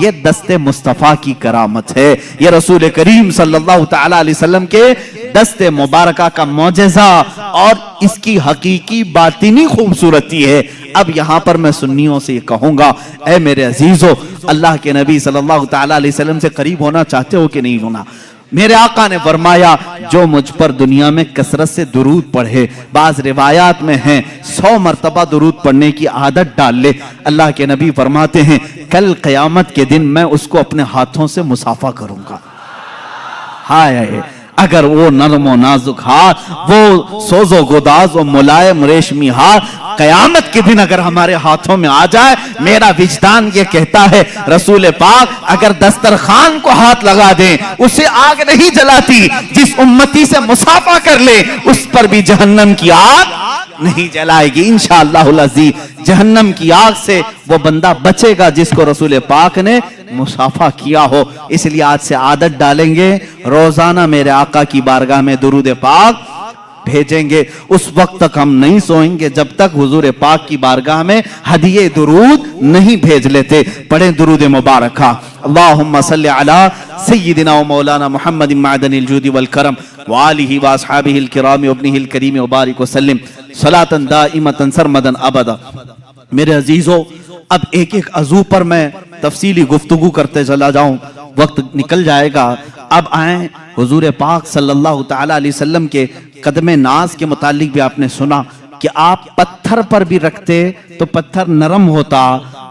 ये दस्ते मुस्तफा की करामत है, ये रसूल करीम सल्लल्लाहु ताला अलैहि वसल्लम के दस्ते मुबारका का मौजज़ा और इसकी हकीकी बातिनी खूबसूरती है। अब यहाँ पर मैं सुन्नियों से कहूंगा, ऐ मेरे अजीजों, अल्लाह के नबी सल्लल्लाहु ताला अलैहि वसल्लम से करीब होना चाहते हो कि नहीं होना? मेरे आका ने फरमाया, जो मुझ पर दुनिया में कसरत से दुरूद पढ़े, बाज रिवायात में है 100 मरतबा दुरूद पढ़ने की आदत डाल ले, अल्लाह के नबी फरमाते हैं कल क़यामत के दिन मैं उसको अपने हाथों से मुसाफा करूंगा। हाय, अगर वो नरमो नाजुक हाथ, वो सोजो गुदाज, वो मुलायम रेशमी हाथ कयामत के दिन अगर हमारे हाथों में आ जाए, मेरा विजदान ये कहता है रसूल पाक अगर दस्तरखान को हाथ लगा दें, उसे आग नहीं जलाती। जिस उम्मती से मुसाफा कर ले उस पर भी जहन्नम की आग नहीं जलाएगी इंशाअल्लाहुल अज़ीज़। जहन्नम की आग से वो बंदा बचेगा जिसको रसूल पाक ने मुसाफा किया हो। इसलिए आज से आदत डालेंगे, रोजाना मेरे आका की बारगाह में दुरूद पाक भेजेंगे। उस वक्त तक हम नहीं सोएंगे जब तक हुजूर पाक की बारगाह में हदिये दुरूद नहीं भेज लेते। पढ़े दुरूद मुबारका, अल्लाहुम्मा सल्ली अला सय्यिदिना व मौलाना मुहम्मदिन मअदनिल जूदि वल करम व आलिहि व अस्हाबिहिल किराम व इब्निहिल करीम व बारिक व सल्लिम सलातन दाइमतन सरमदन अबदा। मेरे अजीजों, अब एक एक अज़ू पर मैं तफसीली गुफ्तगू करते चला जाऊं, वक्त निकल जाएगा। अब आए हुजूर पाक सल्लल्लाहु ताला अलैहि वसल्लम के कदमे नाज के मुतालिक भी आपने सुना कि आप पत्थर पर भी रखते तो पत्थर नरम होता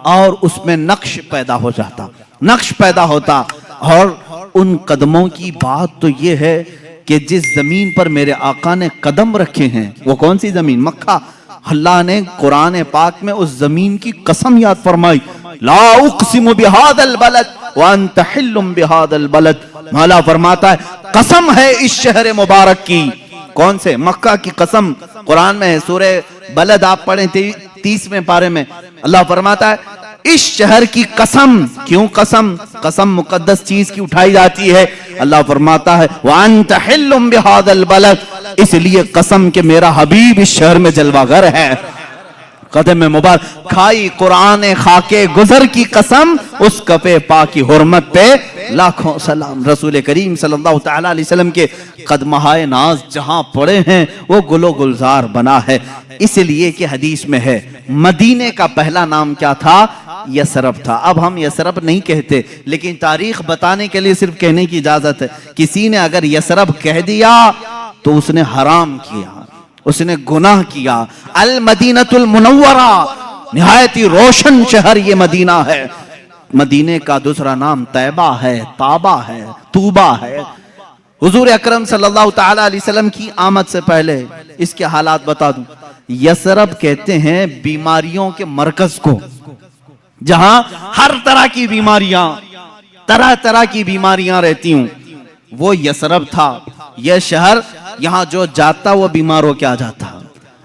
और उसमें नक्श पैदा हो जाता, नक्श पैदा होता। और उन कदमों की बात तो ये है कि जिस जमीन पर मेरे आका ने कदम रखे हैं, वो कौन सी जमीन? मक्का। अल्लाह ने कुरान पाक में उस जमीन की कसम याद फरमाई, ला उक़सिमु बिहादल बलद व अंत हिल्लुम बिहादल बलद। मौला फरमाता है कसम है इस शहर मुबारक की। कौन से? मक्का की कसम कुरान में है, सूरे बलद आप पढ़ें 30वें पारे में। अल्लाह फरमाता है इस शहर की कसम। क्यों कसम? कसम मुकद्दस चीज की उठाई जाती है। अल्लाह फरमाता है व अंत हिल्लुम बिहादल बलद, इसलिए कसम के मेरा हबीब इस शहर में जलवागर है। कदम मुबारक खाई कुरान खाके गुजर की कसम, उस कफे पा की हुर्मत पे लाखों सलाम। रसूल करीम सल्लल्लाहु ताला अलैहि वसल्लम के कदमहाए नाज जहां पड़े हैं वो गुलो गुलजार बना है। इसलिए कि हदीस में है मदीने का पहला नाम क्या था? यसरब था। अब हम यसरब नहीं कहते, लेकिन तारीख बताने के लिए सिर्फ कहने की इजाजत है। किसी ने अगर यसरब कह दिया तो उसने हराम किया, उसने गुनाह किया। अल मदीनतुल मुनव्वरा, निहायत ही रोशन शहर ये मदीना है। मदीने का दूसरा नाम तैबा है, ताबा है, तूबा है। हुजूर अकरम सल्लल्लाहु ताला अलैहि वसल्लम की आमद से पहले इसके हालात बता दूं। यसरब कहते हैं बीमारियों के मरकज को, जहां हर तरह की बीमारियां, तरह तरह की बीमारियां रहती हूं, वो यसरब था। यह शहर यहां जो जाता वो बीमार हो के आ जाता।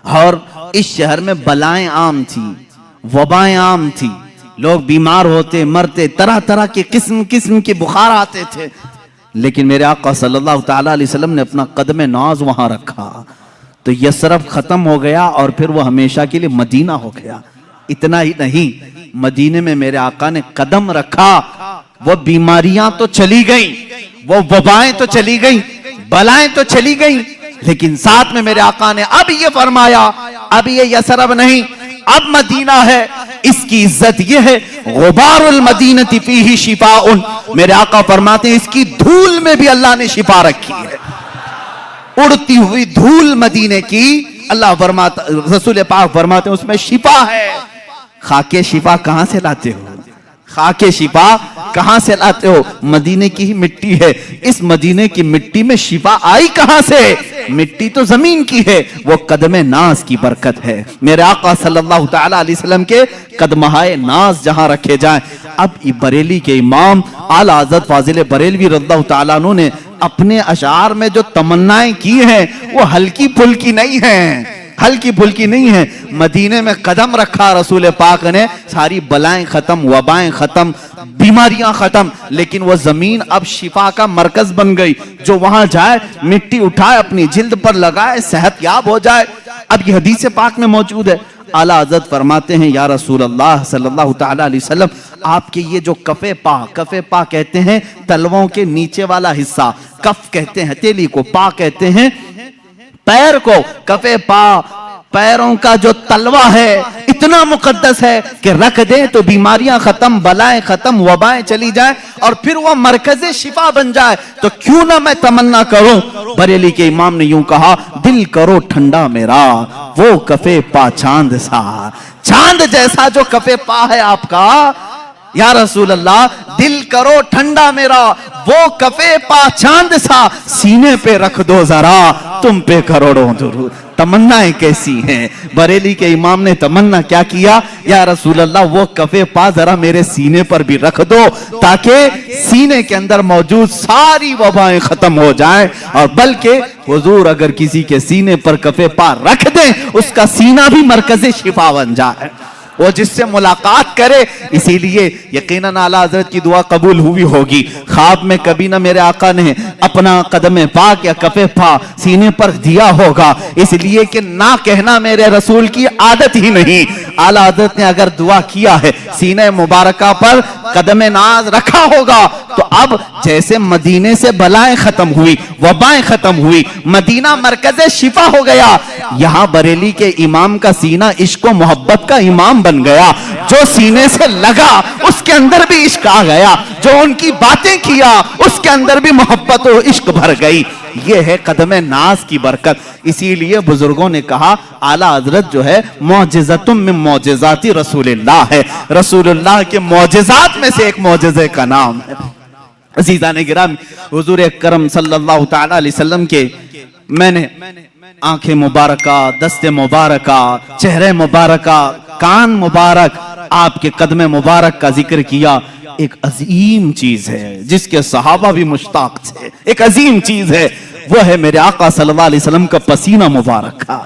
और इस शहर में बलाएं आम थी, वबाएं आम थी, लोग बीमार होते, मरते, तरह तरह के किस्म किस्म के बुखार आते थे। लेकिन मेरे आका सल्लल्लाहु ताला अलैहि वसल्लम ने अपना कदम नाज वहां रखा तो यसरब खत्म हो गया और फिर वो हमेशा के लिए मदीना हो गया। इतना ही नहीं, मदीने में मेरे आका ने कदम रखा, वो बीमारियां तो चली गई, वो वबाएं तो चली गई, बलाएं तो चली गई, लेकिन साथ में मेरे आका ने अब ये फरमाया, अब ये यसरब नहीं, अब मदीना है। इसकी इज्जत ये है गुबारुल मदीनती फीही शिफाउन। मेरे आका फरमाते हैं इसकी धूल में भी अल्लाह ने शिफा रखी है। उड़ती हुई धूल मदीने की, अल्लाह फरमाता, रसूल पाक फरमाते हैं उसमें शिफा है। खाके शिफा कहां से लाते हो? खाके शिफा कहां से लाते हो? मदीने की ही मिट्टी है। इस मदीने की मिट्टी में शिफा आई कहां से? मिट्टी तो जमीन की है, वो कदमे नाज की बरकत है। मेरे आका सल्लल्लाहु तआला अलैहि वसल्लम के कदमहाए नाज जहां रखे जाएं। अब बरेली के इमाम आला हज़रत फाजिल बरेलवी रज़ियल्लाहु तआला अन्हु ने अपने अशार में जो तमन्नाएं की हैं वो हल्की फुल्की नहीं है, हल्की फुल्की नहीं है। मदीने में कदम रखा रसूल पाक ने, सारी बलाएं खत्म, वबाएं खत्म, बीमारियां खत्म, लेकिन वो जमीन अब शिफा का मरकज बन गई। जो वहां जाए, मिट्टी उठाए, अपनी जिल्द पर लगाए, सेहत याब हो जाए। अब ये हदीस पाक में मौजूद है। आला हज़रत फरमाते हैं, या रसूल अल्लाह सल्लल्लाहु तआला अलैहि वसल्लम, आपके ये जो कफे पा कहते हैं तलवों के नीचे वाला हिस्सा, कफ कहते हैं हथेली को, पा कहते हैं पैर को, कफे पा पैरों का जो तलवा है इतना मुकद्दस है कि रख दे तो बीमारियां खत्म, बलाएं खत्म, वबाएं चली जाए और फिर वह मरकज़े शिफा बन जाए। तो क्यों ना मैं तमन्ना करूं। बरेली के इमाम ने यूं कहा, दिल करो ठंडा मेरा वो कफे पा चांद सा, चांद जैसा जो कफे पा है आपका, या रसूल अल्लाह दिल करो ठंडा मेरा वो कफे पा चांद सा, सीने पे रख दो जरा तुम पे करोड़ों दुरूद। तमन्नाएं कैसी हैं। बरेली के इमाम ने तमन्ना क्या किया, या रसूल अल्लाह वो कफे पा जरा मेरे सीने पर भी रख दो, ताकि सीने के अंदर मौजूद सारी वबाएं खत्म हो जाएं। और बल्कि हुजूर अगर किसी के सीने पर कफे पा रख दें, उसका सीना भी मरकज़े शिफा बन जाए, वो जिससे मुलाकात करे। इसीलिए यकीनन आला हज़रत की दुआ कबूल हुई होगी। ख्वाब में कभी ना मेरे आका ने अपना कदम पाक या कफे पा सीने पर दिया होगा, इसलिए कि ना कहना मेरे रसूल की आदत ही नहीं। आला हज़रत ने अगर दुआ किया है, सीने मुबारका पर कदम नाज रखा होगा, तो अब जैसे मदीने से बलाएं खत्म हुई, वबाएं खत्म हुई, मदीना मरकज़े शिफा हो गया, यहां बरेली के इमाम का सीना इश्क व मोहब्बत का इमाम बन गया। जो सीने से लगा उसके अंदर भी इश्क आ गया, जो उनकी बातें किया उसके अंदर भी मोहब्बत और इश्क भर गई। ये है कदमे नाज की बरकत। इसीलिए बुजुर्गों ने कहा, आला हजरत जो है मौजिज़तुम मिन मौजिज़ाति रसूलिल्लाह है, रसूलुल्लाह के मौजिज़ात में से एक मौजिज़े का नाम है। अज़ीज़ान गिरामी, हुजूर अकरम सल्लल्लाहु तआला अलैहि वसल्लम के मैंने आंखें मुबारका, दस्ते मुबारका, चेहरे मुबारका, कान मुबारक, आपके कदमे मुबारक का जिक्र किया। एक अजीम चीज है जिसके सहाबा भी मुश्ताक थे, एक अजीम चीज है, वो है मेरे आका सल्लल्लाहु अलैहि वसल्लम का पसीना मुबारक का।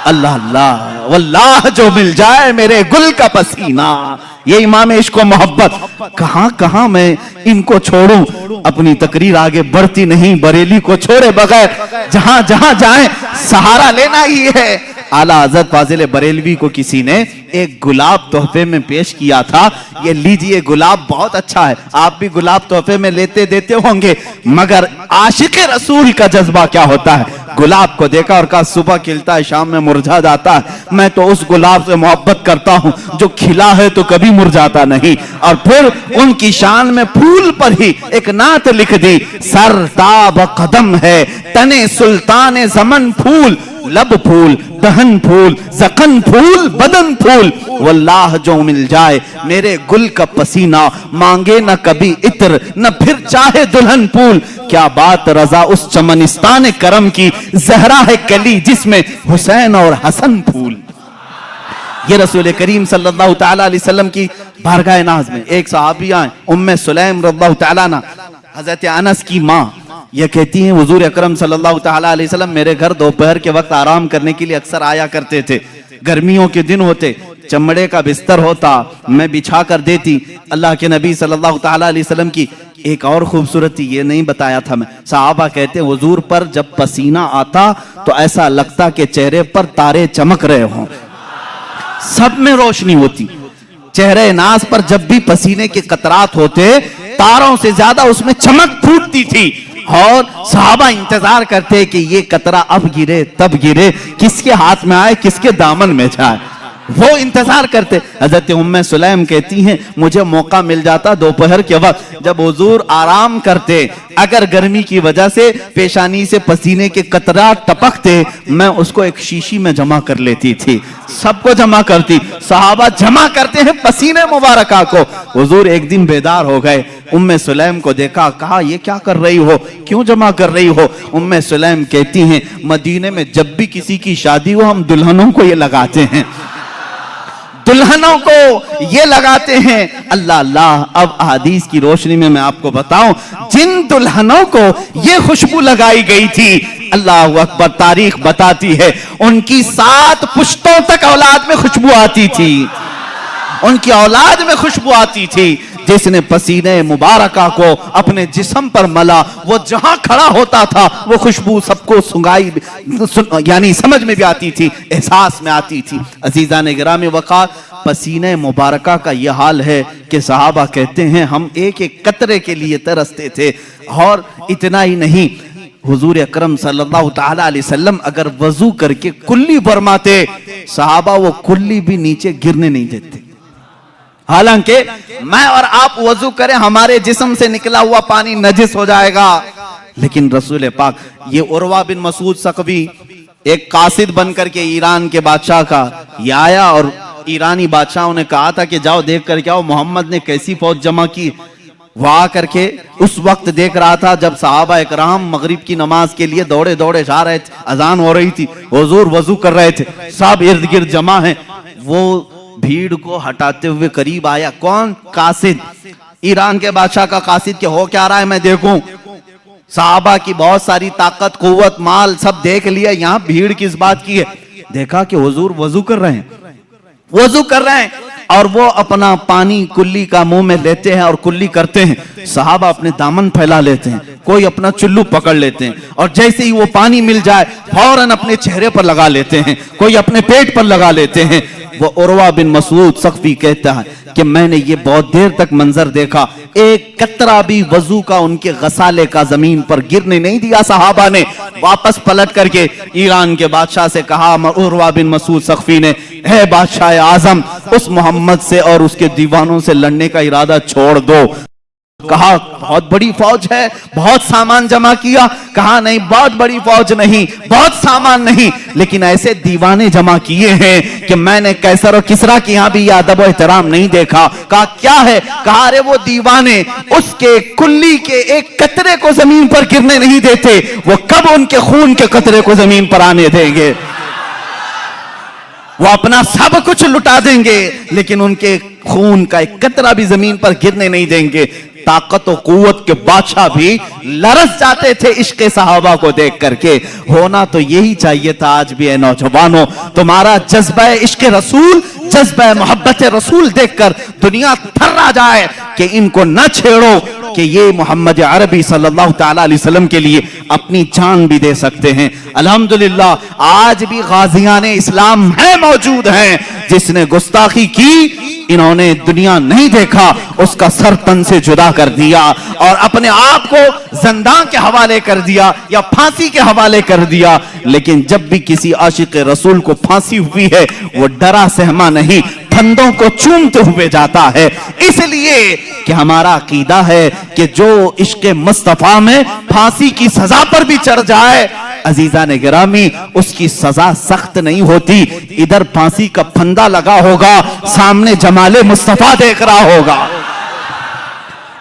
अल्लाह अल्लाह वल्लाह जो मिल जाए मेरे गुल का पसीना, ये इमाम इश्क व मोहब्बत। कहां कहां मैं इनको छोड़ूं, अपनी तकरीर आगे बढ़ती नहीं, बरेली को छोड़े बगैर जहां जहां जाएं सहारा लेना ही है। आला हज़रत फाजिल बरेलवी को किसी ने एक गुलाब तोहफे में पेश किया था, ये लीजिए गुलाब बहुत अच्छा है, आप भी गुलाब तोहफे में लेते देते होंगे, मगर आशिक रसूल का जज्बा क्या होता है, गुलाब को देखा और कहा सुबह खिलता है शाम में मुरझा जाता है, मैं तो उस गुलाब से मोहब्बत करता हूं जो खिला है तो कभी मुरझाता नहीं। और फिर उनकी शान में फूल पर ही एक नात लिख दी, सरताब कदम है तने सुल्तान ज़मन फूल, लब फूल, दहन फूल, जखन फूल, बदन फूल, वल्लाह जो मिल जाए मेरे गुल का पसीना, मांगे न कभी इत्र न फिर चाहे दुल्हन फूल। क्या बात रजा उस चमनिस्तान करम की, जहरा है कली जिसमें हुसैन और हसन फूल। ये रसूल करीम सल्लल्लाहु तआला अलैहि वसल्लम की बारगाह नाज में एक सहाबिया हैं, उम्मे सुलैम रज़ियल्लाहु तआला अन्हा, हज़रत अनस की माँ, ये कहती हैं हुजूर अकरम सल्लल्लाहु तआला अलैहि वसल्लम मेरे घर दोपहर के वक्त आराम करने के लिए अक्सर आया करते थे। गर्मियों के दिन होते, चमड़े का बिस्तर होता, मैं बिछा कर देती। अल्लाह के नबी सल्लल्लाहु तआला अलैहि वसल्लम की एक और खूबसूरती ये नहीं बताया था मैं, सहाबा कहते हैं हुजूर पर जब पसीना आता तो ऐसा लगता कि चेहरे पर तारे चमक रहे हों, सब में रोशनी होती। चेहरे नाज पर जब भी पसीने के कतरात होते, तारों से ज्यादा उसमें चमक फूटती थी और सहाबा इंतजार करते कि ये कतरा अब गिरे तब गिरे, किसके हाथ में आए किसके दामन में जाए। वो इंतजार करते। हजरत उम्मे सुलैम कहती हैं मुझे मौका मिल जाता दोपहर के वक्त जब हुजूर आराम करते, अगर गर्मी की वजह से पेशानी से पसीने के कतरात टपकते, मैं उसको एक शीशी में जमा कर लेती थी, सबको जमा करती। सहाबा जमा करते हैं पसीने मुबारका को। हुजूर एक दिन बेदार हो गए, उम्मे सुलैम को देखा, कहा ये क्या कर रही हो, क्यों जमा कर रही हो? उम्मे सुलैम कहती हैं मदीने में जब भी किसी की शादी हो हम दुल्हनों को ये लगाते हैं, दुल्हनों को ये लगाते हैं। अल्लाह अल्लाह। अब हदीस की रोशनी में मैं आपको बताऊं, जिन दुल्हनों को ये खुशबू लगाई गई थी, अल्लाह अकबर, तारीख बताती है उनकी 7 पुश्तों तक औलाद में खुशबू आती थी, उनकी औलाद में खुशबू आती थी। जिसने पसीने मुबारका को अपने जिस्म पर मला, वो जहां खड़ा होता था वो खुशबू सबको सुंगाई, यानी समझ में भी आती थी, एहसास में आती थी। अजीज़ान गिरामी वक़ार, पसीने मुबारका का यह हाल है कि सहाबा कहते हैं हम एक एक कतरे के लिए तरसते थे। और इतना ही नहीं, हुजूर अकरम सल्लल्लाहु ताला अलैहि वसल्लम अगर वजू करके कुल्ली फरमाते, सहाबा वो कुल्ली भी नीचे गिरने नहीं देते। हालांकि मैं और आप वजू करें, हमारे जिस्म से निकला हुआ पानी नजिस हो जाएगा, लेकिन रसूल पाक, ये उर्वा बिन मसूद सकवी एक कासिद बनकर के ईरान के बादशाह का ये आया और ईरानी बादशाहों ने कहा था कि जाओ देख करके आओ मोहम्मद ने कैसी फौज जमा की। वहां करके उस वक्त देख रहा था जब सहाबा इकराम मगरिब की नमाज के लिए दौड़े दौड़े जा रहे थे, अजान हो रही थी, हुजूर वजू कर रहे थे, सब इर्द गिर्द जमा है। वो भीड़ को हटाते हुए करीब आया, कौन? कासिद, ईरान के बादशाह का कासिद, के हो क्या रहा है मैं देखूं। सहाबा की बहुत सारी ताकत, कुव्वत, माल सब देख लिया, यहाँ भीड़ किस बात की है। देखा कि हुजूर वजू कर रहे हैं, वजू कर रहे हैं, और वो अपना पानी कुल्ली का मुंह में लेते हैं और कुल्ली करते हैं। सहाबा अपने दामन फैला लेते हैं, कोई अपना चुल्लू पकड़ लेते हैं, और जैसे ही वो पानी मिल जाए फौरन अपने चेहरे पर लगा लेते हैं, कोई अपने पेट पर लगा लेते हैं। वो उर्वा बिन मसूद सख्फी कहता है कि मैंने ये बहुत देर तक मंजर देखा, एक कतरा भी वजू का उनके गसाले का जमीन पर गिरने नहीं दिया। सहाबा ने वापस पलट करके ईरान के बादशाह से कहा, उर्वा बिन मसूद सख्फी ने, है बादशाह आजम, उस मोहम्मद से और उसके दीवानों से लड़ने का इरादा छोड़ दो। कहा बहुत बड़ी फौज है, बहुत सामान जमा किया। कहा नहीं, बहुत बड़ी फौज नहीं, बहुत सामान नहीं, लेकिन ऐसे दीवाने जमा किए हैं कि मैंने कैसर और किसरा के यहाँ भी यह अदब और एहतराम नहीं देखा। कहा क्या है? कहा अरे वो दीवाने उसके कुल्ली के एक कतरे को जमीन पर गिरने नहीं देते, वो कब उनके खून के कतरे को जमीन पर आने देंगे? वो अपना सब कुछ लुटा देंगे, लेकिन उनके खून का एक कतरा भी जमीन पर गिरने नहीं देंगे। ताकत और कुव्वत के बादशाह भी लरस जाते थे इश्क सहाबा को देख करके। होना तो यही चाहिए था। आज भी है नौजवानों, तुम्हारा जज्बा इश्क रसूल, जज्बा मोहब्बत रसूल देखकर दुनिया थर्रा जाए कि इनको न छेड़ो, कि ये मोहम्मद अरबी सल्लल्लाहु ताला अलैहि वसल्लम के लिए अपनी जान भी दे सकते हैं। अल्हम्दुलिल्लाह आज भी गाजियान इस्लाम है, मौजूद हैं, जिसने गुस्ताखी की, इन्होंने दुनिया नहीं देखा, उसका सर तन से जुदा कर दिया और अपने आप को जिंदा के हवाले कर दिया या फांसी के हवाले कर दिया। लेकिन जब भी किसी आशिक रसूल को फांसी हुई है, वो डरा सहमा नहीं, फंदों को चूमते हुए जाता है। इसलिए कि हमारा अकीदा है कि जो इश्क मुस्तफा में फांसी की सजा पर भी चढ़ जाए, अजीजा ने गिरामी, उसकी सजा सख्त नहीं होती। इधर फांसी का फंदा लगा होगा, सामने जमाले मुस्तफा देख रहा होगा।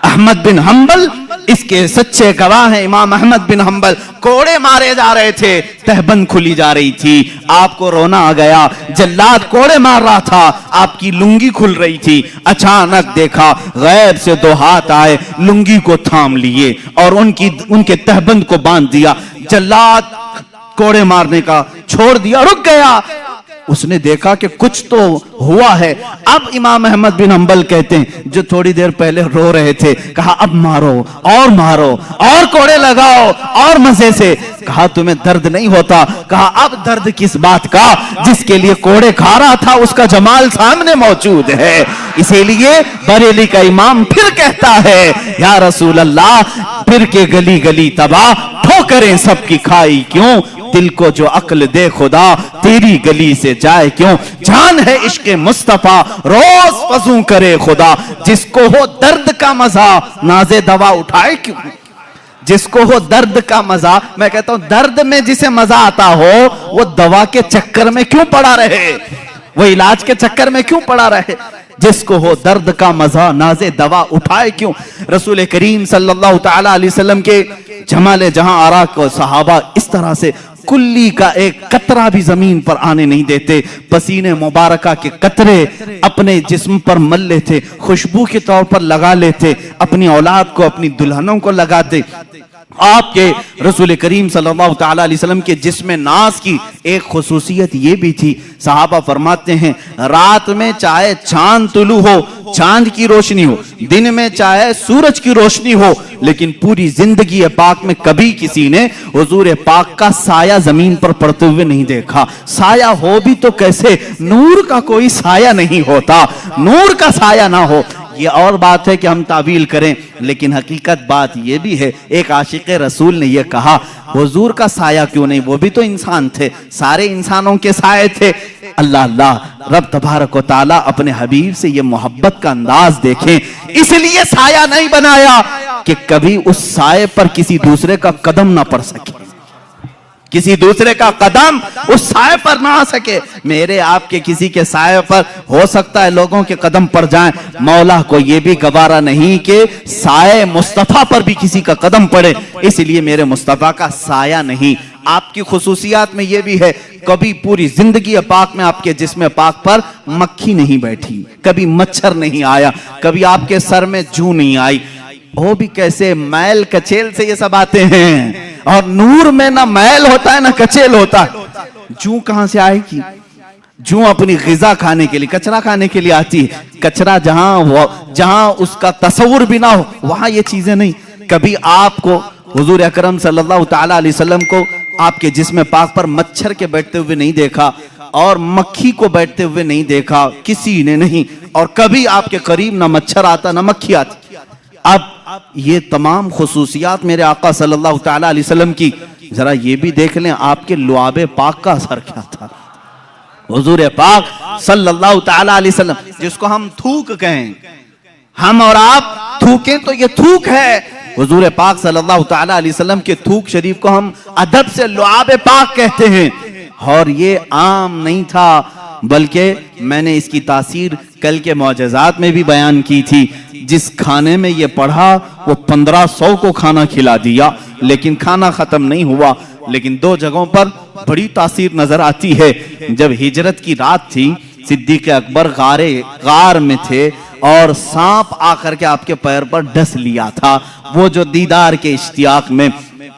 अहमद बिन हंबल इसके सच्चे गवाह हैं। इमाम अहमद बिन हंबल कोड़े मारे जा रहे थे, तहबंद खुली जा रही थी, आपको रोना आ गया। जल्लाद कोड़े मार रहा था, आपकी लुंगी खुल रही थी। अचानक देखा गैब से 2 हाथ आए, लुंगी को थाम लिए और उनके तहबंद को बांध दिया। जल्लाद कोड़े मारने का छोड़ दिया, रुक गया। उसने देखा कि कुछ तो हुआ है। अब इमाम अहमद बिन हंबल कहते हैं, जो थोड़ी देर पहले रो रहे थे, कहा अब मारो और कोड़े लगाओ और मजे से। कहा तुम्हें दर्द नहीं होता? कहा अब दर्द किस बात का, जिसके लिए कोड़े खा रहा था उसका जमाल सामने मौजूद है। इसीलिए बरेली का इमाम फिर कहता है, या रसूल अल्लाह, फिर के गली गली तबाह, ठोकरें सबकी खाई क्यों, दिल को जो अक्ल दे खुदा, तेरी गली से जाए क्यों। जान है इश्क मुस्तफा, रोज वजू करे खुदा, जिसको हो दर्द का मजा नाजे दवा उठाए क्यों। जिसको हो दर्द का मजा, मैं कहता हूं दर्द में जिसे मजा आता हो वो दवा के चक्कर में क्यों पड़ा रहे, वो इलाज के चक्कर में क्यों पड़ा रहे। जिसको हो दर्द का मजा नाजे दवा उठाए क्यों। रसूल करीम सल्लल्लाहु तआला अलैहि वसल्लम के जमाले जहां आरा को सहाबा इस तरह से कुल्ली का एक कतरा भी जमीन पर आने नहीं देते, पसीने मुबारका के कतरे अपने जिस्म पर मल लेते, खुशबू के तौर पर लगा लेते, अपनी औलाद को अपनी दुल्हनों को लगाते। आपके रसूल करीम सल्लल्लाहु तआला अलैहि वसल्लम के जिस्म नाज की एक खुसूसियत ये भी थी, सहाबा फरमाते हैं रात में चाहे चांद तुलू हो, चांद की रोशनी हो, दिन में चाहे सूरज की रोशनी हो, लेकिन पूरी जिंदगी पाक में कभी किसी ने हुजूर पाक का साया जमीन पर पड़ते हुए नहीं देखा। साया हो भी तो कैसे, नूर का कोई साया नहीं होता, नूर का साया ना हो। ये और बात है कि हम तावील करें, लेकिन हकीकत बात ये भी है, एक आशिक रसूल ने ये कहा हुजूर का साया क्यों नहीं, वो भी तो इंसान थे, सारे इंसानों के साए थे। अल्लाह अल्लाह रब तबारक व तआला अपने हबीब से ये मोहब्बत का अंदाज देखें, इसलिए साया नहीं बनाया कि कभी उस साए पर किसी दूसरे का कदम ना पड़ सके, किसी दूसरे का कदम उस साए पर ना आ सके। मेरे आपके किसी के साए पर हो सकता है लोगों के कदम पड़ जाएं, मौला को यह भी गवारा नहीं कि साए मुस्तफा पर भी किसी का कदम पड़े, इसलिए मेरे मुस्तफा का साया नहीं। आपकी खुसूसियात में यह भी है, कभी पूरी जिंदगी पाक में आपके जिस्म पाक पर मक्खी नहीं बैठी, कभी मच्छर नहीं आया, कभी आपके सर में जू नहीं आई। वो भी कैसे, मैल कचेल से ये सब आते हैं, और नूर में ना मैल होता है ना कचेल होता है। जू कहां से आएगी, जू अपनी ग़िज़ा खाने के लिए, कचरा खाने के लिए आती है। कचरा जहां उसका तस्वुर भी ना हो वहां ये चीजें नहीं। कभी आपको हुजूर अकरम सल्लल्लाहु तआला अलैहि वसल्लम को आपके जिस्म पाक पर मच्छर के बैठते हुए नहीं देखा, और मक्खी को बैठते हुए नहीं देखा, किसी ने नहीं। और कभी आपके करीब ना मच्छर आता ना मक्खी आती। अब ये तमाम खुसूसियात मेरे आका सल्लल्लाहु तआला अलैहि वसल्लम की, जरा ये भी देख लें आपके लुआबे पाक का असर क्या था। हुजूर पाक सल्लल्लाहु तआला अलैहि वसल्लम, जिसको हम थूक कहें, हम और आप थूकें तो ये थूक है, हुजूर पाक सल्लल्लाहु तआला अलैहि वसल्लम के थूक शरीफ को हम अदब से लुआबे पाक कहते हैं। और ये आम नहीं था, बल्कि मैंने इसकी तासीर कल के मौजज़ात में भी बयान की थी। जिस खाने में ये पढ़ा वो 1500 को खाना खिला दिया, लेकिन खाना खत्म नहीं हुआ। लेकिन दो जगहों पर बड़ी तासीर नजर आती है। जब हिजरत की रात थी, सिद्दीक़ अकबर गार में थे और सांप आकर के आपके पैर पर डस लिया था। वो जो दीदार के इश्तियाक में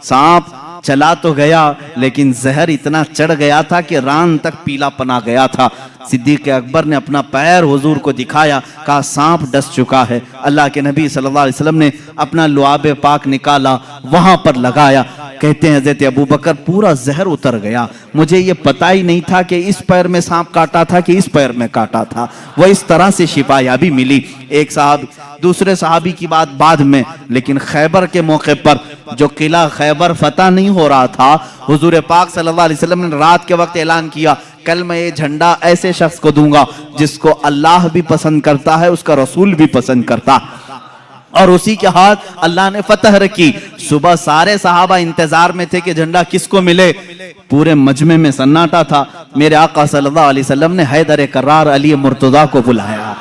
सांप चला तो गया, लेकिन जहर इतना चढ़ गया था कि रान तक पीला पना गया था। सिद्दीक़ अकबर ने अपना पैर हुजूर को दिखाया, कहा सांप डस चुका है। अल्लाह के नबी सल्लल्लाहु अलैहि वसल्लम ने अपना लुआबे पाक निकाला, वहां पर लगाया। कहते हैं हज़रत अबू बकर पूरा जहर उतर गया, मुझे ये पता ही नहीं था कि इस पैर में सांप काटा था कि इस पैर में काटा था। वह इस तरह से शिफायाबी मिली। एक साहब, दूसरे सहाबी की बात बाद में, लेकिन खैबर के मौके पर जो किला खैबर फतह नहीं हो रहा था, हुजूर पाक सल्लल्लाहु अलैहि वसल्लम ने रात के वक्त ऐलान किया, कल मैं ये झंडा ऐसे शख्स को दूंगा जिसको अल्लाह भी पसंद करता है, उसका रसूल भी पसंद करता। और उसी के हाथ अल्लाह ने फतह रखी। सुबह सारे सहाबा इंतजार में थे कि झंडा किसको मिले। पूरे मजमे में सन्नाटा था। मेरे आका सल्लल्लाहु अलैहि वसल्लम ने हैदर करार अली मुर्तजा को बुलाया।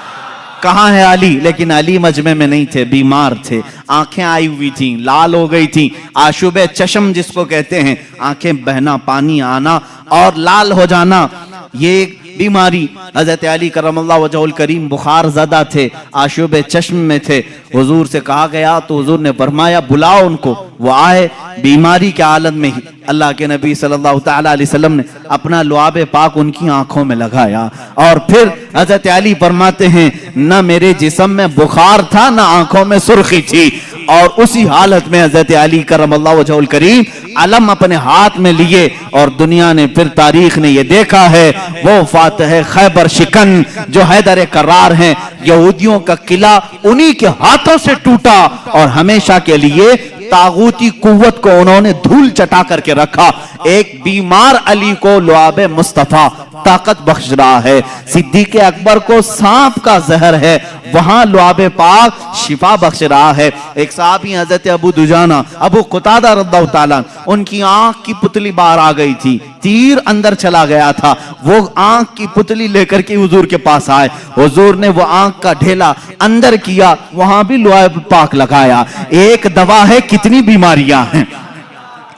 कहाँ है अली? लेकिन अली मजमे में नहीं थे, बीमार थे, आंखें आई हुई थी, लाल हो गई थी, आशुबे चश्म जिसको कहते हैं, आंखें बहना, पानी आना और लाल हो जाना, ये एक बीमारी। हजरत अली करमल्लाहु वजहुल करीम बुखार ज़दा थे, आशुबे चश्म में थे। हुजूर से कहा गया तो हुजूर ने फरमाया बुलाओ उनको। वो आए, बीमारी के आलम में ही अल्लाह के नबी सल्लल्लाहु तआला अलैहि वसल्लम ने अपना लुआबे पाक उनकी आंखों में लगाया। और फिर हजरत अली फरमाते हैं न मेरे जिस्म में बुखार था न आंखों में सुर्खी थी। और उसी हालत में हजरत अली करमल्लाहु वजहुल करीम अलम अपने हाथ में लिए, और दुनिया ने फिर तारीख ने यह देखा है वो फातह खैबर शिकन जो हैदर करार हैं, यहूदियों का किला उन्हीं के हाथों से टूटा और हमेशा के लिए तागूती कुव्वत को उन्होंने धूल चटा करके रखा। एक बीमार अली को लुआब मुस्तफा ताकत बख्श रहा है। सिद्दीक अकबर को सांप का जहर है, वहां लुआब पाक शिफा बख्श रहा है। एक साहबी हजरत अबू दुजाना अबू कुतादा रज़ियल्लाहु ताला, उनकी आंख की पुतली बाहर आ गई थी, तीर अंदर चला गया था। वो आंख की पुतली लेकर के हुजूर के पास आए। हुजूर ने वो आंख का ढेला अंदर किया, वहां भी लुआब पाक लगाया। एक दवा है, कितनी बीमारियां हैं,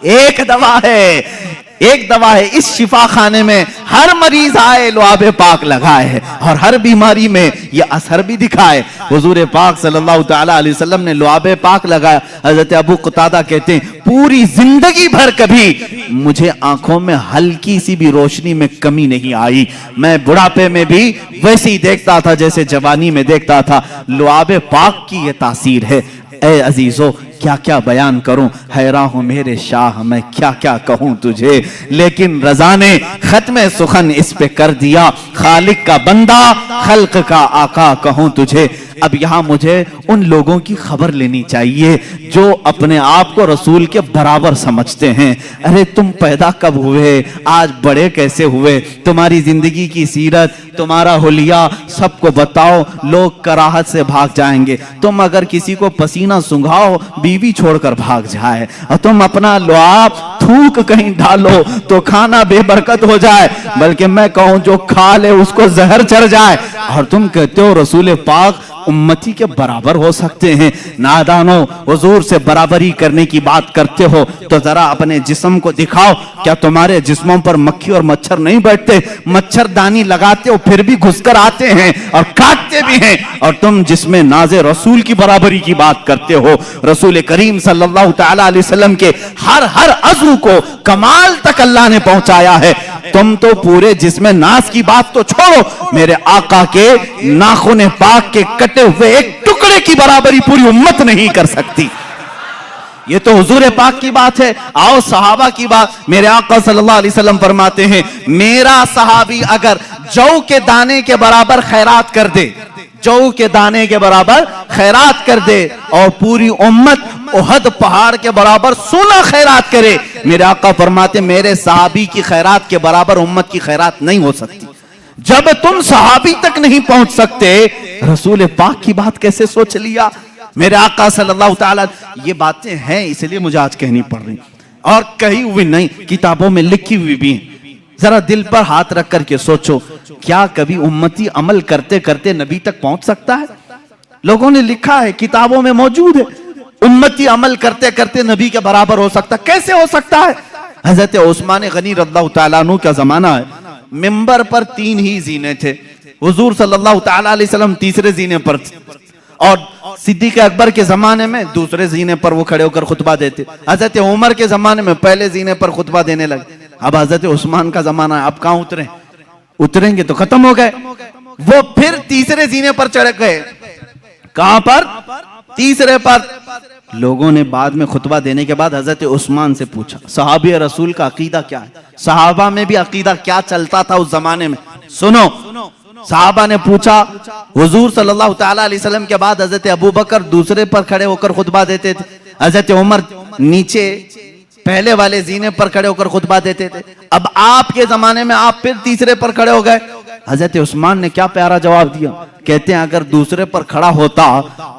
एक दवा है, एक दवा है। इस शिफा खाने में हर मरीज आए लुआब पाक लगाए और हर बीमारी में ये असर भी दिखाए। हुजूर पाक सल्लल्लाहु ताला अलैहि वसल्लम ने लुआब पाक लगाया। हजरत अबू कुतादा कहते हैं पूरी जिंदगी भर कभी मुझे आंखों में हल्की सी भी रोशनी में कमी नहीं आई। मैं बुढ़ापे में भी वैसे ही देखता था जैसे जवानी में देखता था। लुआब पाक की ये तासीर है। ए अजीजों, क्या क्या बयान करूं, हैरान हूं मेरे शाह, मैं क्या क्या कहूं तुझे। लेकिन रजा ने खत्म सुखन इस पे कर दिया, खालिक का बंदा खल्क का आका कहूं तुझे। अब यहां मुझे उन लोगों की खबर लेनी चाहिए जो अपने आप को रसूल के बराबर समझते हैं। अरे तुम पैदा कब हुए, आज बड़े कैसे हुए, तुम्हारी जिंदगी की सीरत, तुम्हारा हुलिया सबको बताओ, लोग कराहत से भाग जाएंगे। तुम अगर किसी को पसीना सूंघाओ, बीवी छोड़कर भाग जाए, और तुम अपना लुआब थूक कहीं डालो तो खाना बेबरकत हो जाए, बल्कि मैं कहूं जो खा ले उसको जहर चढ़ जाए। और तुम कहते हो रसूल पाक उम्मती के बराबर हो सकते हैं। नादानो, हुजूर से बराबरी करने की बात करते हो तो जरा अपने जिस्म को दिखाओ। क्या तुम्हारे जिस्मों पर मक्खी और मच्छर नहीं बैठते? मच्छरदानी लगाते हो फिर भी घुसकर आते हैं और काटते भी हैं। और तुम जिसमें नाज़े रसूल की बराबरी की बात करते हो, रसूल करीम सल्लल्लाहु ताला अलैहि वसल्लम के हर अज़्व को कमाल तक अल्लाह ने पहुंचाया है। तुम तो पूरे जिस्म नास की बात तो छोड़ो, मेरे आका के नाखून पाक के कटे हुए एक टुकड़े की बराबरी पूरी उम्मत नहीं कर सकती। ये तो हुजूर पाक की बात है। आओ सहाबा की बात। मेरे आका सल्लल्लाहु अलैहि वसल्लम फरमाते हैं, मेरा सहाबी अगर जौ के दाने के बराबर खैरात कर दे, जौ के दाने के बराबर खैरात कर दे, और पूरी उम्मत उहद पहाड़ के बराबर सोना खैरात करे, मेरे आका फरमाते मेरे सहाबी की खैरात के बराबर उम्मत की खैरात नहीं हो सकती। जब तुम सहाबी तक नहीं पहुंच सकते, रसूल पाक की बात कैसे सोच लिया? मेरे आका सल्लल्लाहु ताला, ये बातें हैं इसलिए मुझे आज कहनी पड़ रही, और कही हुई नहीं, किताबों में लिखी हुई भी हैं। जरा दिल पर हाथ रख करके सोचो, क्या कभी उम्मती अमल करते करते नबी तक पहुंच सकता है? लोगों ने लिखा है, किताबों में मौजूद है, उम्मती अमल करते करते नबी के बराबर हो सकता। कैसे हो सकता है? हजरत उस्मान गनी रज़ियल्लाहु ताला अन्हु का जमाना है, मिंबर पर 3 ही जीने थे। हुजूर सल्लल्लाहु ताला अलैहि वसल्लम तीसरे जीने पर थे, और सिद्दीक अकबर के जमाने में दूसरे जीने पर वो खड़े होकर खुतबा देते। हजरत उमर के जमाने में पहले जीने पर खुतबा देने लगे। अब हजरत उस्मान का जमाना है, अब कहां उतरे? उतरेंगे तो खत्म हो गए। वो फिर तीसरे जीने पर चढ़ गए। कहां पर? तीसरे पर। लोगों ने बाद में खुतबा देने के बाद हजरत उस्मान से पूछा, सहाबी रसूल का अकीदा क्या है? सहाबा में भी अकीदा क्या चलता था उस जमाने में? सुनो, सहाबा ने पूछा। हुजूर सल्लल्लाहु ताला अलैहि वसल्लम के बाद हजरत अबू बकर दूसरे पर खड़े होकर खुतबा देते थे, हजरत उमर नीचे पहले वाले जीने पर खड़े होकर खुतबा देते थे। अब आपके जमाने में आप फिर तीसरे पर खड़े हो गए। हजरत उस्मान ने क्या प्यारा जवाब दिया। कहते हैं अगर दूसरे पर खड़ा होता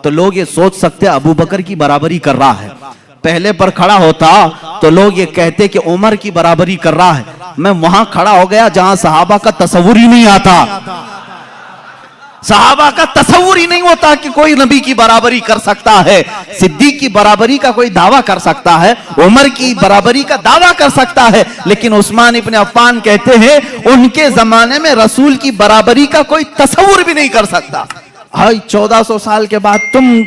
तो लोग ये सोच सकते अबू बकर की बराबरी कर रहा है, पहले पर खड़ा होता तो लोग ये कहते कि उमर की बराबरी कर रहा है। मैं वहां खड़ा हो गया जहां सहाबा का तसव्वुर ही नहीं आता। सहाबा का तसव्वुर ही नहीं होता कि कोई नबी की बराबरी कर सकता है, सिद्दीक की बराबरी का कोई दावा कर सकता है, उमर की बराबरी का दावा कर सकता है, लेकिन उस्मान इब्न अफ़्फ़ान कहते हैं उनके जमाने में रसूल की बराबरी का कोई तसव्वुर भी नहीं कर सकता। हाय 1400 साल के बाद तुम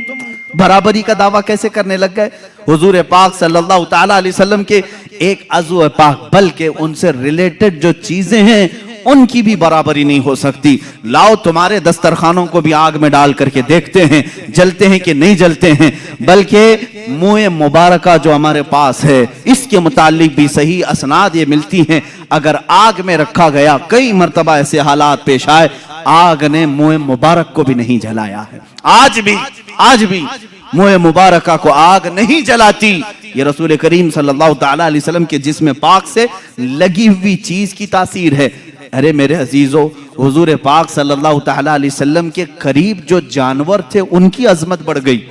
बराबरी का दावा कैसे करने लग गए? हुजूर पाक सल्लल्लाहु ताला अलैहि वसल्लम के एक अज़्व पाक, बल्कि उनसे रिलेटेड जो चीजें हैं उनकी भी बराबरी नहीं हो सकती। लाओ तुम्हारे दस्तरखानों को भी आग में डाल करके देखते हैं जलते हैं कि नहीं जलते हैं। बल्कि मुँह मुबारका जो हमारे पास है इसके मुतालिक भी सही असनाद ये मिलती हैं। अगर आग में रखा गया, कई मर्तबा ऐसे हालात पेश आए, आग ने मुँह मुबारक को भी नहीं जलाया है। आज भी मुँह मुबारका को आग नहीं जलाती। ये रसूल करीम सल्लल्लाहु ताला अलैहि वसल्लम के जिस्म पाक से लगी हुई चीज की तासीर है। अरे मेरे अजीजों, हुजूर पाक सल्लल्लाहु ताला अलैहि वसल्लम के करीब जो जानवर थे उनकी अजमत बढ़ गई,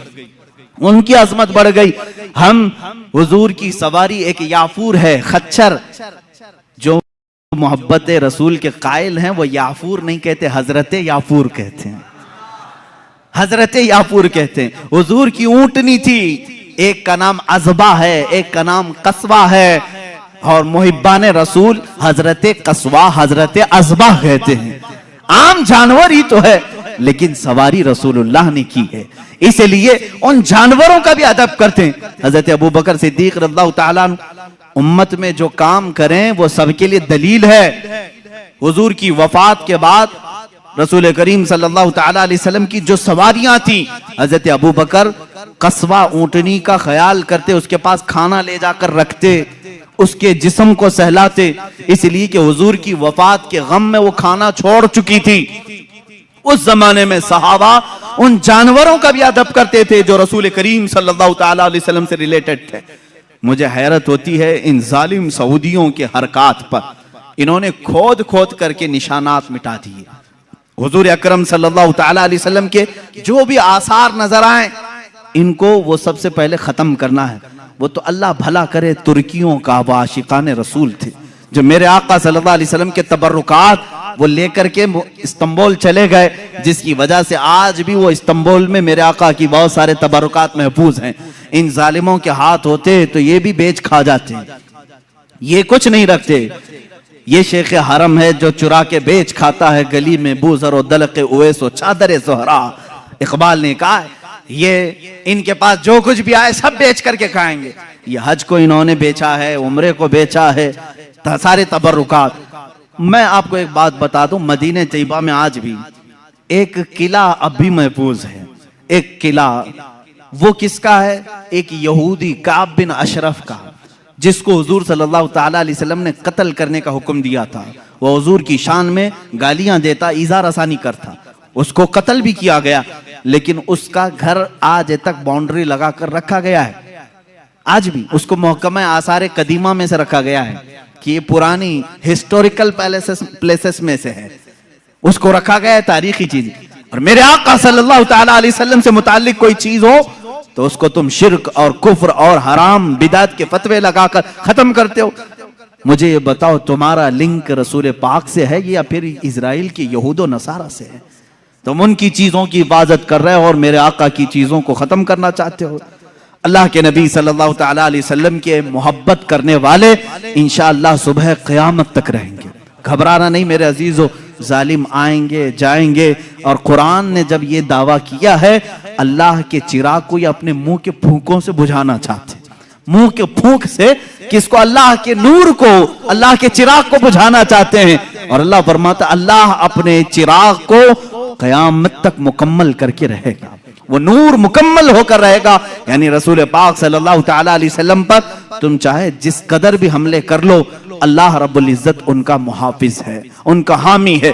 उनकी अजमत बढ़ गई। हम हुजूर की सवारी एक याफूर है, खच्चर। जो मोहब्बत रसूल के कायल हैं वो याफूर नहीं कहते, हजरत याफूर कहते हैं, हजरत याफूर कहते हैं। हुजूर की ऊंटनी थी, एक का नाम अजबा है, एक का नाम कस्वा है, और मुहिब्बान रसूल हजरत कस्वा हजरत अजबा कहते हैं। आम जानवर ही तो है, लेकिन सवारी रसूलुल्लाह ने की है, इसलिए उन जानवरों का भी अदब करते हैं। हजरत अबू बकर सिद्दीक रज़ियल्लाहु ताला उम्मत में जो काम करें वो सबके लिए दलील है। हुजूर की वफात के बाद रसूल करीम सल्लल्लाहु ताला अलैहि वसल्लम की जो सवारियां थी, हजरत अबू बकर कस्वा ऊंटनी का ख्याल करते, उसके पास खाना ले जाकर रखते, उसके जिस्म को सहलाते, इसलिए कि हुजूर की वफात के गम में वो खाना छोड़ चुकी थी। उस जमाने में सहाबा उन जानवरों का भी अदब करते थे जो रसूल करीम सल्लल्लाहु ताला अलैहि वसल्लम से रिलेटेड थे। मुझे हैरत होती है इन जालिम सऊदियों के हरकात पर, इन्होंने खोद खोद करके निशानात मिटा दिए। हुजूर अकरम सल्लल्लाहु ताला अलैहि वसल्लम के जो भी आसार नजर आए, इनको वो सबसे पहले खत्म करना है। वो तो अल्लाह भला करे तुर्कियों का वो आशिकान रसूल थे, जो मेरे आका सल्लल्लाहु अलैहि वसल्लम के तबर्रुकात वो लेकर के इस्तांबुल चले गए, जिसकी वजह से आज भी वो इस्तांबुल में मेरे आका की बहुत सारे तबर्रुकात महफूज हैं। इन जालिमों के हाथ होते तो ये भी बेच खा जाते, ये कुछ नहीं रखते। ये शेख हरम है जो चुरा के बेच खाता है, गली में बूजर और दलक उवैस और चादर ज़ोहरा। इकबाल ने कहा ये इनके पास जो कुछ भी आए सब बेच करके खाएंगे। ये हज को इन्होंने बेचा है, उम्रे को बेचा है, सारे तबर्रुकात। मैं आपको एक बात बता दूं, मदीने तैयबा में आज भी एक किला अब भी महफूज है। एक किला, वो किसका है? एक यहूदी काब बिन अशरफ का, जिसको हुजूर सल्लल्लाहु ताला अलैहि वसल्लम ने कत्ल करने का हुक्म दिया था। वो हुजूर की शान में गालियां देता, इज़ा रसानी करता, उसको कत्ल भी किया गया। लेकिन उसका घर आज तक बाउंड्री लगाकर रखा गया है, आज भी उसको महकमा आसार कदीमा में से रखा गया है कि ये पुरानी हिस्टोरिकल प्लेसेस में से है, उसको रखा गया है, तारीखी चीज। और मेरे आका सल्लल्लाहु ताला अलैहि वसल्लम से मुताल्लिक कोई चीज हो तो उसको तुम शिर्क और कुफ्र और हराम बिदात के फतवे लगाकर खत्म करते हो। मुझे ये बताओ, तुम्हारा लिंक रसूल पाक से है या फिर इजराइल के यहूदो नसारा से है? तुम उनकी चीजों की हिफाजत कर रहे हो और मेरे आका की चीजों को खत्म करना चाहते हो। अल्लाह के नबी सल्लल्लाहु ताला अलैहि वसल्लम के मोहब्बत करने वाले इंशाअल्लाह सुबह क़यामत तक रहेंगे। घबराना नहीं मेरे अजीजों, जालिम आएंगे जाएंगे। और कुरान ने जब ये दावा किया है, अल्लाह के चिराग को ये अपने मुंह के फूंकों से बुझाना चाहते, मुंह के फूंक से किसको? अल्लाह के नूर को, अल्लाह के चिराग को बुझाना चाहते हैं। और अल्लाह फरमाता अल्लाह अपने चिराग को क़यामत तक मुकम्मल करके रहेगा, वो नूर मुकम्मल होकर रहेगा। यानी रसूल पाक सल्लल्लाहु ताला अलैहि वसल्लम पर तुम चाहे जिस कदर भी हमले कर लो, अल्लाह रब्बुल इज्जत उनका मुहाफिज है, उनका हामी है।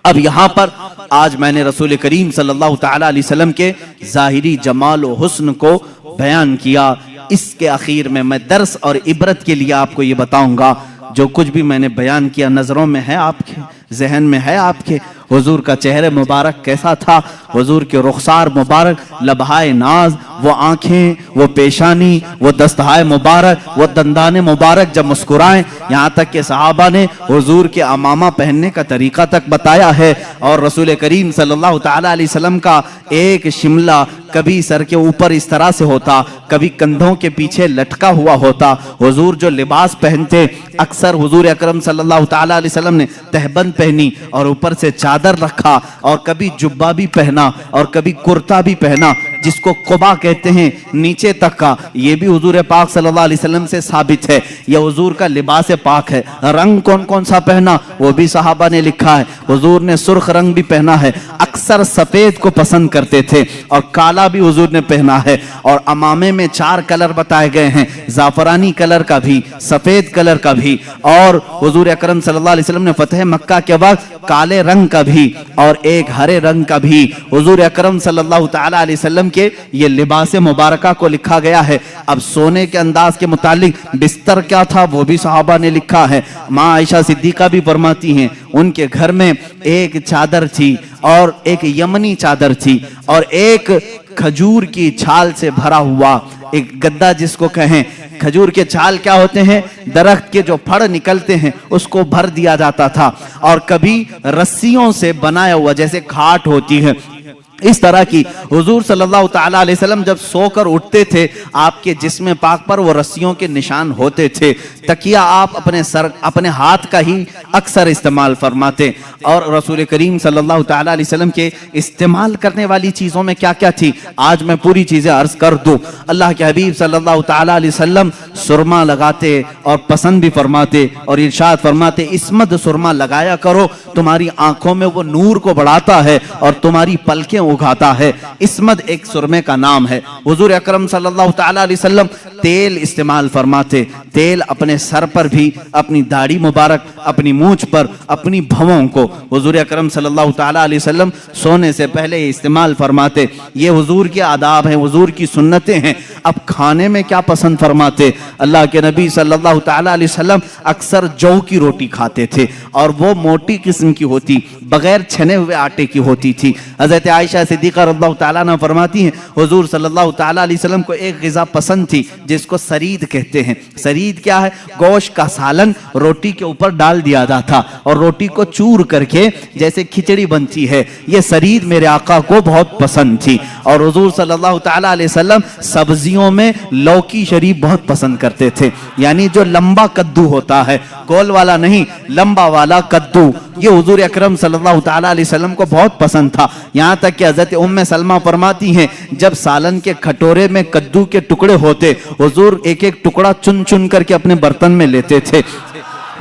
अब यहाँ पर आज मैंने रसूल करीम सल्लल्लाहु ताला अलैहि वसल्लम के ज़ाहिरी जमाल और हुस्न को बयान किया। इसके आखिर में मैं दर्स और इबरत के लिए आपको ये बताऊंगा, जो कुछ भी मैंने बयान किया नजरों में है, आपके जहन में है आपके। हुजूर का चेहरे मुबारक कैसा था, हुजूर के रुखसार मुबारक, लबहाए नाज, वो आंखें, वो पेशानी, वो दस्तहाए मुबारक, वो दंदाने मुबारक जब मुस्कुराएं, यहाँ तक के सहाबा ने हुजूर के अमामा पहनने का तरीका तक बताया है। और रसूल करीम सल्लल्लाहु ताला अलैहि वसल्लम का एक शिमला कभी सर के ऊपर इस तरह से होता, कभी कंधों के पीछे लटका हुआ होता। हुजूर जो लिबास पहनते, अक्सर हुजूर अकरम सल्लल्लाहु ताला अलैहि वसल्लम ने तहबंद पहनी और ऊपर से चादर रखा, और कभी जुब्बा भी पहना और कभी कुर्ता भी पहना, जिसको कुबा कहते हैं, नीचे तक का। ये भी हुजूर पाक सल्लल्लाहु अलैहि वसल्लम से साबित है, यह हुजूर का लिबास पाक है। रंग कौन कौन सा पहना वो भी सहाबा ने लिखा है। हुजूर ने सुर्ख रंग भी पहना है, अक्सर सफेद को पसंद करते थे, और काला भी हुजूर ने पहना है। और अमामे में 4 कलर बताए गए हैं, जाफरानी कलर का भी, सफेद कलर का भी, और हुजूर अकरम सल्लल्लाहु अलैहि वसल्लम ने फतह मक्का के वक्त काले रंग का भी और एक हरे रंग का भी हुजूर अकरम सल्लल्लाहु ताला अलैहि वसल्लम के ये लिबास मुबारका को लिखा गया है। अब सोने के अंदाज के मुतालिक बिस्तर क्या था वो भी सहाबा ने लिखा है। माँ आयशा सिद्दीका भी फरमाती हैं उनके घर में एक चादर थी और एक यमनी चादर थी और एक खजूर की छाल से भरा हुआ एक गद्दा जिसको कहें। खजूर के छाल क्या होते हैं, दरख्त के जो फड़ निकलते हैं उसको भर दिया जाता था, और कभी रस्सियों से बनाया हुआ जैसे खाट होती है इस तरह की। हुजूर सल्लल्लाहु ताला अलैहि वसल्लम जब सोकर उठते थे आपके जिस्म पाक पर वो रस्सियों के निशान होते थे। तकिया आप अपने हाथ का ही अक्सर इस्तेमाल फरमाते। और रसूल करीम सल्लल्लाहु ताला अलैहि वसल्लम के इस्तेमाल करने वाली चीज़ों में क्या क्या थी, आज मैं पूरी चीज़ें अर्ज कर दूँ। अल्लाह के हबीब सल्लल्लाहु ताला अलैहि वसल्लम सुरमा लगाते और पसंद भी फरमाते और इरशाद फरमाते इस्मत सुरमा लगाया करो, तुम्हारी आंखों में वो नूर को बढ़ाता है और तुम्हारी पलकें उगाता है। इस्मत एक सुरमे का नाम है। हुजूर अकरम सल्लल्लाहु ताला अलैहि वसल्लम तेल इस्तेमाल फरमाते। तेल अपने सर पर भी, अपनी दाढ़ी मुबारक, अपनी मूंछ पर, अपनी भवों को हुजूर अकरम सल्लल्लाहु ताला अलैहि वसल्लम सोने से पहले इस्तेमाल फरमाते। ये हुजूर के आदाब हैं, हुजूर की सुन्नतें हैं। अब खाने में क्या पसंद फरमाते, अल्लाह के नबी सल्लल्लाहु ताला अलैहि वसल्लम अक्सर जौ की रोटी खाते थे और वो मोटी किस्म की होती, बगैर छने हुए आटे की होती थी। हजरत आयशा सिद्दीका रज़ियल्लाहु ताला अन्हा फरमाती हैं हुजूर सल्लल्लाहु ताला अलैहि वसल्लम को एक ग़िज़ा पसंद थी जिसको सरीद कहते हैं। सरीद क्या है, गोश्त का सालन रोटी के ऊपर डाल दिया जाता और रोटी को चूर करके जैसे खिचड़ी बनती है, ये सरीद मेरे आका को बहुत पसंद थी। और हुजूर सल्लल्लाहु ताला अलैहि वसल्लम सब्जियों में लौकी शरीफ बहुत पसंद करते थे, यानी जो लंबा कद्दू होता है, गोल वाला नहीं, लंबा वाला कद्दू, ये हुजूर अकरम सल्लल्लाहु ताला अलैहि वसल्लम को बहुत पसंद था। यहाँ तक कि हज़रत उम्मे सलमा फरमाती हैं जब सालन के कटोरे में कद्दू के टुकड़े होते, हुजूर एक एक टुकड़ा चुन चुन करके अपने बर्तन में लेते थे।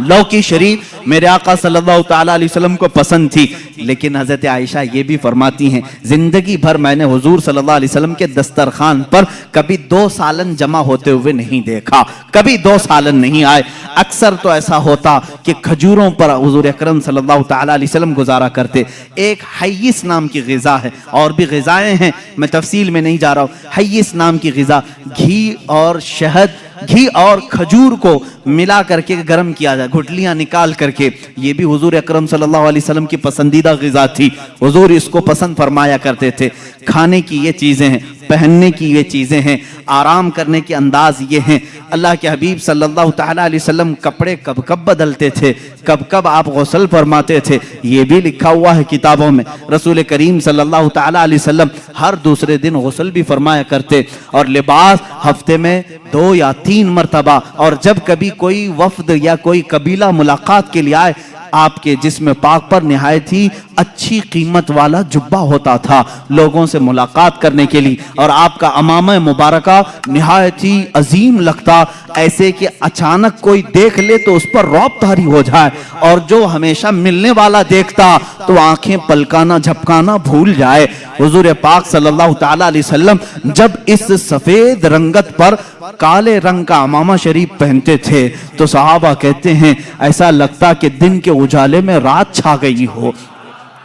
लौकी शरीफ मेरे आका सल्लल्लाहु ताला अलैहि वसल्लम को पसंद थी। लेकिन हज़रत आयशा ये भी फरमाती हैं जिंदगी भर मैंने हुजूर सल्लल्लाहु अलैहि वसल्लम के दस्तरखान पर कभी 2 सालन जमा होते हुए नहीं देखा, कभी 2 सालन नहीं आए। अक्सर तो ऐसा होता कि खजूरों पर हुजूर अकरम सल्लल्लाहु ताला अलैहि वसल्लम गुजारा करते। एक हय्यिस नाम की ग़िज़ा है, और भी ग़िज़ाएं हैं, मैं तफसील में नहीं जा रहा हूँ। हय्यिस नाम की ग़िज़ा, घी और शहद, घी और खजूर को मिला करके गर्म किया जाए, गुठलियां निकाल करके, ये भी हुजूर अकरम सल्लल्लाहु अलैहि वसल्लम की पसंदीदा ग़िज़ा थी। हुजूर इसको पसंद फरमाया करते थे। खाने की ये चीज़ें हैं, पहनने की ये चीज़ें हैं, आराम करने के अंदाज ये हैं। अल्लाह के हबीब सल्लल्लाहु ताला अलैहि वसल्लम कपड़े कब कब बदलते थे, कब कब आप गुस्ल फरमाते थे, ये भी लिखा हुआ है किताबों में। रसूल करीम सल्लल्लाहु ताला अलैहि वसल्लम हर दूसरे दिन गुस्ल भी फरमाया करते और लिबास हफ्ते में 2 या 3 मरतबा। और जब कभी कोई वफ्द या कोई कबीला मुलाकात के लिए आए, आपके जिस्म पाक पर निहायत ही अच्छी कीमत वाला जुब्बा होता था लोगों से मुलाकात करने के लिए, और आपका अमामा मुबारका निहायत ही अजीम लगता, ऐसे कि अचानक कोई देख ले तो उस पर रौब तारी हो जाए, और जो हमेशा मिलने वाला देखता तो आंखें पलकाना झपकाना भूल जाए। हुजूर पाक सल्लल्लाहु ताला अलैहि वसल्लम जब इस सफेद रंगत पर काले रंग का अमामा शरीफ पहनते थे तो सहाबा कहते हैं ऐसा लगता कि दिन के उजाले में रात छा गई हो।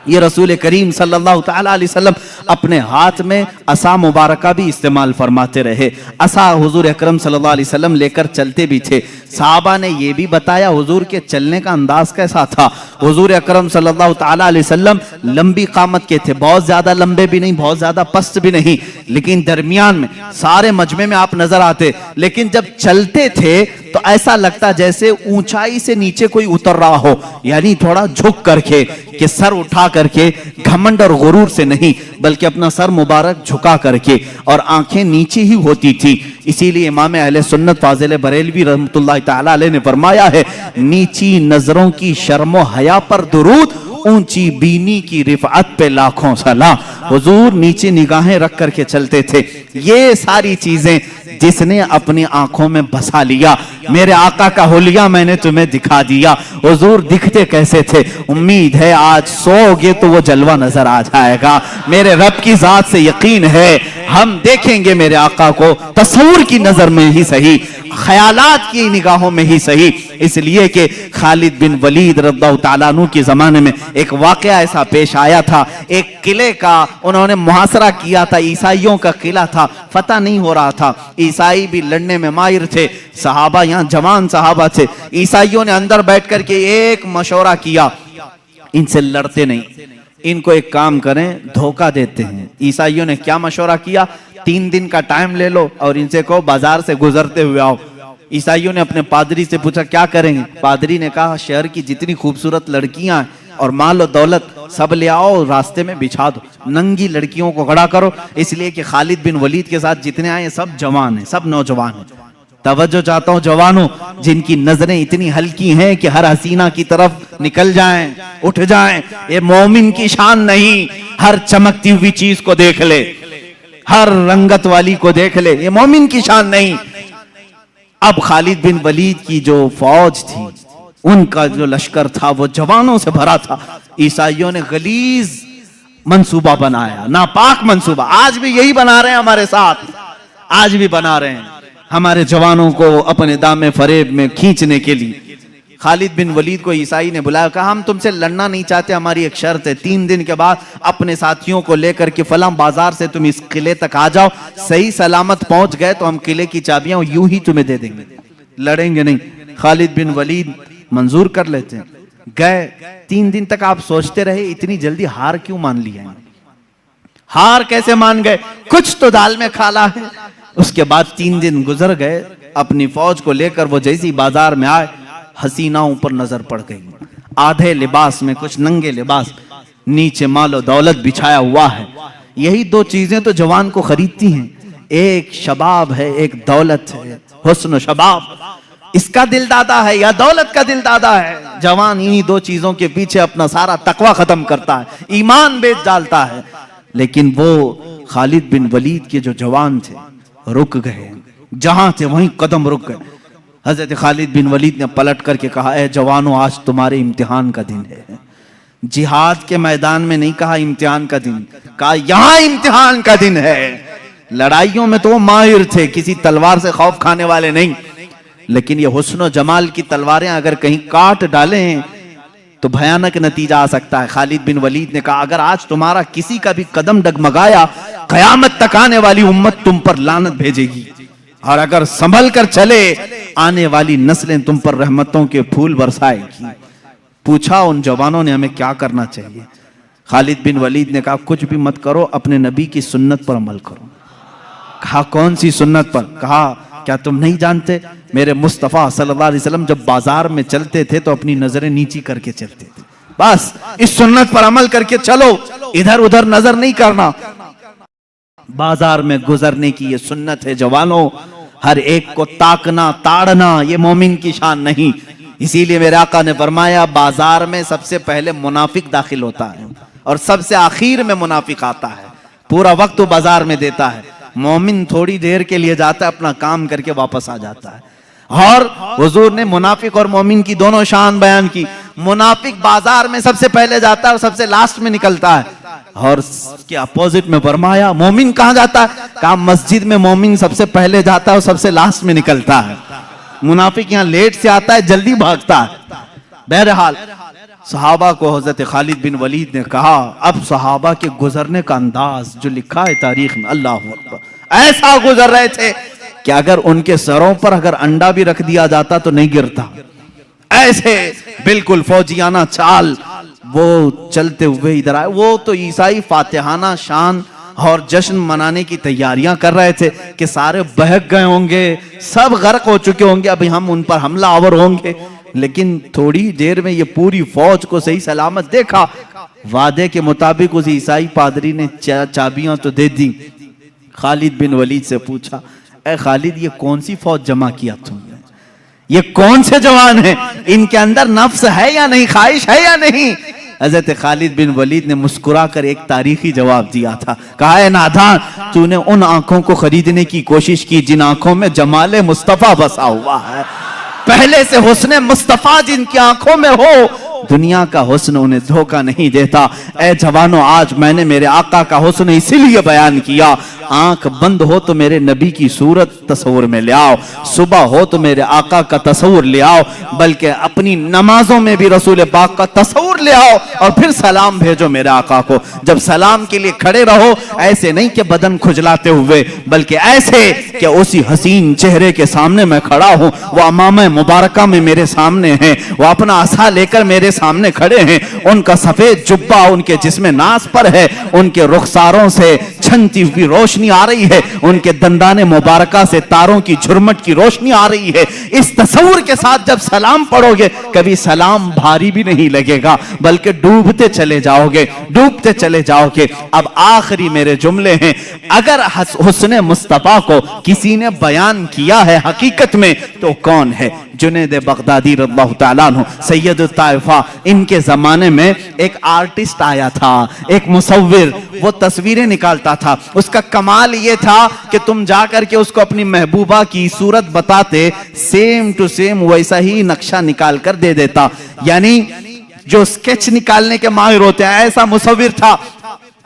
ये रसूल करीम सल्लल्लाहु ताला अलैहि वसल्लम अपने हाथ में असा मुबारका भी इस्तेमाल फरमाते रहे। असा हुजूर अकरम सल्लल्लाहु अलैहि वसल्लम लेकर चलते भी थे। साहबा ने ये भी बताया हुजूर के चलने का अंदाज कैसा था। हुजूर अकरम सल्लल्लाहु ताला अलैहि वसल्लम लंबी कामत के थे, बहुत ज्यादा लंबे भी नहीं, बहुत ज्यादा पस्त भी नहीं, लेकिन दरमियान में सारे मजमे में आप नजर आते। लेकिन जब चलते थे तो ऐसा लगता जैसे ऊंचाई से नीचे कोई उतर रहा हो, यानी थोड़ा झुक करके, कि सर उठा करके, घमंड और गुरूर से नहीं, बल्कि अपना सर मुबारक झुका करके, और आंखें नीचे ही होती थी। इसीलिए इमाम अहले सुन्नत फाजिल बरेलवी रहमतुल्लाह ताला अलैह ने फरमाया है, नीची नजरों की शर्मो हया पर दुरूद, ऊंची बीनी की रिफअत पे लाखों सलाम। हुजूर नीचे निगाहें रख करके चलते थे। ये सारी चीजें जिसने अपनी आंखों में बसा लिया, मेरे आका का हुलिया मैंने तुम्हें दिखा दिया। हुजूर दिखते कैसे थे, उम्मीद है आज सोओगे तो वो जलवा नजर आ जाएगा। मेरे रब की जात से यकीन है हम देखेंगे मेरे आका को, तस्वुर की नजर में ही सही, ख्यालात की निगाहों में ही सही, इसलिए कि खालिद बिन वलीद रज़ियल्लाहु ताला अन्हु के ज़माने में एक वाक़या ऐसा पेश आया था। एक किले का उन्होंने मुहासरा किया था, ईसाइयों का किला था, फतह नहीं हो रहा था। ईसाई भी लड़ने में माहिर थे, सहाबा यहाँ जवान सहाबा थे। ईसाइयों ने अंदर बैठ करके एक मशवरा किया, इनसे लड़ते नहीं, इनको एक काम करें, धोखा देते हैं। ईसाइयों ने क्या मशवरा किया, 3 दिन का टाइम ले लो और इनसे कहो बाजार से गुजरते हुए आओ। ईसाइयों ने अपने पादरी से पूछा क्या करेंगे। पादरी ने कहा शहर की जितनी खूबसूरत लड़कियां और माल और दौलत सब ले आओ, रास्ते में बिछा दो, नंगी लड़कियों को खड़ा करो, इसलिए कि खालिद बिन वलीद के साथ जितने आए सब जवान हैं, सब नौजवान हैं। तवज्जो चाहता हूं जवानों, जिनकी नजरें इतनी हल्की हैं कि हर हसीना की तरफ निकल जाएं, उठ जाएं, ये मोमिन की शान नहीं। हर चमकती हुई चीज को देख ले, हर रंगत वाली को देख ले, ये मोमिन की शान नहीं। अब खालिद बिन वलीद की जो फौज थी, उनका जो लश्कर था वो जवानों से भरा था। ईसाइयों ने गलीज मंसूबा बनाया, नापाक मंसूबा। आज भी यही बना रहे हैं हमारे साथ, आज भी बना रहे हैं हमारे जवानों को अपने दामे फरेब में खींचने के लिए। खालिद बिन वलीद को ईसाई ने बुलाया, कहा हम तुमसे लड़ना नहीं चाहते, हमारी एक शर्त है, 3 दिन के बाद अपने साथियों को लेकर के फलां बाजार से तुम इस किले तक आ जाओ, सही सलामत पहुंच गए तो हम किले की चाबियां यूं ही तुम्हें दे देंगे, लड़ेंगे नहीं। खालिद बिन वलीद मंजूर कर लेते हैं। गए, 3 दिन तक आप सोचते रहे इतनी जल्दी हार क्यों मान लिया। हार कैसे मान गए, कुछ तो दाल में खाला है। उसके बाद 3 दिन गुजर गए, अपनी फौज को लेकर वो जैसी बाजार में आए, हसीनाओं पर नजर पड़ गई, आधे लिबास में, कुछ नंगे लिबास, नीचे मालो दौलत बिछाया हुआ है। यही 2 चीजें तो जवान को खरीदती हैं, एक शबाब है, एक दौलत है। हुस्न शबाब, इसका दिल दादा है या दौलत का दिल दादा है। जवान इन्हीं 2 चीजों के पीछे अपना सारा तकवा खत्म करता है, ईमान बेच डालता है। लेकिन वो खालिद बिन वलीद के जो जवान थे रुक गए, जहां थे वहीं कदम रुक गए। हजरत खालिद बिन वलीद ने पलट करके कहा, ए जवानों, आज तुम्हारे इम्तिहान का दिन है। जिहाद के मैदान में नहीं कहा इम्तिहान का दिन, कहा यहां इम्तिहान का दिन है। लड़ाइयों में तो वो माहिर थे, किसी तलवार से खौफ खाने वाले नहीं, लेकिन ये हुस्न जमाल की तलवारें अगर कहीं काट डालें तो भयानक नतीजा आ सकता है। खालिद बिन वलीद ने कहा, अगर आज तुम्हारा किसी का भी कदम डगमगाया, कयामत तक आने वाली उम्मत तुम पर लानत भेजेगी, और अगर संभल कर चले आने वाली नस्लें तुम पर रहमतों के फूल बरसाएगी। पूछा उन जवानों ने, हमें क्या करना चाहिए। खालिद बिन वलीद ने कहा, कुछ भी मत करो, अपने नबी की सुन्नत पर अमल करो। कहा कौन सी सुन्नत पर। कहा क्या तुम नहीं जानते, मेरे मुस्तफ़ा सल्लल्लाहु अलैहि वसल्लम जब बाजार में चलते थे तो अपनी नजरें नीची करके चलते थे। बस इस सुन्नत पर अमल करके चलो, इधर उधर नजर नहीं करना। बाजार में गुजरने की ये सुन्नत है जवानों, हर एक को ताकना ताड़ना ये मोमिन की शान नहीं। इसीलिए मेरे आका ने फरमाया, बाजार में सबसे पहले मुनाफिक दाखिल होता है और सबसे आखिर में मुनाफिक आता है। पूरा वक्त वो बाजार में देता है, मोमिन थोड़ी देर के लिए जाता है, अपना काम करके वापस आ जाता है। और हुजूर ने मुनाफिक और मोमिन की दोनों शान बयान की। मुनाफिक बाजार में सबसे पहले जाता है और सबसे लास्ट में निकलता है, और उसके अपोजिट में फरमाया मोमिन कहां जाता है। कहा मस्जिद में मोमिन सबसे पहले जाता है और सबसे लास्ट में निकलता है। मुनाफिक यहाँ लेट से आता है, जल्दी भागता है। बहरहाल सहाबा को हजरत खालिद बिन वलीद ने कहा, अब सहाबा के गुजरने का अंदाज जो लिखा है तारीख में, अल्लाह अकबर, ऐसा गुजर रहे थे कि अगर उनके सरों पर अगर अंडा भी रख दिया जाता तो नहीं गिरता। ऐसे बिल्कुल फौजियाना चाल वो चलते हुए इधर आए। वो तो ईसाई फातिहाना शान और जश्न मनाने की तैयारियां कर रहे थे कि सारे बहक गए होंगे, सब गर्क हो चुके होंगे, अभी हम उन पर हमला आवर होंगे। लेकिन थोड़ी देर में ये पूरी फौज को सही सलामत देखा। वादे के मुताबिक उस ईसाई पादरी ने चाबियां तो दे दी। खालिद बिन वलीद से पूछा, ए खालिद, ये कौन सी फौज जमा किया तुमने, ये कौन से जवान हैं, इनके अंदर नफ्स है या नहीं, ख्वाहिश है या नहीं। हजरत खालिद बिन वलीद ने मुस्कुरा कर एक तारीखी जवाब दिया था। कहा, है नादान, तूने उन आंखों को खरीदने की कोशिश की जिन आंखों में जमाले मुस्तफा बसा हुआ है। पहले से हुस्ने मुस्तफा जिनकी आंखों में हो दुनिया का हुस्न उन्हें धोखा नहीं देता। ऐ जवानों, आज मैंने मेरे आका का हुस्न इसीलिए बयान किया, आंख बंद हो तो मेरे नबी की सूरत तस्वुर में ले आओ, सुबह हो तो मेरे आका का तस्वुर ले आओ, बल्कि अपनी नमाजों में भी रसूल पाक का तस्वुर ले आओ और फिर सलाम भेजो मेरे आका को। जब सलाम के लिए खड़े रहो, ऐसे नहीं कि बदन खुजलाते हुए, बल्कि ऐसे कि उसी हसीन चेहरे के सामने मैं खड़ा हूं, वो अमामा मुबारका में मेरे सामने हैं, वो अपना आसा लेकर मेरे सामने खड़े हैं, उनका सफेद जुब्बा उनके जिस्म नाज पर है, उनके रुखसारों से छनती हुई रोशनी आ रही है, उनके दंदाने मुबारका से तारों की झुरमट की रोशनी आ रही है। इस तस्वुर के साथ जब सलाम पढ़ोगे, कभी सलाम भारी भी नहीं लगेगा, बल्कि डूबते चले जाओगे, डूबते चले जाओगे। अब आखिरी मेरे जुमले हैं, अगर हुस्न मुस्तफा को किसी ने बयान किया है हकीकत में तो कौन है? जुनैद बगदादी रज़ियल्लाहु ताला अन्हु, सैयद ताइफा। इनके जमाने में एक आर्टिस्ट आया था, एक मुसव्विर, वो तस्वीरें निकालता था। उसका कमाल ये था कि तुम जाकर के उसको अपनी महबूबा की सूरत बताते, सेम टू सेम वैसा ही नक्शा निकाल कर दे देता। यानी जो स्केच निकालने के माहिर होते हैं, ऐसा मुसव्विर था।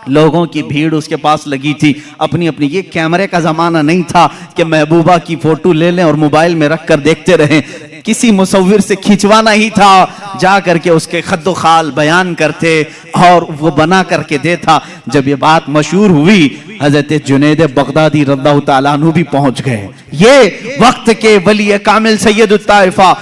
लोगों की भीड़ उसके पास लगी थी, अपनी अपनी, ये कैमरे का जमाना नहीं था कि महबूबा की फोटो ले लें और मोबाइल में रख कर देखते रहें। किसी मुसव्विर से खिंचवाना ही था, जा करके उसके खद्दो खाल बयान करते और वो बना करके देता। जब ये बात मशहूर हुई, हजरत जुनैद बगदादी रज़ियल्लाहु ताला अन्हु भी पहुंच गए। ये वक्त के वली कामिल सैयद ताइफा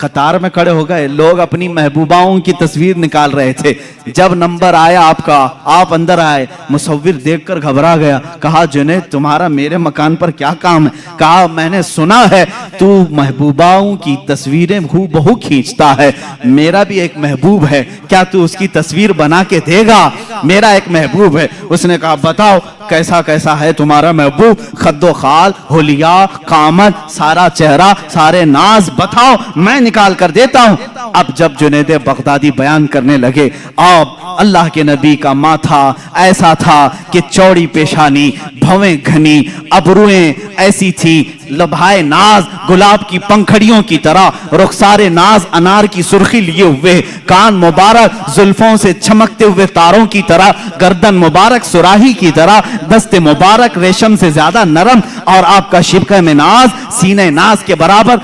कतार में खड़े हो गए। लोग अपनी महबूबाओं की तस्वीर निकाल रहे थे। जब नंबर आया आपका, आप अंदर आए, मुसव्विर देखकर घबरा गया। कहा, जुनैद तुम्हारा मेरे मकान पर क्या काम है? कहा, मैंने सुना है तू महबूबाओं की तस्वीरें हूबहू खींचता है, मेरा भी एक महबूब है, क्या तू उसकी तस्वीर बना के देगा? मेरा एक महबूब है। उसने कहा, बताओ कैसा कैसा है तुम्हारा महबूब? खद्दो खाल, होलिया, कामत, सारा चेहरा, सारे नाज बताओ, मैं निकाल कर देता हूं। अब जब जुनैद बगदादी बयान करने लगे, अब अल्लाह के नबी का माथा ऐसा था कि चौड़ी पेशानी, भवें घनी, अबरुएं ऐसी थी, लभाए नाज गुलाब की पंखड़ियों की तरह, रुखसारे नाज अनार की सुर्खी लिए हुए, कान मुबारक जुल्फों से चमकते हुए तारों की तरह, गर्दन मुबारक सुराही की तरह, दस्ते मुबारक रेशम से ज्यादा नरम, और आपका शिबका में नाज सीने नाज के बराबर।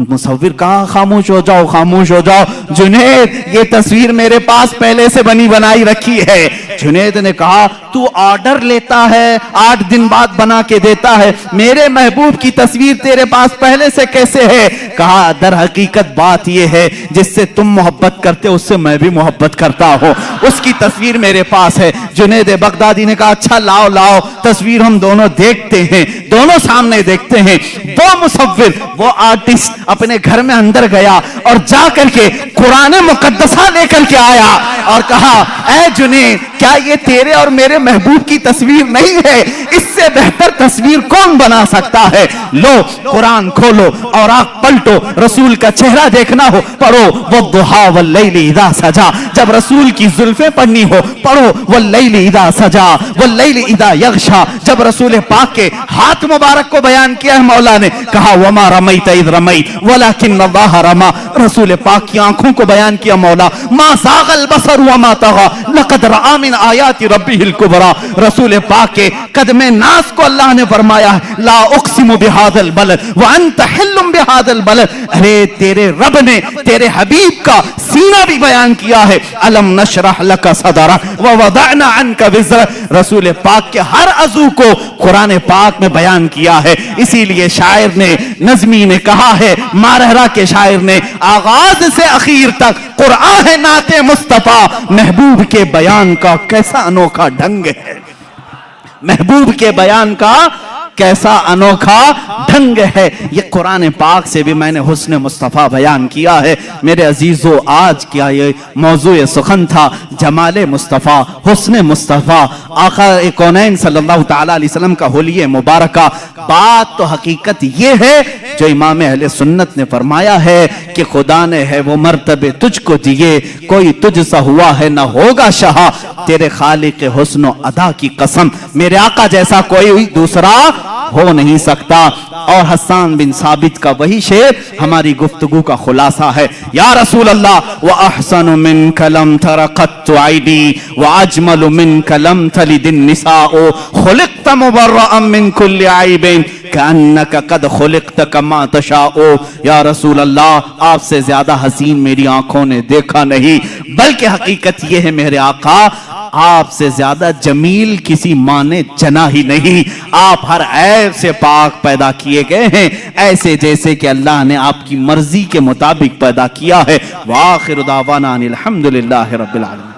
मुसव्विर कहा, खामोश हो जाओ, खामोश हो जाओ। जुनैद, ये तस्वीर मेरे पास पहले से बनी बनाई रखी है। जुनैद ने कहा, तू ऑर्डर लेता है, 8 दिन बाद बना के देता है, मेरे महबूब की तस्वीर तेरे पास पहले से कैसे है? कहा, दर हकीकत बात यह है, जिससे तुम मोहब्बत करते हो उससे मैं भी मोहब्बत करता हूं, उसकी तस्वीर मेरे पास है। जुनैद बगदादी ने कहा, अच्छा लाओ लाओ तस्वीर, हम दोनों देखते हैं, दोनों सामने देखते हैं। वो मुसव्विर, वो आर्टिस्ट अपने घर में अंदर गया और जा करके कुरान मुकद्दसा लेकर के आया और कहा, ऐ जुनैद, क्या ये तेरे और मेरे महबूब की तस्वीर नहीं है? इससे बेहतर तस्वीर कौन बना सकता है? लो कुरान खोलो और आंख पलटो, रसूल का चेहरा देखना हो, पढ़ो वद्दुहा वल्लैलि इज़ा सजा। जब रसूल की जुल्फें पढ़नी हो, पढ़ो वल्लैलि इज़ा सजा वल्लैलि इज़ा यग़शा। जब रसूल पाक के हाथ मुबारक को बयान किया है मौला ने, कहा, वमा रमैत इज़ रमैत वलाकिन्नल्लाह रमा। रसूल पाक की आंखों को बयान किया मौला, मा ज़ाग़ल बसर वमा तग़ा लक़द रआ मिन आयाति रब्बिहिल कुबरा। रसूल पाक के कदमे नास को अल्लाह ने फरमाया, ला उक़सिमु बिहाज़ल बलद व अंत हिल्लुम बिहाज़ल बलद। अरे तेरे रब ने तेरे हबीब का सीना भी बयान किया है, अलम नशरह लका सदरक व वदअना अन्का विज़रक। रसूल पाक के हर अज़ू को कुरान पाक में बयान किया है। इसीलिए शायर ने, नज़मी ने कहा है, मारहरा के शायर ने, आगाज से आखिर तक कुरान है नाते मुस्तफा, महबूब के बयान का कैसा अनोखा ढंग है, महबूब के बयान का कैसा अनोखा ढंग है। ये कुरान पाक से भी मैंने हुस्न मुस्तफ़ा बयान किया है। मेरे अजीजों, आज क्या ये मौजूए सुखन था, जमाले मुस्तफ़ा, हुस्न मुस्तफ़ा, आका कौनैन सल्लल्लाहु ताला अलैहि वसल्लम का होलिये मुबारका। बात तो हकीकत ये है जो इमाम अहले सुन्नत ने फरमाया है कि खुदा ने है वो मर्तबे तुझको दिए, कोई तुझसा हुआ है ना होगा शाह। तेरे खालिक हुस्न अदा की कसम, मेरे आका जैसा कोई दूसरा हो नहीं सकता। और हसन बिन साबित का वही शेर हमारी गुफ्तगू का खुलासा है। या रसूल अल्लाह, व अहसनु मिन कलम तरक़त आइदी व अजमलु मिन कलम तलिदिन निसाओ खुलिक़त मुबर्रअन मिन कुल्लि आइबिन कअन्नका कद खुलिक़त कमा तशाओ। या रसूल अल्लाह, आपसे ज्यादा हसीन मेरी आंखों ने देखा नहीं, बल्कि हकीकत यह है मेरे आका, आपसे ज्यादा जमील किसी माँ ने जना ही नहीं। आप हर ऐब से पाक पैदा किए गए हैं, ऐसे जैसे कि अल्लाह ने आपकी मर्जी के मुताबिक पैदा किया है। वाखिर दावाना अनिल हम्दुलिल्लाहि रब्बिल आलमीन।